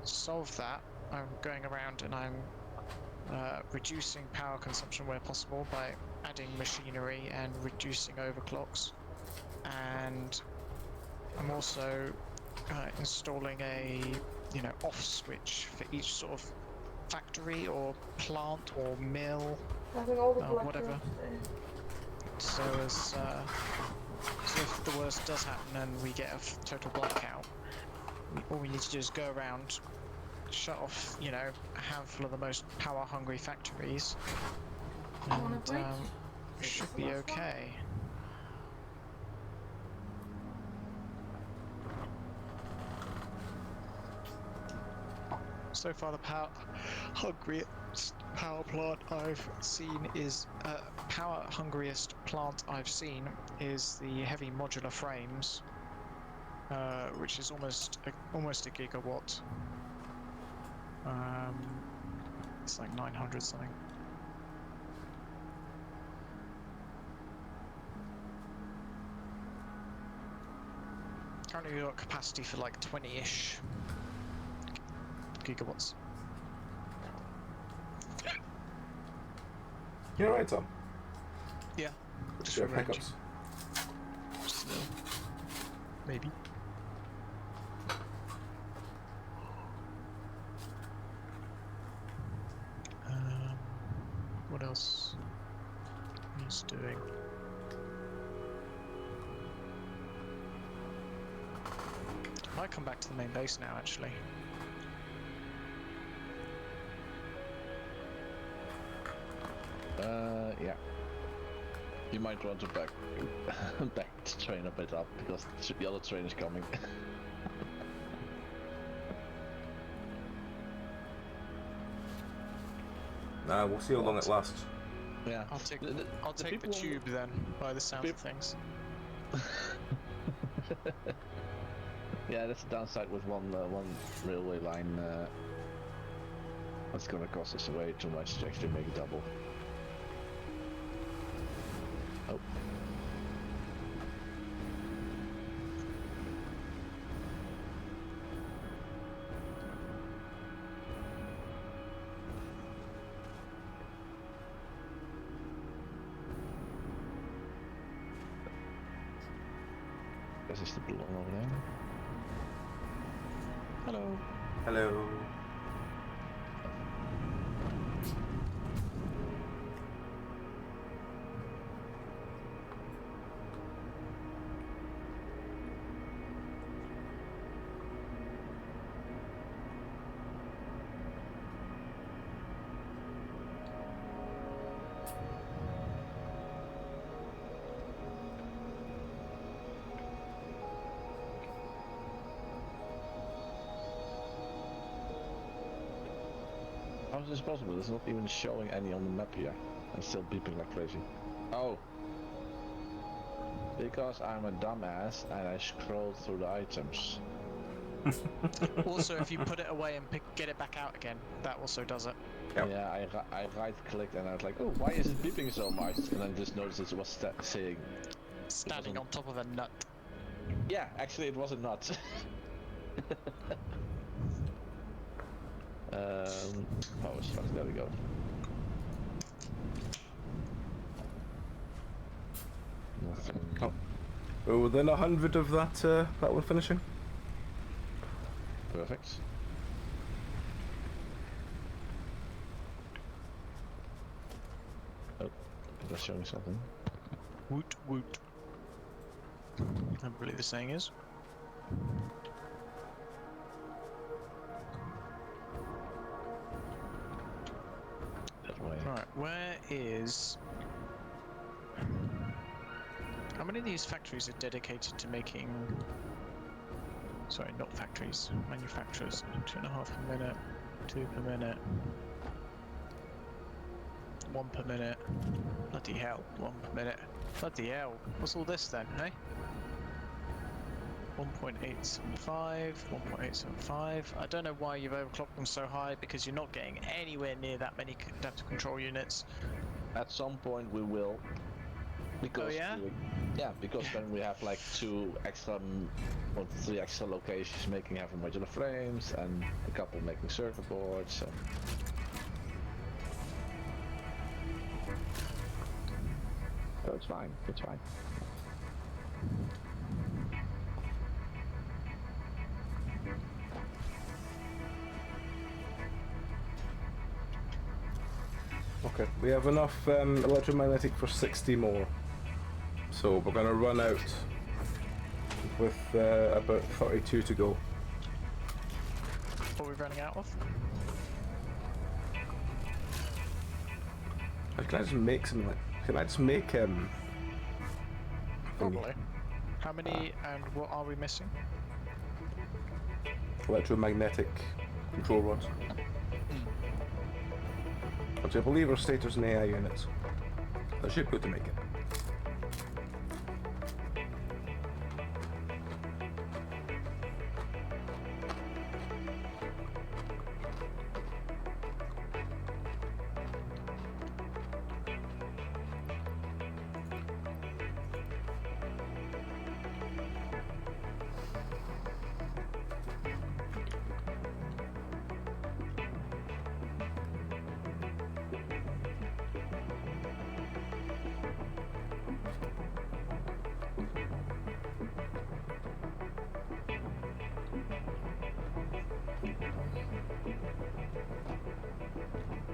solve that, I'm going around and I'm reducing power consumption where possible by adding machinery and reducing overclocks, and I'm also installing a off switch for each sort of factory or plant or mill, Having all the black whatever. currant today. So as so if the worst does happen and we get a total blackout, all we need to do is go around, shut off a handful of the most power hungry factories, Wanna and break? should be okay. So far, the hungriest power plant I've seen is hungriest plant I've seen is the heavy modular frames, which is almost a gigawatt. It's like 900 something. Currently, we've got capacity for like 20-ish gigawatts. You're right, Tom. Yeah. Just Sure, rearranging. hiccups. Still. Maybe. What else he's doing? I might come back to the main base now, actually. Yeah. You might want to back the train a bit up because the other train is coming. We'll see how long it lasts. Yeah. I'll take The the people- tube then, by the sounds of things. Yeah, that's the downside with one railway line. That's gonna cost us way too much to actually make it double. Oh. This is the blue one over there. Hello. Hello. How is this possible? It's not even showing any on the map here. I'm still beeping like crazy. Oh. Because I'm a dumbass and I scrolled through the items. Also, if you put it away and get it back out again, that also does it. Yep. Yeah, I right clicked and I was like, oh, why is it beeping so much? And then just noticed it was saying, Standing on top of a nut. yeah, actually it was a nut. Power structure, there we go. Nothing. Oh. We're within 100 of that that one finishing. Perfect. Oh, that's showing something. Woot woot. I believe the saying is. That way. Right, where is... How many of these factories are dedicated to making... Sorry, not factories, manufacturers. 2.5 per minute, 2 per minute. 1 per minute. Bloody hell, 1 per minute. Bloody hell, what's all this then, hey? 1.875, 1.875. I don't know why you've overclocked them so high, because you're not getting anywhere near that many adaptive control units. At some point we will. Because yeah? Because then we have like 2 extra or 3 extra locations making heavy modular frames and a couple making circuit boards. So. So it's fine, it's fine. Okay, we have enough electromagnetic for 60 more. So we're going to run out with about 32 to go. What are we running out of? Can I just make something like... Can I just make thingy? Probably. How many and what are we missing? Electromagnetic control rods. Which I believe are stators and AI units. I should go to make it.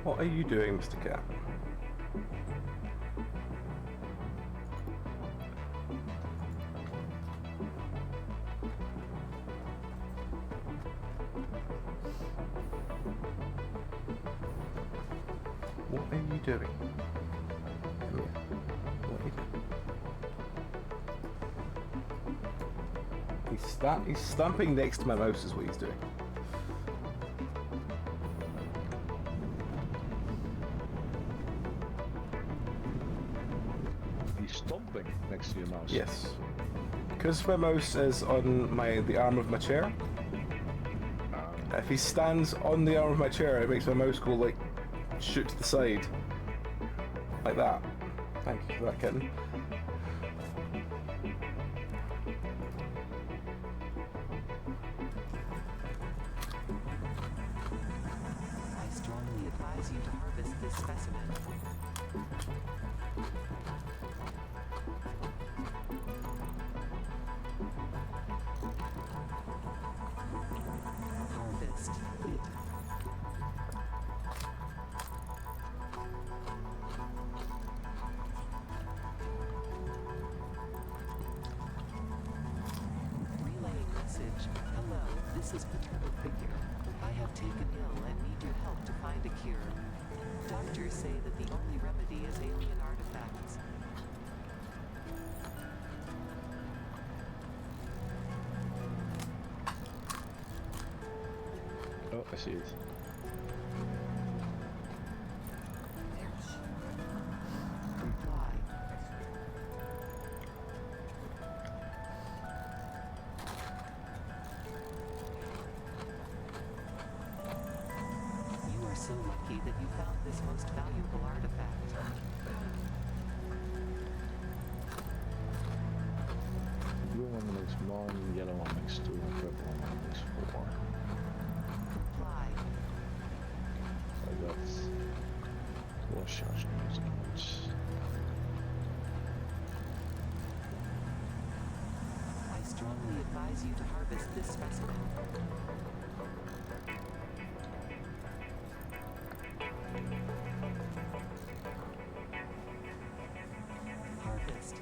What are you doing, Mr. Cat? What are you doing? Come here. What are you doing? He's stamping next to my mouse is what he's doing. next to your mouse. Yes. Because my mouse is on the arm of my chair. If he stands on the arm of my chair, it makes my mouse go like shoot to the side. Like that. Thank you for that, kitten. I strongly advise you to harvest this specimen. Harvest it. Relaying message. Hello, this is Paternal Figure. I have taken ill and need your help to find a cure. Doctors say that the only remedy is alien artifacts. Oh, I see it. Reply. You are so lucky that you found this most valuable artifact. Blue one makes 1, yellow one makes 2, and purple one makes 4. Reply. So that's 4 shots on those accounts. I strongly advise you to harvest this specimen. Harvest.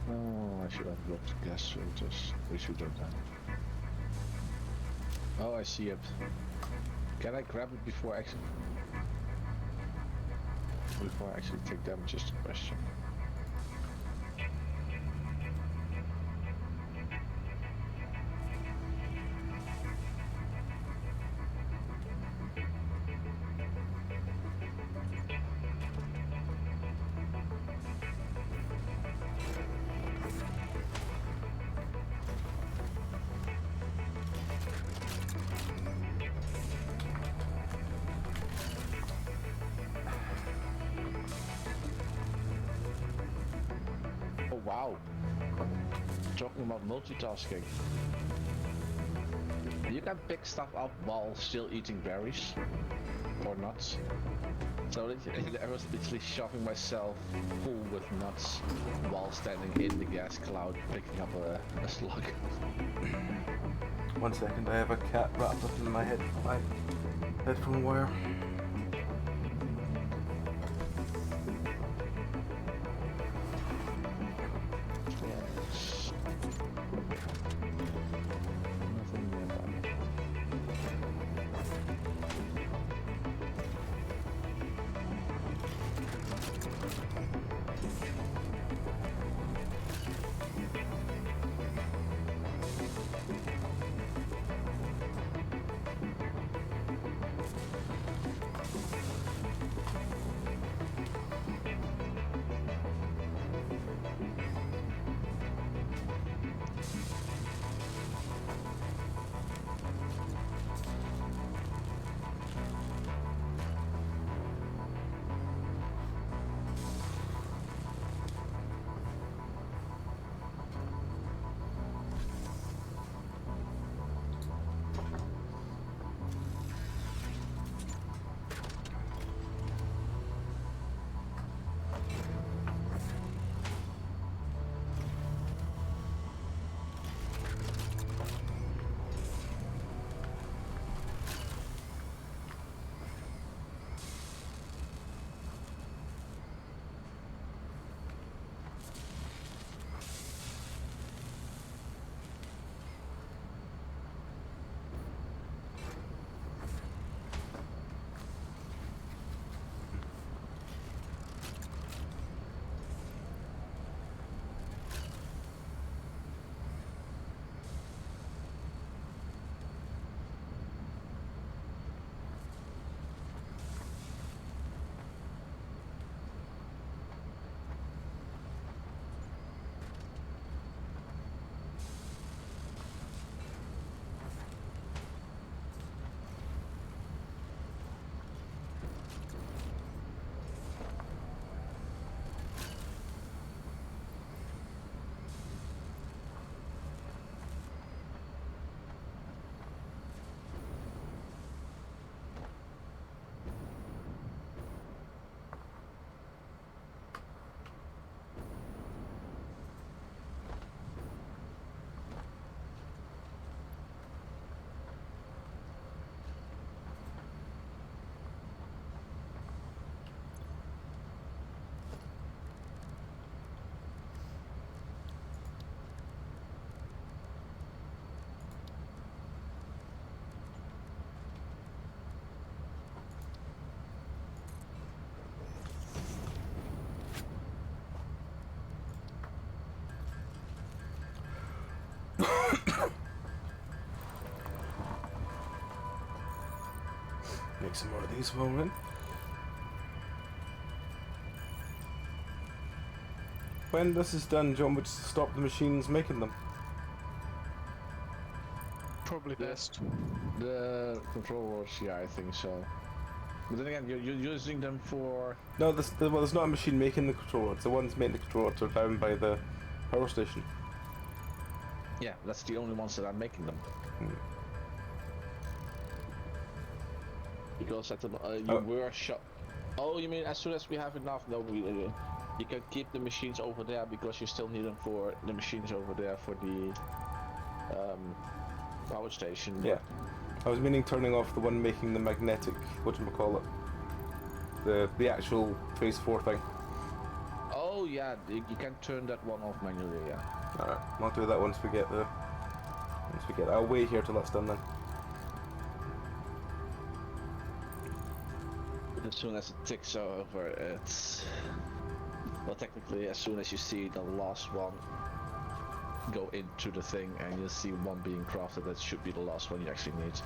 Oh, I should have blocked gas filters. We should have done. Oh, I see it. Can I grab it before I actually take damage? Just a question. Oh wow! Talking about multitasking. You can pick stuff up while still eating berries or nuts. So I was literally shoving myself full with nuts while standing in the gas cloud picking up a slug. 1 second, I have a cat wrapped up in my headphone wire. Yes. Nothing nearby. Make some more of these while we're in. When this is done, John would stop the machines making them. Probably best. The controllers, yeah, I think so. But then again, you're using them for... No, well, there's not a machine making the control rods. The ones making the control rods are down by the power station. Yeah, that's the only ones that are making them. Because at the you were shot. Oh, you mean as soon as we have enough? No, you can keep the machines over there because you still need them for the machines over there for the power station. Yeah. I was meaning turning off the one making the magnetic, whatchamacallit, the actual phase 4 thing. Oh yeah, you can turn that one off manually. Yeah. All right, I'll do that once we get the. I'll wait here till that's done then. As soon as it ticks over, it's... Well, technically, as soon as you see the last one go into the thing and you see one being crafted, that should be the last one you actually need.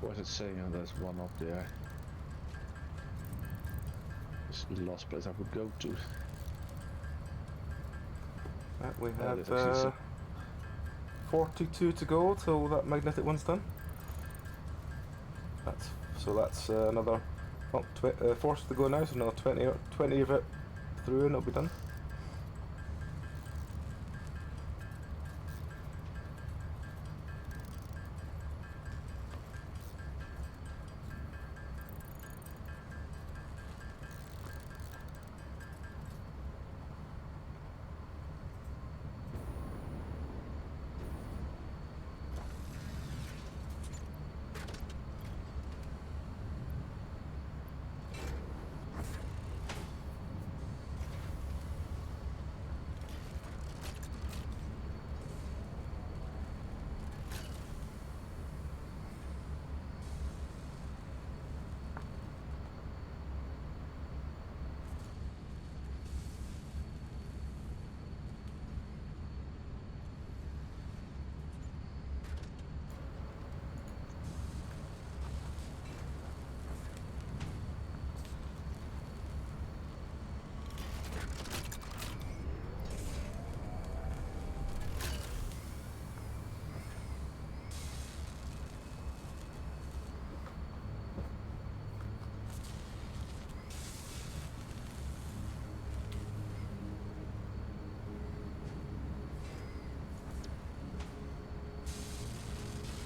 What's it saying? Oh, there's one up there. It's the last place I would go to. We there's have actually some- 42 to go till that magnetic one's done. That's another 40 to go now, so another 20 of it through and it'll be done.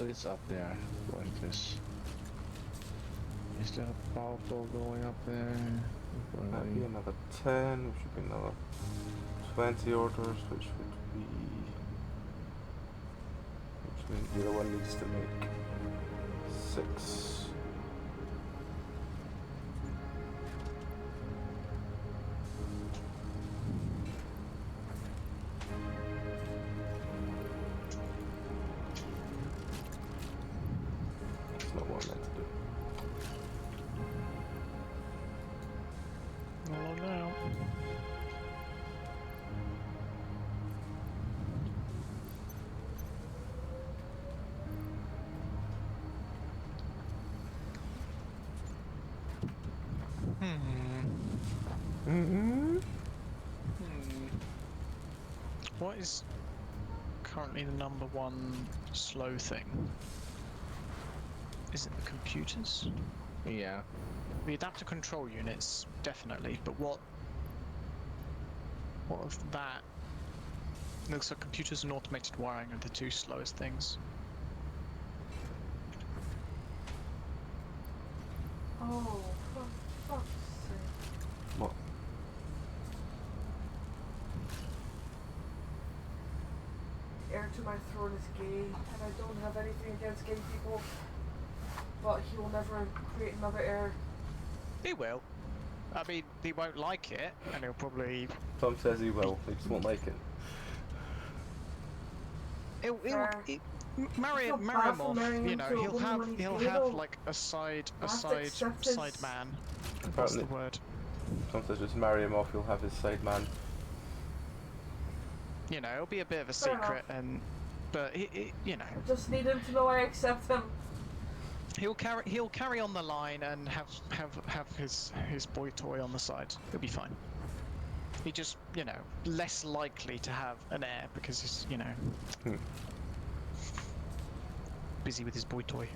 It's up there. What is this? Is there a power pole going up there? That'd be another 10, which should be another 20 orders, which means the other one needs to make 6. That's not what I meant to do. Oh no. What is currently the number one slow thing? Is it the computers? Yeah. The adapter control units, definitely, but what of that? It looks like computers and automated wiring are the two slowest things. Oh, fuck. back to my throne is gay, and I don't have anything against gay people, but he will never create another heir. He will. I mean, he won't like it, and he'll probably... Tom says he will, he just won't like it. He'll Fair. marry feel him bad for off. marrying You him know, to a woman when he's he'll gay, have though. like a side I have to accept his- side man. What's the word? Tom says just marry him off, he'll have his side man. You know, it'll be a bit of a Fair secret, but he, you know, I just need him to know I accept him. he'll carry on the line and have his boy toy on the side. He'll be fine. He just, you know, less likely to have an heir because he's, you know, busy with his boy toy.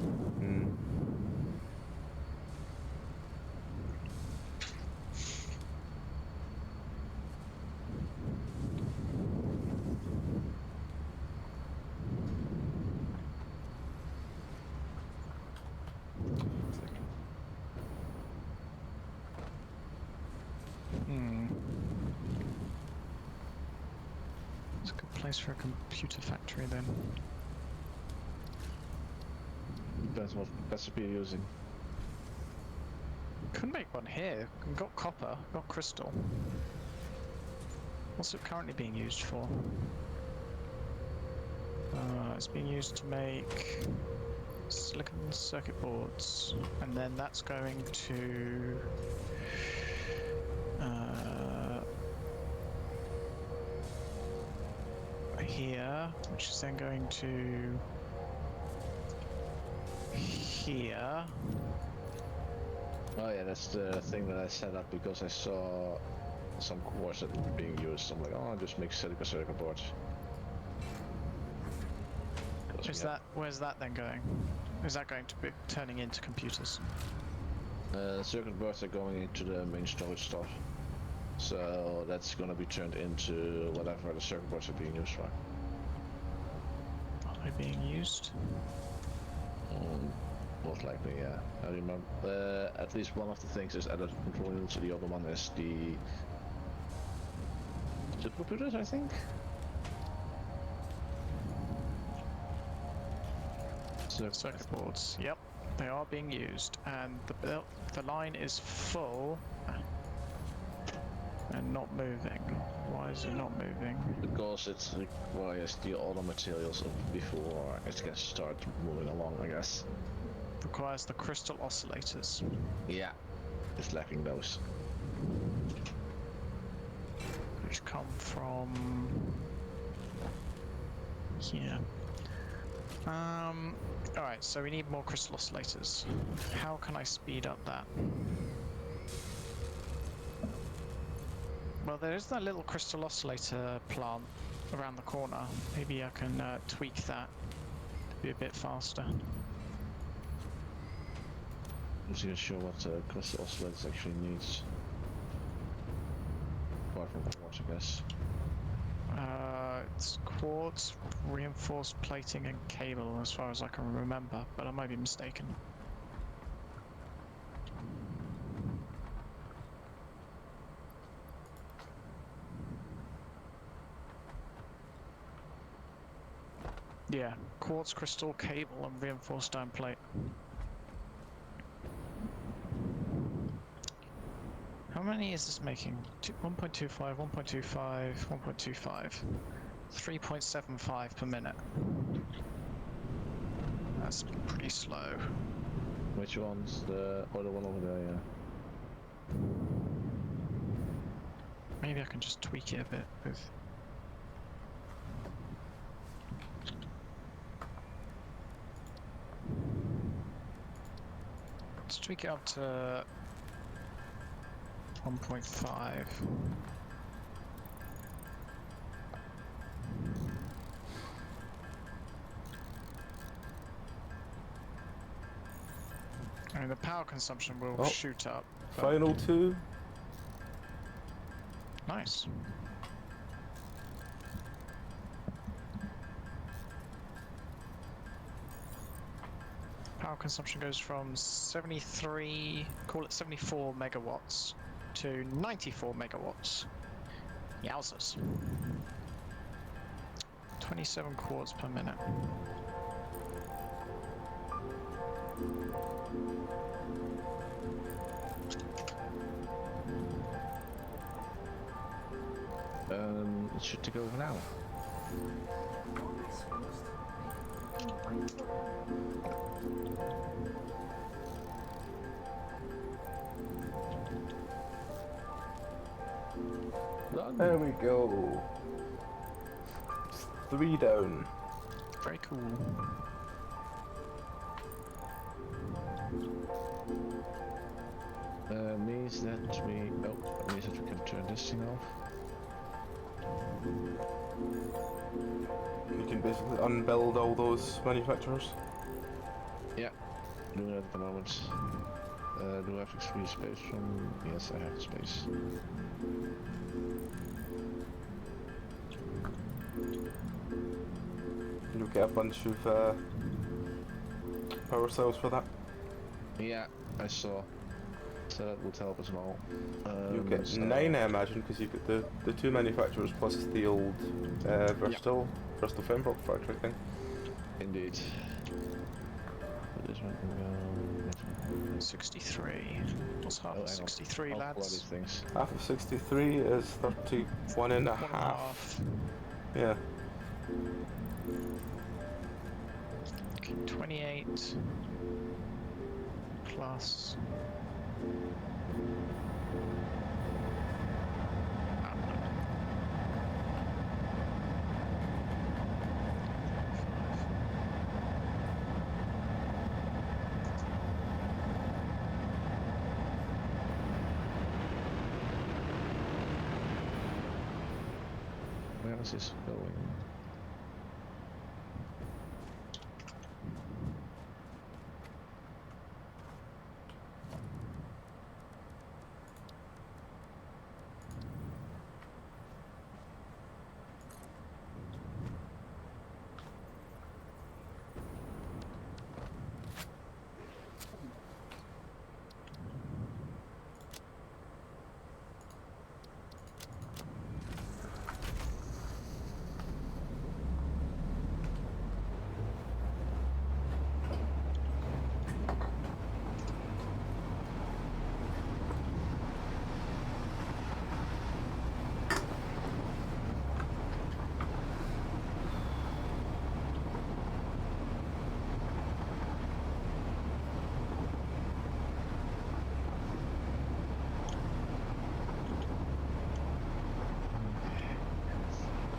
It's a good place for a computer factory then. Depends what recipe you're using. Could make one here. We've got copper, got crystal. What's it currently being used for? It's being used to make silicon circuit boards, and then that's going to here, which is then going to here. Oh yeah, that's the thing that I set up because I saw some cores that were being used. I'm like, oh, I'll just make silicon circuit boards. Where's that then going? Is that going to be turning into computers? Circuit boards are going into the main storage stuff. So that's going to be turned into whatever the circuit boards are being used for. Are they being used? Most likely, yeah. I remember at least one of the things is added control unit, so the other one is the supercomputers, I think. Circuit boards. Yep, they are being used, and the line is full and not moving. Why is it not moving? Because it requires the other materials before it can start moving along, I guess. Requires the crystal oscillators. Yeah, it's lacking those. Which come from here. Alright, so we need more crystal oscillators. How can I speed up that? Well, there is that little crystal oscillator plant around the corner. Maybe I can tweak that to be a bit faster. I'm not even sure what crystal oscillators actually needs. Apart from quartz, I guess. It's quartz, reinforced plating, and cable, as far as I can remember, but I might be mistaken. Yeah, quartz, crystal, cable, and reinforced iron plate. How many is this making? 1.25, 1.25, 1.25. 3.75 per minute. That's pretty slow. Which one's the other one over there, yeah. Maybe I can just tweak it a bit with... Let's tweak it up to 1.5. I mean, the power consumption will shoot up. Final two. Nice. Power consumption goes from 73, call it 74 megawatts to 94 megawatts. Yowzers. 27 quarts per minute. It should take over now. How am I supposed to fucking wait for it? Done. There we go. 3 down. Very cool. Means that we can turn this thing off. You can basically unbuild all those manufacturers. Yeah, doing it at the moment. Do I have free space from? Yes, I have space. You'll get a bunch of power cells for that. Yeah, I saw. So that would help as well. You'll get so 9, I imagine, because you've got the 2 manufacturers plus the old versatile Fembrok factory thing. Indeed. This one can go. 63. What's half Oh, of hang on. 63, I'll pull out these lads? things. Half of 63 is 31 and a half. Yeah. Okay, 28 plus. Where is this going?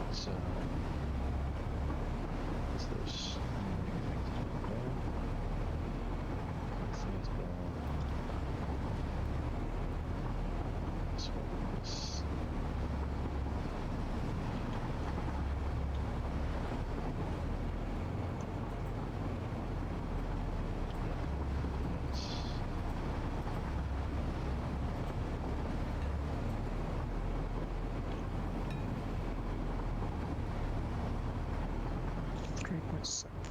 So, what's this? Let's go. Let's go with this.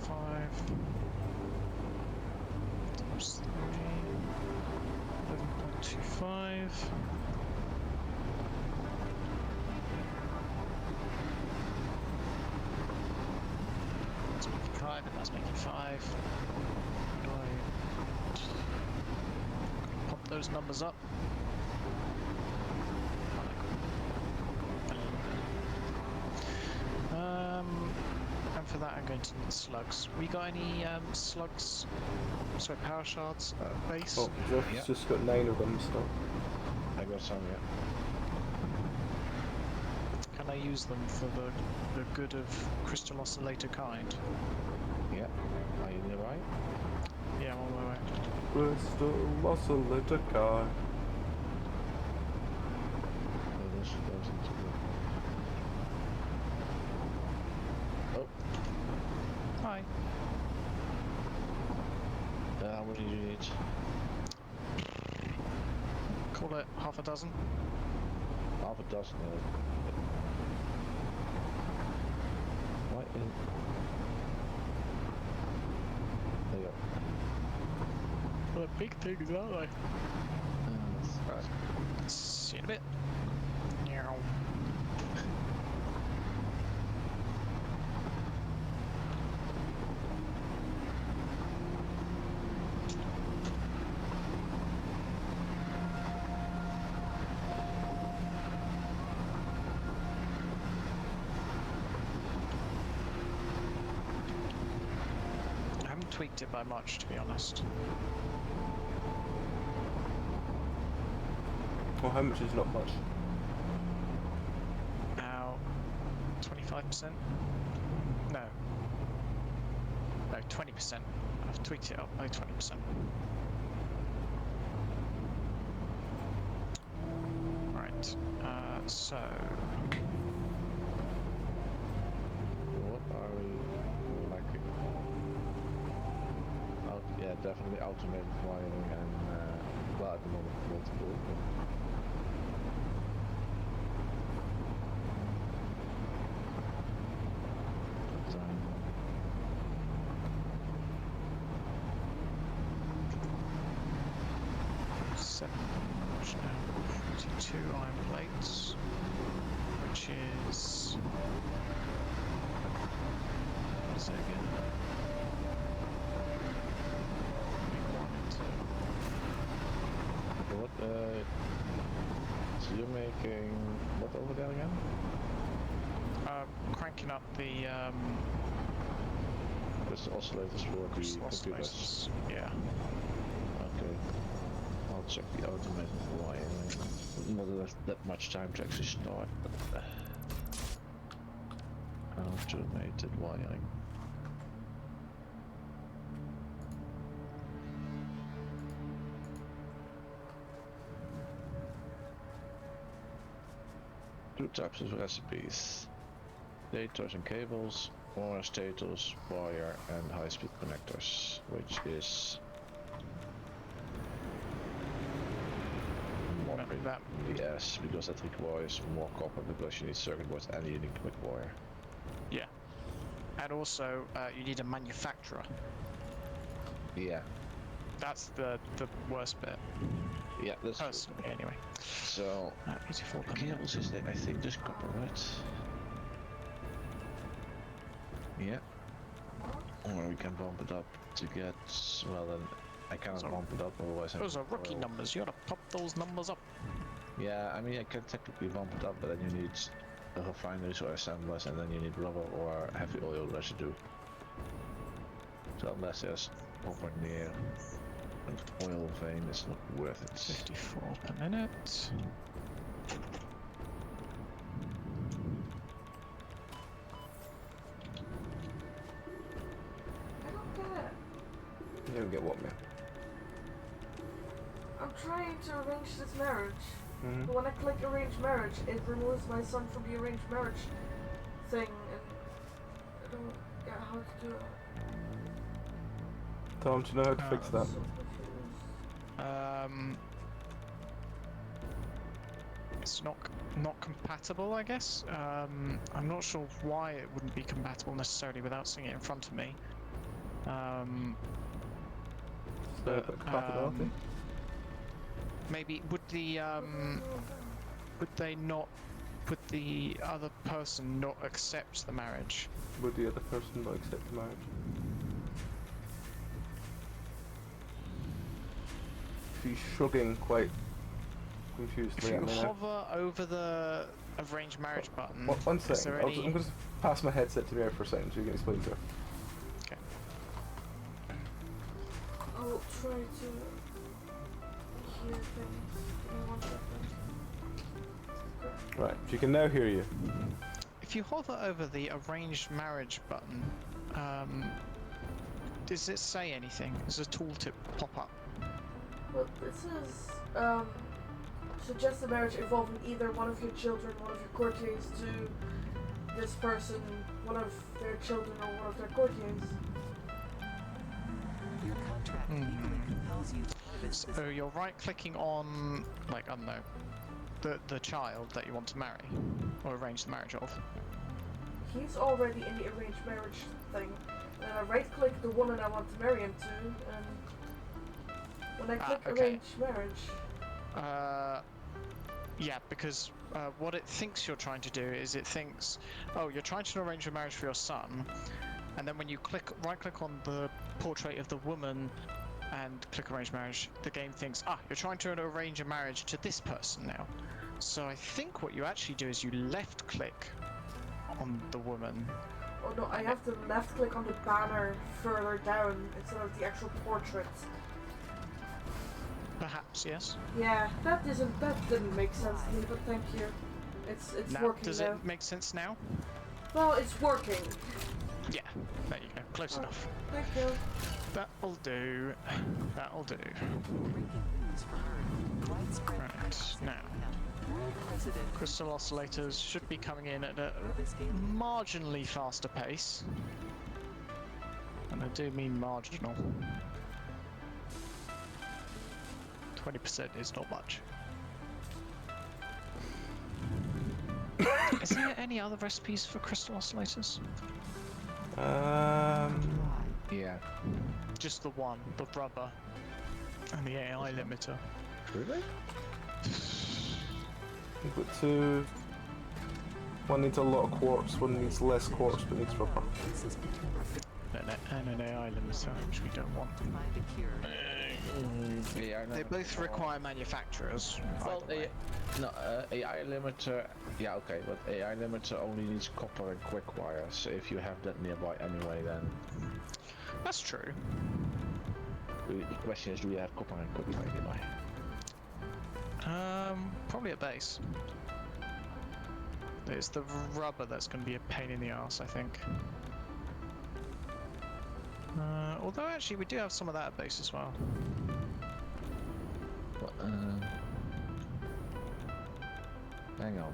Times 3, 11.25. That's making 5, and that's making 5. Do I pump those numbers up? And for that I'm going to need slugs. We got any slugs, sorry, power shards at base? Oh, Zephy's Yeah. just got 9 of them still. I got some, yeah. Can I use them for the good of crystal oscillator kind? Yeah. Are you nearby? Yeah, I'm on my way. Crystal oscillator car. Oh, those into the... Oh, Hi. how many do you need? Call it half a dozen. Half a dozen. Why in... There you go. Well, they're big things, aren't they? Right. See you in a bit. Meow. tweaked it by much, to be honest. Well, how much is not much? Now, 25%? No. No, 20%. I've tweaked it up by 20%. Right, so... What are we lacking? Yeah, definitely automated wiring and, well, at the moment, multiple. But, 42 iron plates, which is... what is it again? what, so you're making what over there again? Cranking up the That's the oscillators for the computers. oscillators. Yeah. Okay. I'll check the automated wiring. Not that much time to actually start, but automated wiring. Two types of recipes: dators and cables, or stators, wire, and high-speed connectors, which is more Remember that. yes, because that requires more copper because you need circuit boards and you need quick wire. Yeah. And also, you need a manufacturer. Yeah, That's the worst bit. yeah, that's true. Personally, anyway. So 84 per cables is I think just copper, right? Yeah. Or we can bump it up to get, well then, I cannot So- bump it up, otherwise I Those are rookie will- numbers. You gotta pop those numbers up. Yeah, I mean I can technically bump it up, but then you need refineries or assemblers, and then you need rubber or heavy oil residue. So unless there's copper near an oil vein, it's not worth it. 54 per minute. I don't get it. You don't get what, man. I'm trying to arrange this marriage. Mm-hmm. But when I click arrange marriage, it removes my son from the arranged marriage thing, and I don't get how to do it. Tom, do you know how to fix I'm that? so confused. It's not compatible, I guess. I'm not sure why it wouldn't be compatible necessarily without seeing it in front of me. But, Compatibility? maybe would the would the other person not accept the marriage? Would the other person not accept the marriage? She's shrugging quite confusedly If you at me now. hover over the arranged marriage button, One is second, there I'm any... going to pass my headset to Mary for a second so you can explain to her. Okay. I'll try to hear things. Give me 1 second. Right, she can now hear you. If you hover over the arranged marriage button, does it say anything? Does a tooltip pop up? Well, it says, suggest a marriage involving either one of your children, one of your courtiers, to this person, one of their children, or one of their courtiers. Your contract legally compels you to live in So you're right-clicking on, like, I don't know, the child that you want to marry, or arrange the marriage of. He's already in the arranged marriage thing. And I right-click the woman I want to marry him to, and when I click okay. arrange marriage, Yeah, because what it thinks you're trying to do is it thinks, oh, you're trying to arrange a marriage for your son, and then when you right-click on the portrait of the woman and click arrange marriage, the game thinks, you're trying to arrange a marriage to this person now. So I think what you actually do is you left-click on the woman, Oh no, I have to left click on the banner further down instead of the actual portrait. Perhaps, yes. Yeah, that didn't make sense to me, but thank you. It's Now, working does now. it make sense now? Well, it's working. Yeah, there you go. Close enough. Thank you. That'll do. That'll do. Breaking news from Earth. Widespread Right, chaos in now. Mayhem. World President Crystal oscillators should be coming in at a Orbis alien. marginally faster pace. And I do mean marginal. 20% is not much. Is there any other recipes for crystal oscillators? Yeah. Just the one, the rubber, and the AI limiter. Really? You've got two. One needs a lot of quartz, one needs less quartz but needs rubber. This is Potomac. And an AI limiter, which we don't want. To find a cure. AI They limiter. both require manufacturers. Well, either way. AI limiter, yeah, okay, but AI limiter only needs copper and quick wires. If you have that nearby anyway, then That's true. the question is, do you have copper and quick wire nearby? Probably a base. It's the rubber that's going to be a pain in the ass, I think. Although actually we do have some of that at base as well. Well, hang on.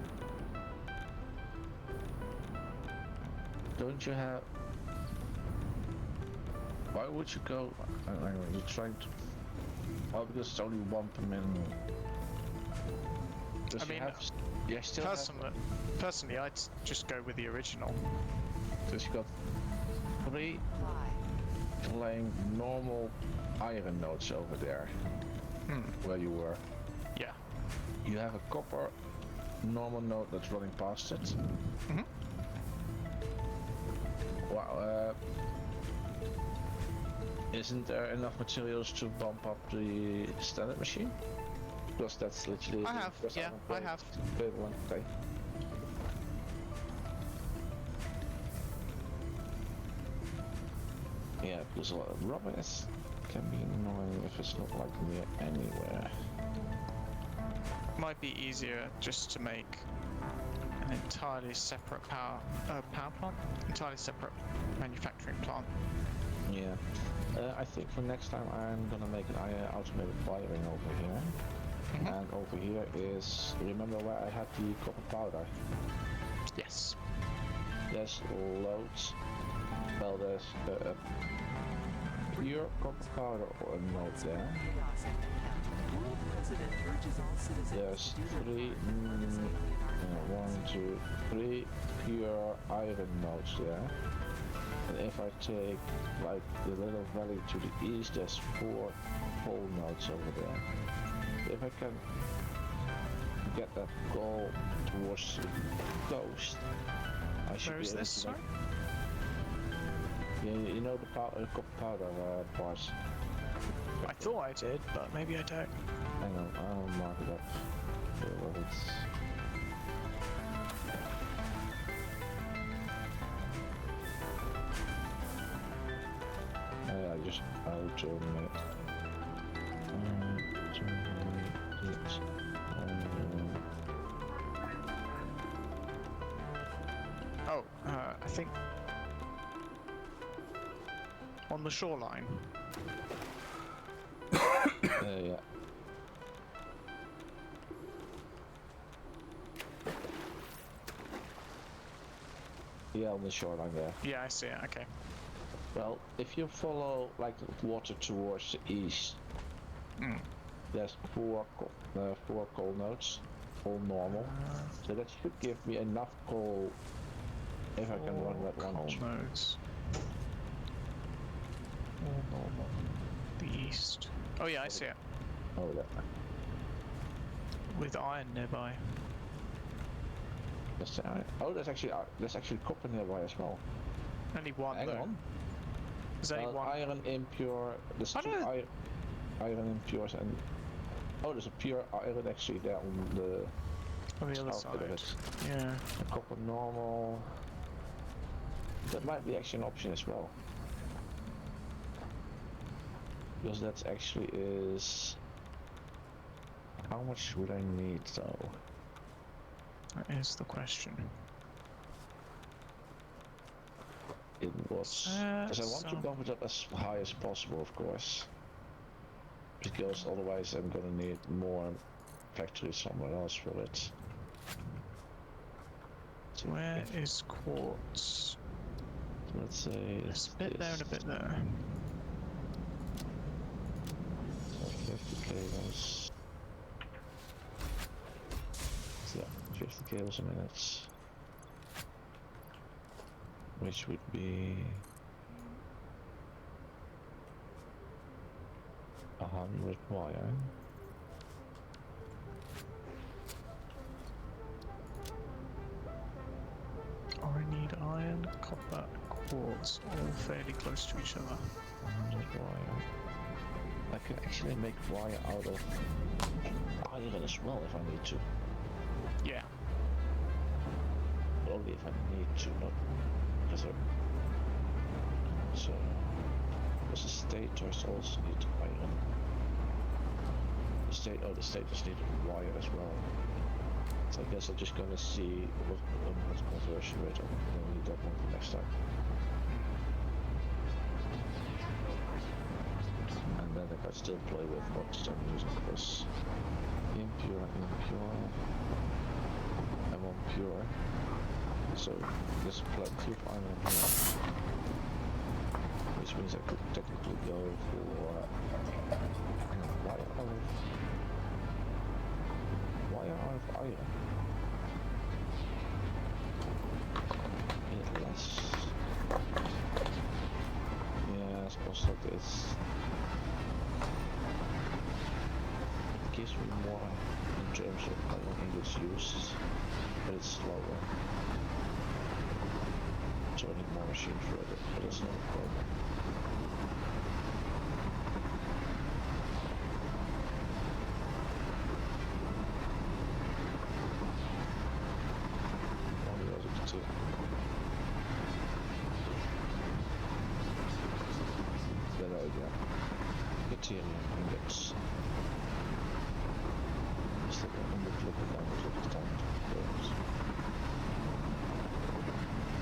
Don't you have? Why would you go? Hang on, you're trying to. Well, because it's only one per minute. Does I mean, yeah, still have. Personally, I'd just go with the original. Because you got 3 Fly. playing normal iron nodes over there, where you were. Yeah. You have a copper normal node that's running past it. Mhm. Well, isn't there enough materials to bump up the standard machine? Because that's literally. I have, because yeah, I played have. equivalent, okay. Yeah, because rubber can be annoying if it's not like near anywhere. Might be easier just to make an entirely separate power plant, entirely separate manufacturing plant. Yeah. I think for next time I'm gonna make an automated wiring over here. Mhm. And over here is, remember where I had the copper powder? Yes. There's loads. Well, there's pure copper powder or a node there. Chaos in Mayhem. World President urges all citizens There's to do three, this alien 1, 2, 3 pure iron nodes there. And if I take like the little valley to the east, there's 4 coal nodes over there. If I can get that goal towards the coast, I should Where be is able this? to Sorry. Yeah, you know the copper powder parts. I thought I did, but maybe I don't. Hang on, I'll mark it up. Well, it's... I just automate. Oh, I think on the shoreline. Yeah. Yeah, on the shoreline there. Yeah, I see it. Okay. Well, if you follow like the water towards the east, there's 4 coal nodes, all normal. So that should give me enough coal if I can run that one. Coal nodes. All normal. The east. Oh yeah, I see it. Oh, yeah. With iron nearby. That's iron. Oh, there's actually copper nearby as well. Only one Hang though. on. There's only one. Iron impure. There's I 2 know. iron impures and there's a pure iron actually there on the On the other south bit of side. it. Yeah. A copper normal. That might be actually an option as well. Because that actually is... How much would I need though? That is the question. It was... Because I want to bump it up as high as possible, of course. Because otherwise I'm gonna need more factories somewhere else for it. So Where is quartz? let's say It's a bit there and a bit there. So 50 cables. So yeah, 50 cables a minute. Which would be 100 wire. I need iron, copper, quartz, all fairly close to each other. 100 wire. I can actually make wire out of iron as well if I need to. Yeah. But only if I need to, not because I... So... Because the stators also need iron. The stators need wire as well. So I guess I'm just gonna see what conversion rate I'm gonna need that one for next time. And then I can still play with what I'm using, because impure, I want pure. So there's plenty of iron here. Which means I could technically go for wire out of iron. Less. Yeah, I suppose that is. It gives me more in terms of how long it's used, but it's slower. So I need more machine for it, but it's not a problem. Material index. Is that one look at numbers of the time?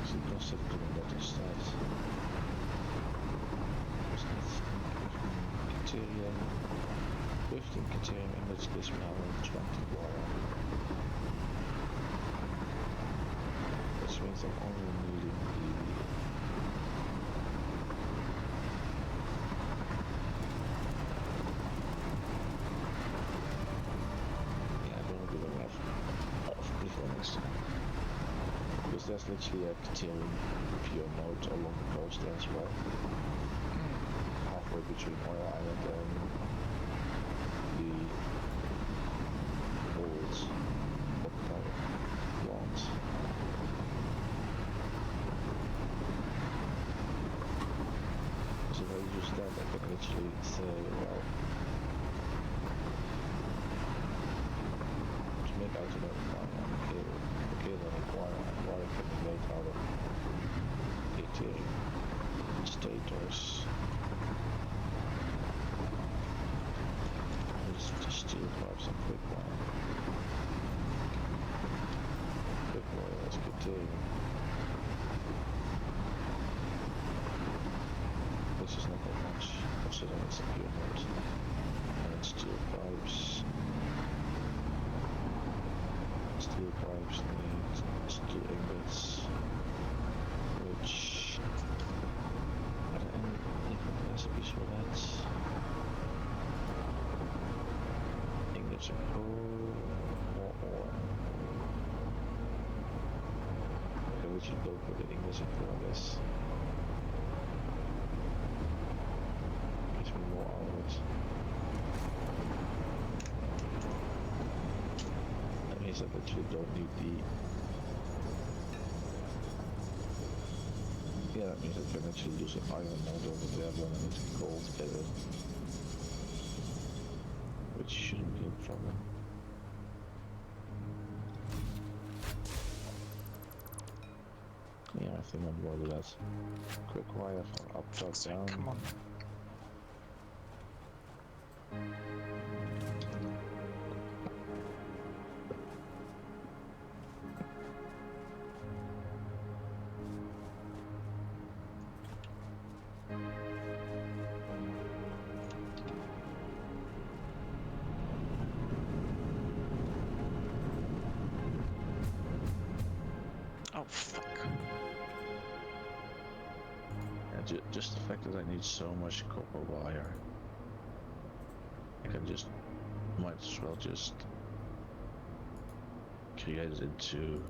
So it does it doing that instead. Criterion. With the criterion index gives me 120 wire. Which means I'm only needing the because there's literally a Caterian pure node along the coast there as well. Halfway between Oil Island and the old occupied lands. So if I use that, I can literally say, well, to make automatic mining cable. Okay, then wire can be made out of Ethereum stators. Just steel pipes and quick wire. Quick wire is Ethereum. This is not that much, considering it's a pure node. And steel pipes. Steel pipes need steel ingots, which are there any different recipes for that? Ingots of coal or ore. Okay, we should go for the ingots of coal, I guess. Gives me more out of it. I literally don't need the... Yeah, that means I can actually use an iron node over there when I need gold better. Which shouldn't be a problem. Yeah, I think I'm going to do that. Quick wire from up, top, So, down. come on. Oh, fuck. Yeah, just the fact that I need so much copper wire. I can just, might as well just create it into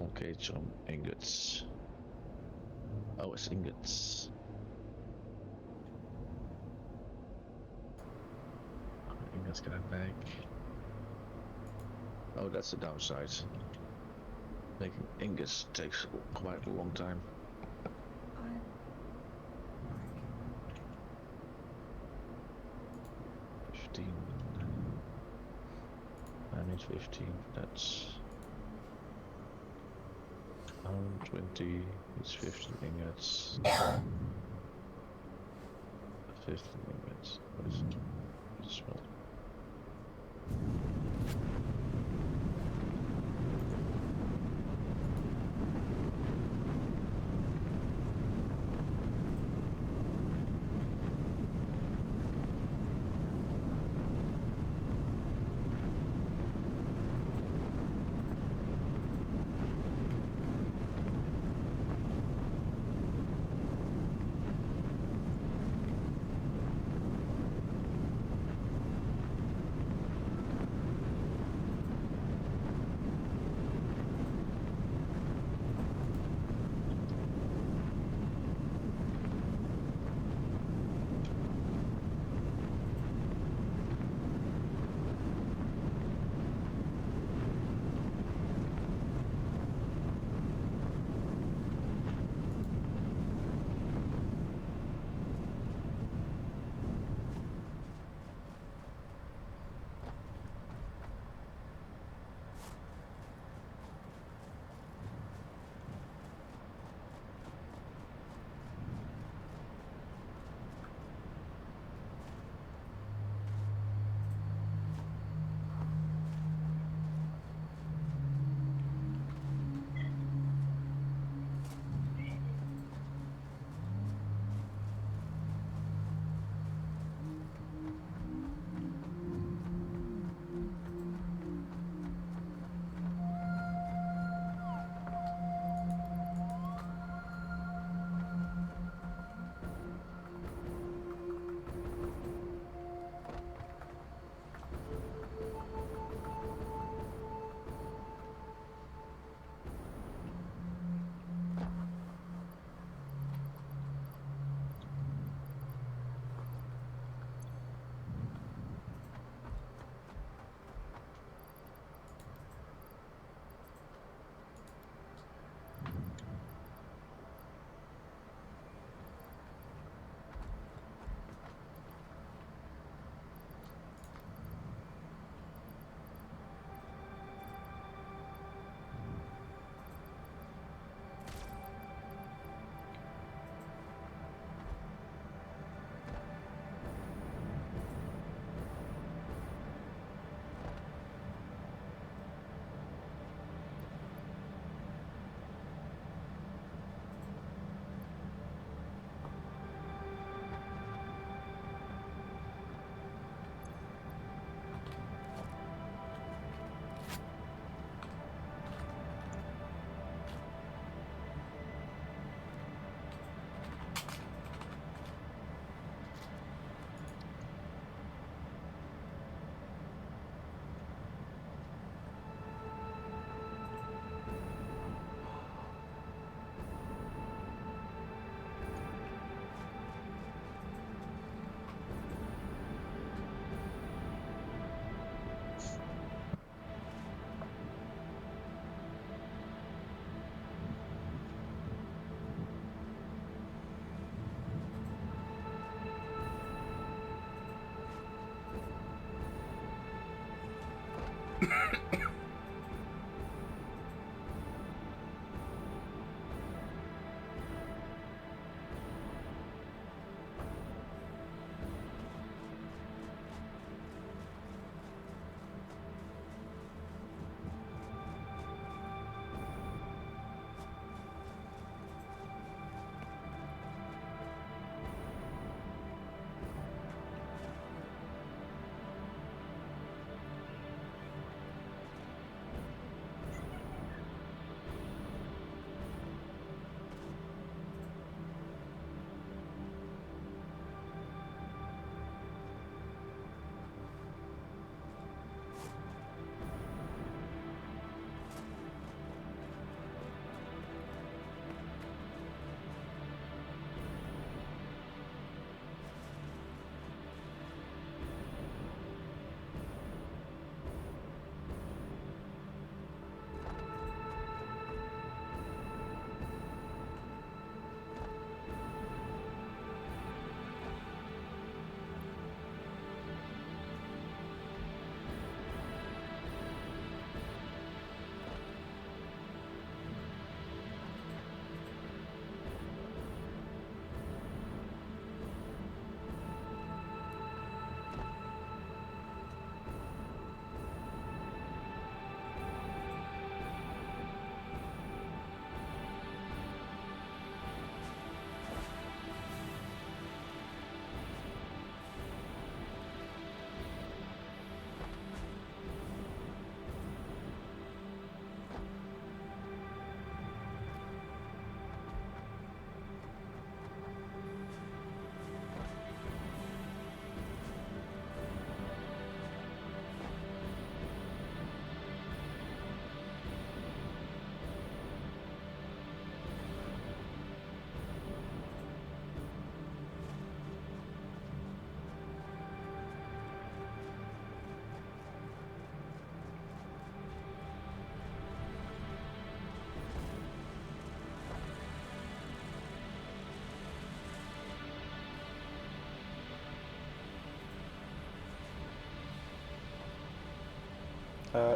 okay, some ingots. Oh, it's ingots. Ingots get it back. Oh, that's the downside. Making ingots takes quite a long time. I'm 15. I need 15. That's 20. It's 15 ingots. 15 ingots. What is it? It's well.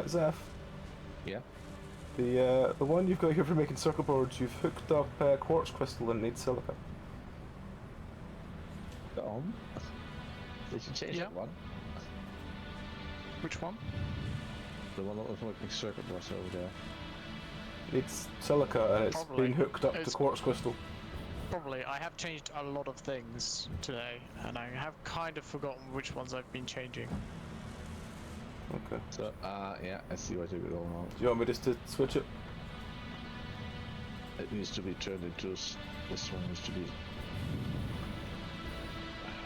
Zeph, Yeah. the one you've got here for making circuit boards, you've hooked up quartz crystal and needs silica. Did you change Yeah. that one? Which one? The one that was making circuit boards over there. Needs silica and it's Probably. been hooked up to It's- quartz crystal. Probably. I have changed a lot of things today, and I have kind of forgotten which ones I've been changing. Okay. So, yeah, I see what you're going on. Do you want me just to switch it? It needs to be turned into this one needs to be.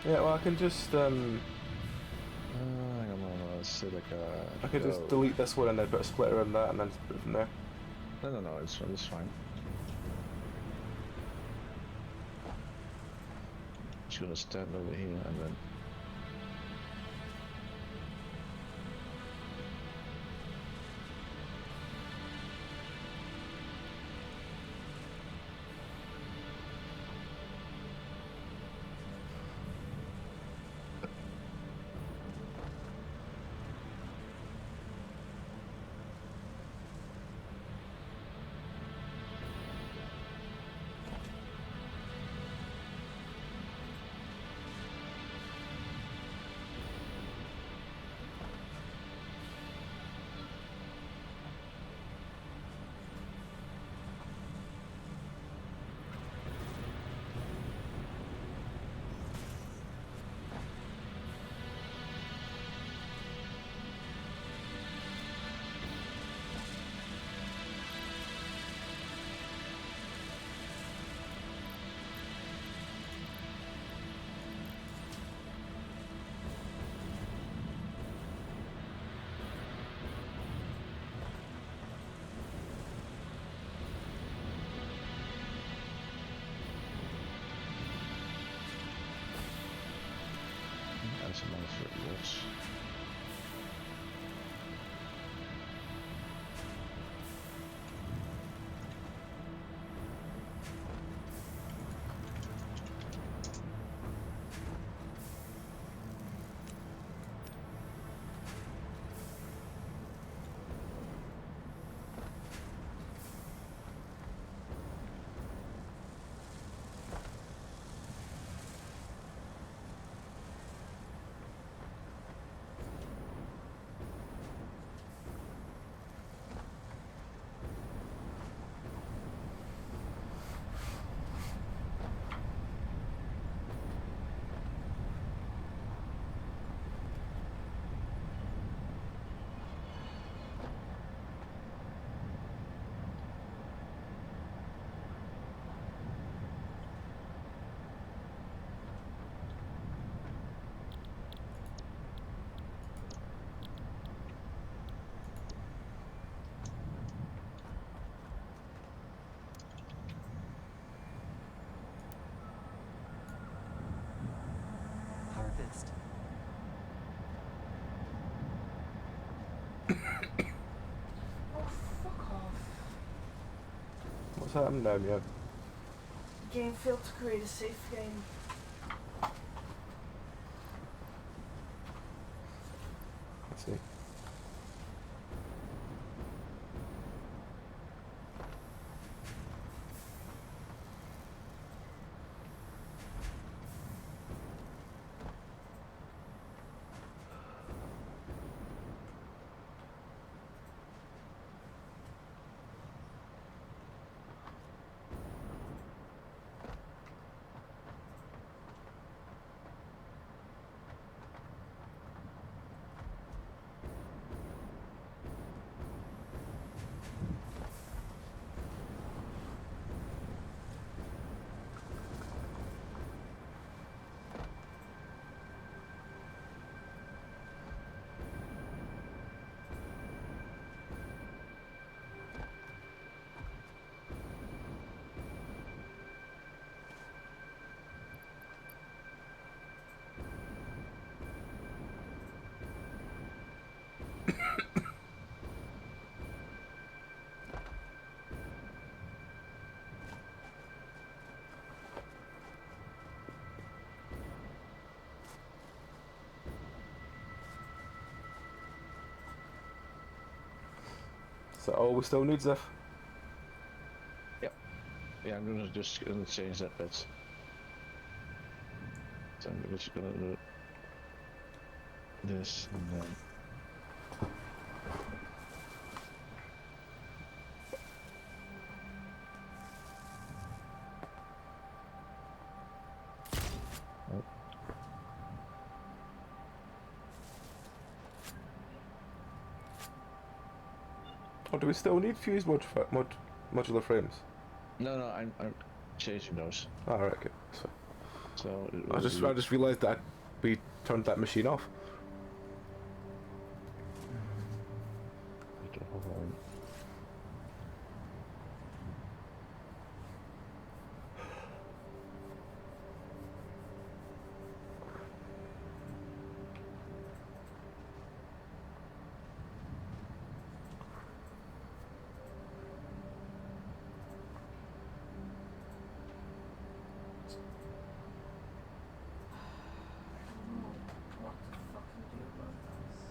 Yeah, well I can just Hang on, silica. I could just go. delete this one and then put a splitter in that and then put it from there. No, it's fine. Just gonna stand over here and then. That's a nice little watch. Harvest. Oh, fuck off. What's happened now, yeah? Game failed to create a safe game. Let's see. So all we still need, Zeph? Yeah, I'm gonna just gonna change that bit. So I'm just gonna do this and then. Oh, Or do we still need fused modular frames? no, I'm changing those. Alright, okay. So So it I will just be- I just realised that we turned that machine off. hold on. What to fucking do about this?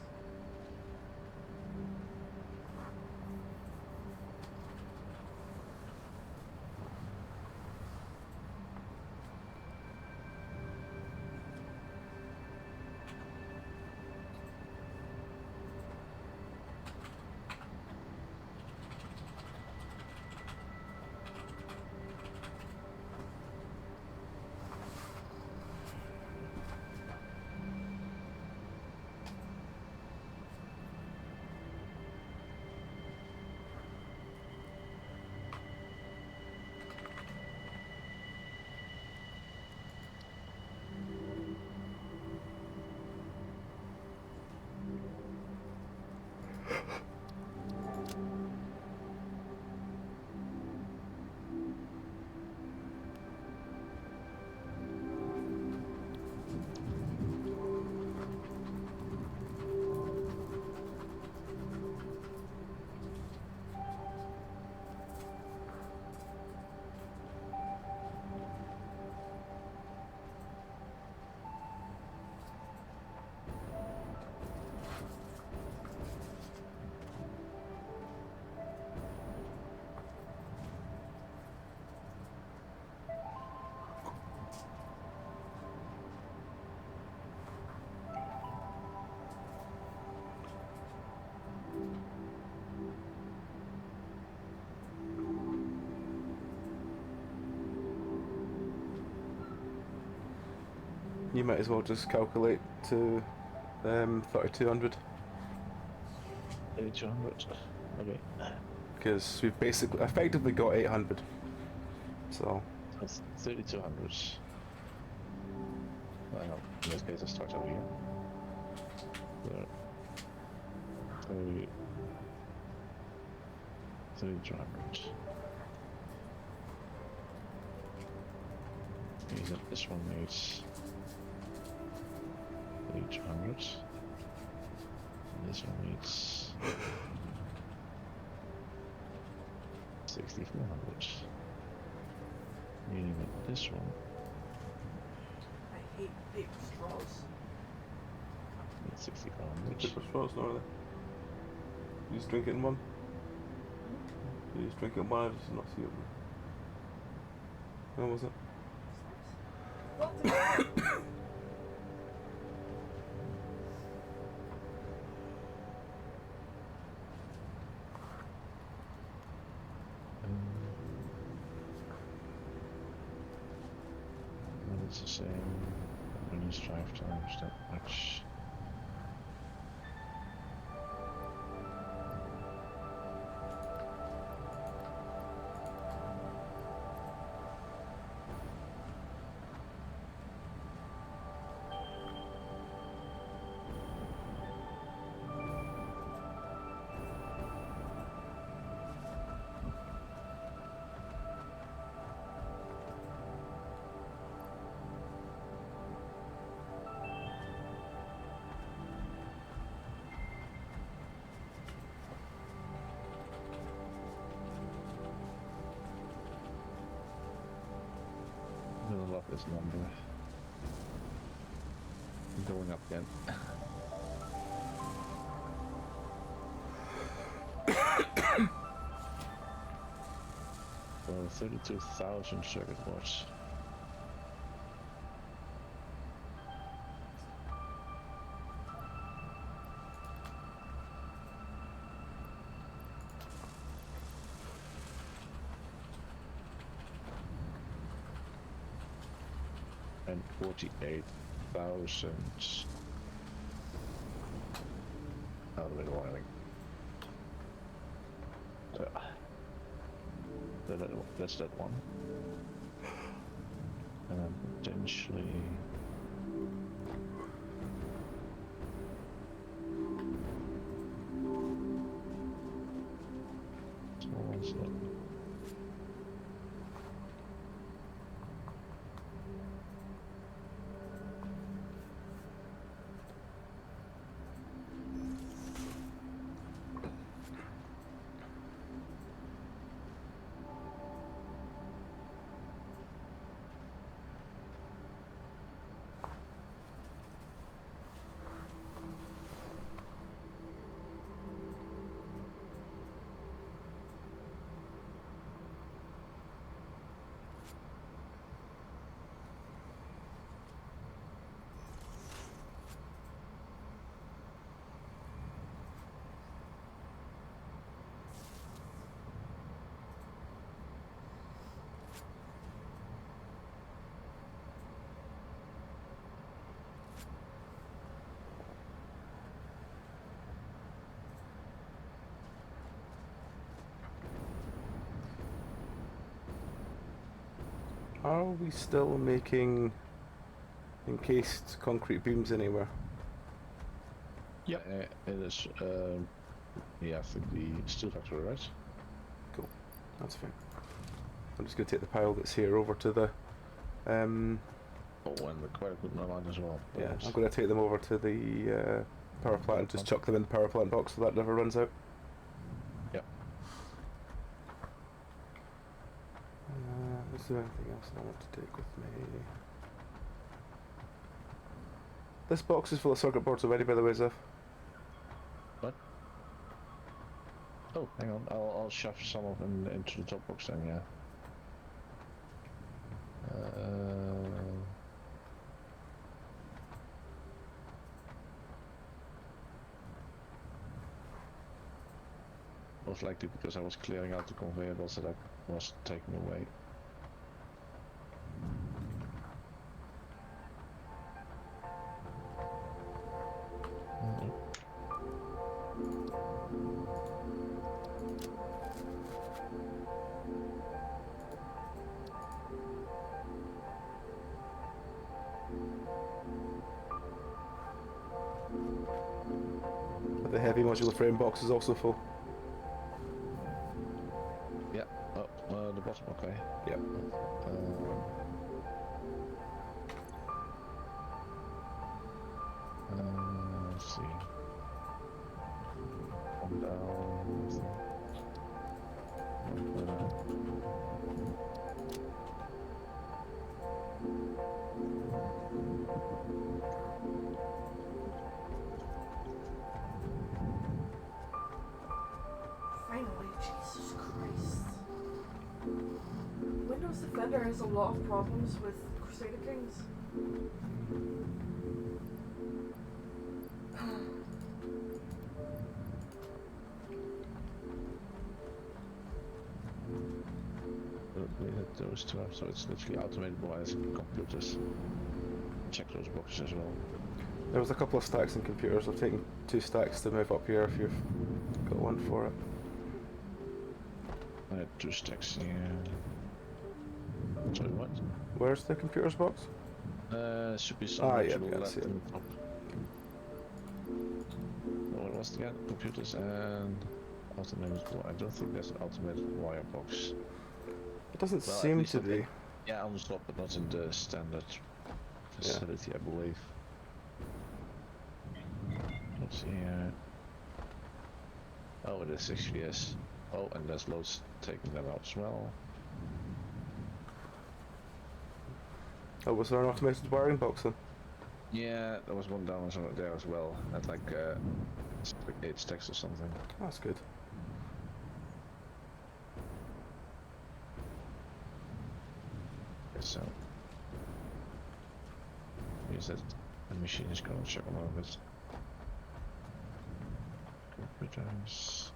You might as well just calculate to 3200 800. Okay. because we've basically effectively got 800. So That's 3200. Well, in this case, I start over here. There. 3200. Means that this one needs 3200. And this one needs 6400. Meaning that this one I hate paper straws. needs 6400. paper straws, no, are they? You just drink it in one. You just drink it in one. I just not see it. When was it? What the And it's the same. When you strive times that much. I really love this number. Going up again. Well, 32,000 circuit boards. And 48,000 outlet wiring. So, that's that one. And then potentially. So what's that? Are we still making encased concrete beams anywhere? Yep. It is, yeah, I think the steel factory, right? Cool. That's fine. I'm just going to take the pile that's here over to the... Oh, and the quite a good amount as well. yeah, I'm going to take them over to the power plant and just chuck them in the power plant box so that never runs out. Yep. Is there anything else I want to take with me? This box is full of circuit boards already, by the way, Zeph. What? Oh, hang on. I'll shove some of them into the top box then, yeah. Most likely because I was clearing out the conveyor belts that I was taking away. But the heavy modular frame box is also full. Yeah. Oh, the bottom, okay. Yep. Let's see. Come down. Let's see. Finally, Jesus Christ. Windows Defender has a lot of problems with Crusader Kings. We had those two up, so it's literally automated by computers. Check those boxes as well. There was a couple of stacks in computers. I've taken 2 stacks to move up here if you've got one for it. I had 2 stacks here. Sorry, what? Where's the computers box? Should be some yeah, module I left see it. in the top. What was the other? Computers and automated wire. I don't think there's an automated wire box. It doesn't Well, at seem least to I be. think- Yeah, on the top, but not in the standard facility, I believe. Let's see here. Oh, it is 6VS. Oh, and there's loads taking that out as well. Oh, was there an automated wiring box then? Yeah, there was one down there as well. At like 8 stacks or something. That's good. so means that the machine is going to check a little bit. Computers.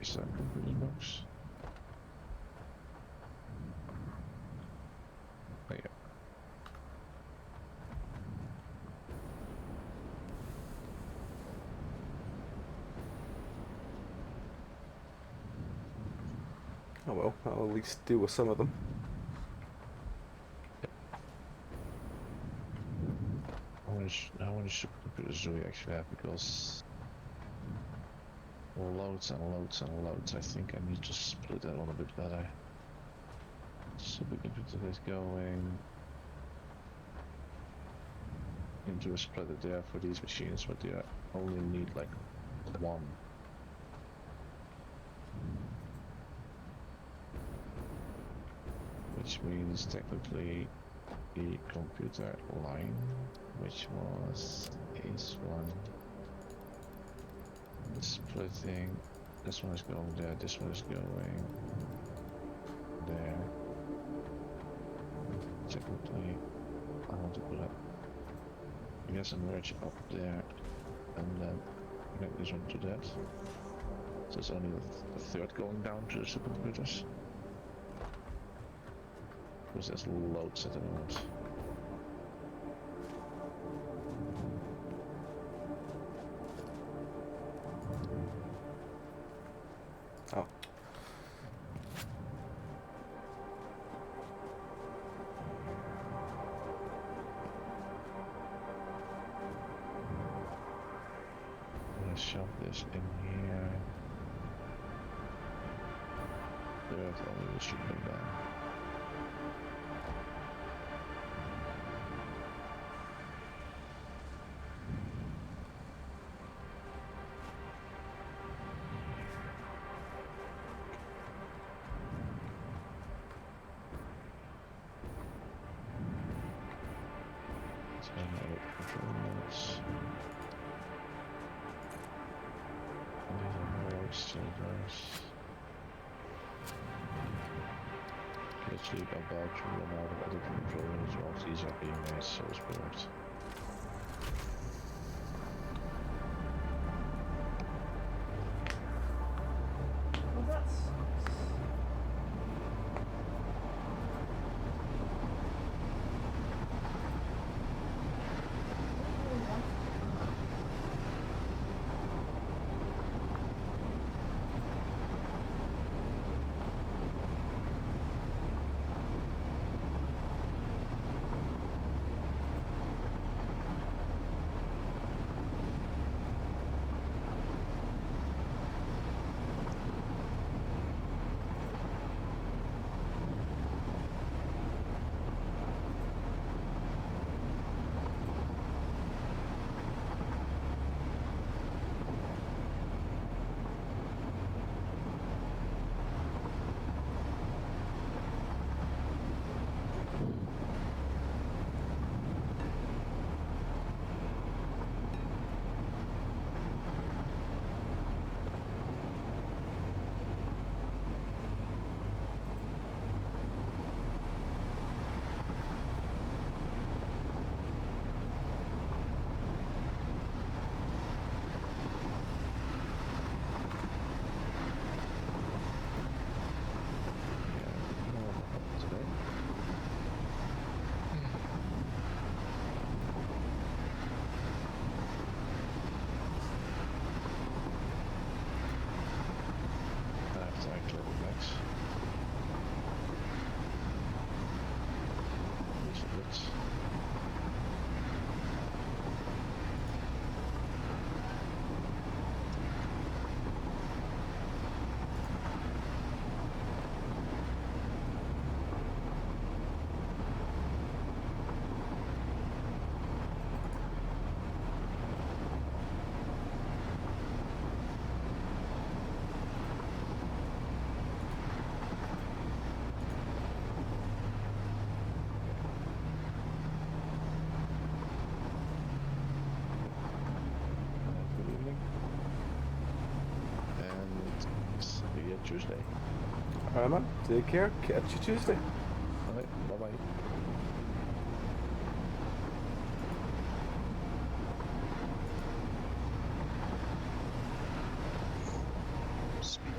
Is that computer box? Oh, yeah. Oh well, I'll at least deal with some of them. How many supercomputers do we actually have? Because loads and loads and loads. I think I need to split that on a bit better. Supercomputer is going into a splitter there for these machines, but they only need like one. Which means technically the computer line, which was is one splitting. This one is going there, this one is going there. Technically, I want to put it, I guess, a merge up there and then connect this one to that. So it's only the third going down to the supercomputers. Because there's loads at the moment. Oh. Let's shove this in here. Third only should go down. Fulfilments. Literally about to run out of other control units while these are being made, so it's perfect. Well, that's. Tuesday. Alright, man. Take care. Catch you Tuesday. Alright, bye bye. Sleepy.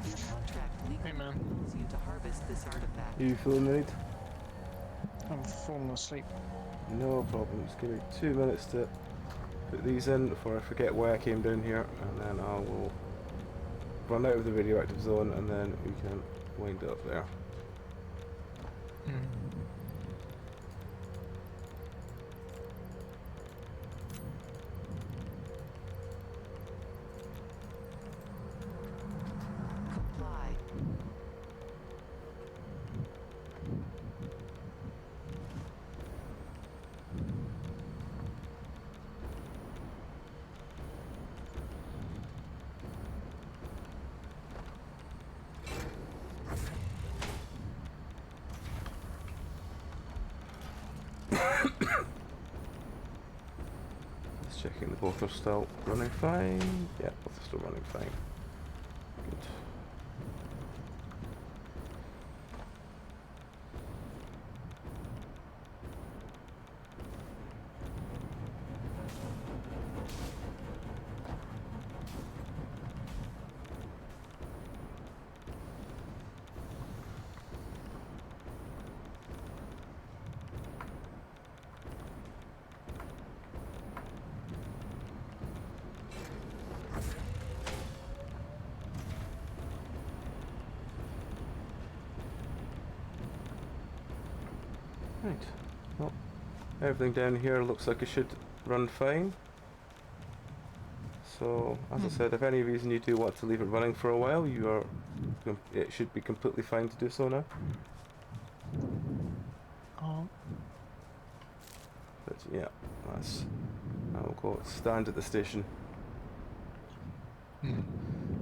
Your contract legally Hey, man. compels you to harvest this artifact. You feeling the need? I'm falling asleep. No problem. Just give me 2 minutes to put these in before I forget why I came down here, and then I will run out of the radioactive zone, and then we can wind up there. Comply. Just checking the both are still running fine. Yeah, both are still running fine. Good. Right. Well, everything down here looks like it should run fine. So, as I said, if any reason you do want to leave it running for a while, it should be completely fine to do so now. Oh. But yeah, I'll go stand at the station.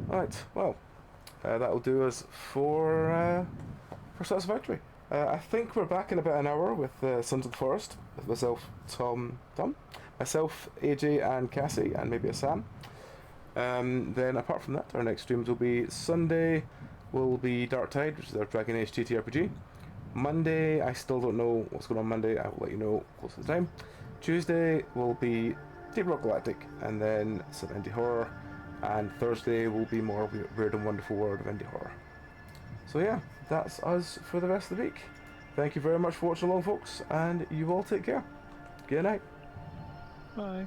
Right, well, that'll do us for Satisfactory. I think we're back in about an hour with Sons of the Forest, with myself, myself, AJ and Cassie, and maybe a Sam. Then apart from that, our next streams will be Sunday, will be Dark Tide, which is our Dragon Age TTRPG. Monday, I still don't know what's going on Monday, I will let you know close to the time. Tuesday will be Deep Rock Galactic, and then some indie horror. And Thursday will be more Weird and Wonderful World of Indie Horror. So yeah, that's us for the rest of the week. Thank you very much for watching along, folks, and you all take care. Good night. Bye.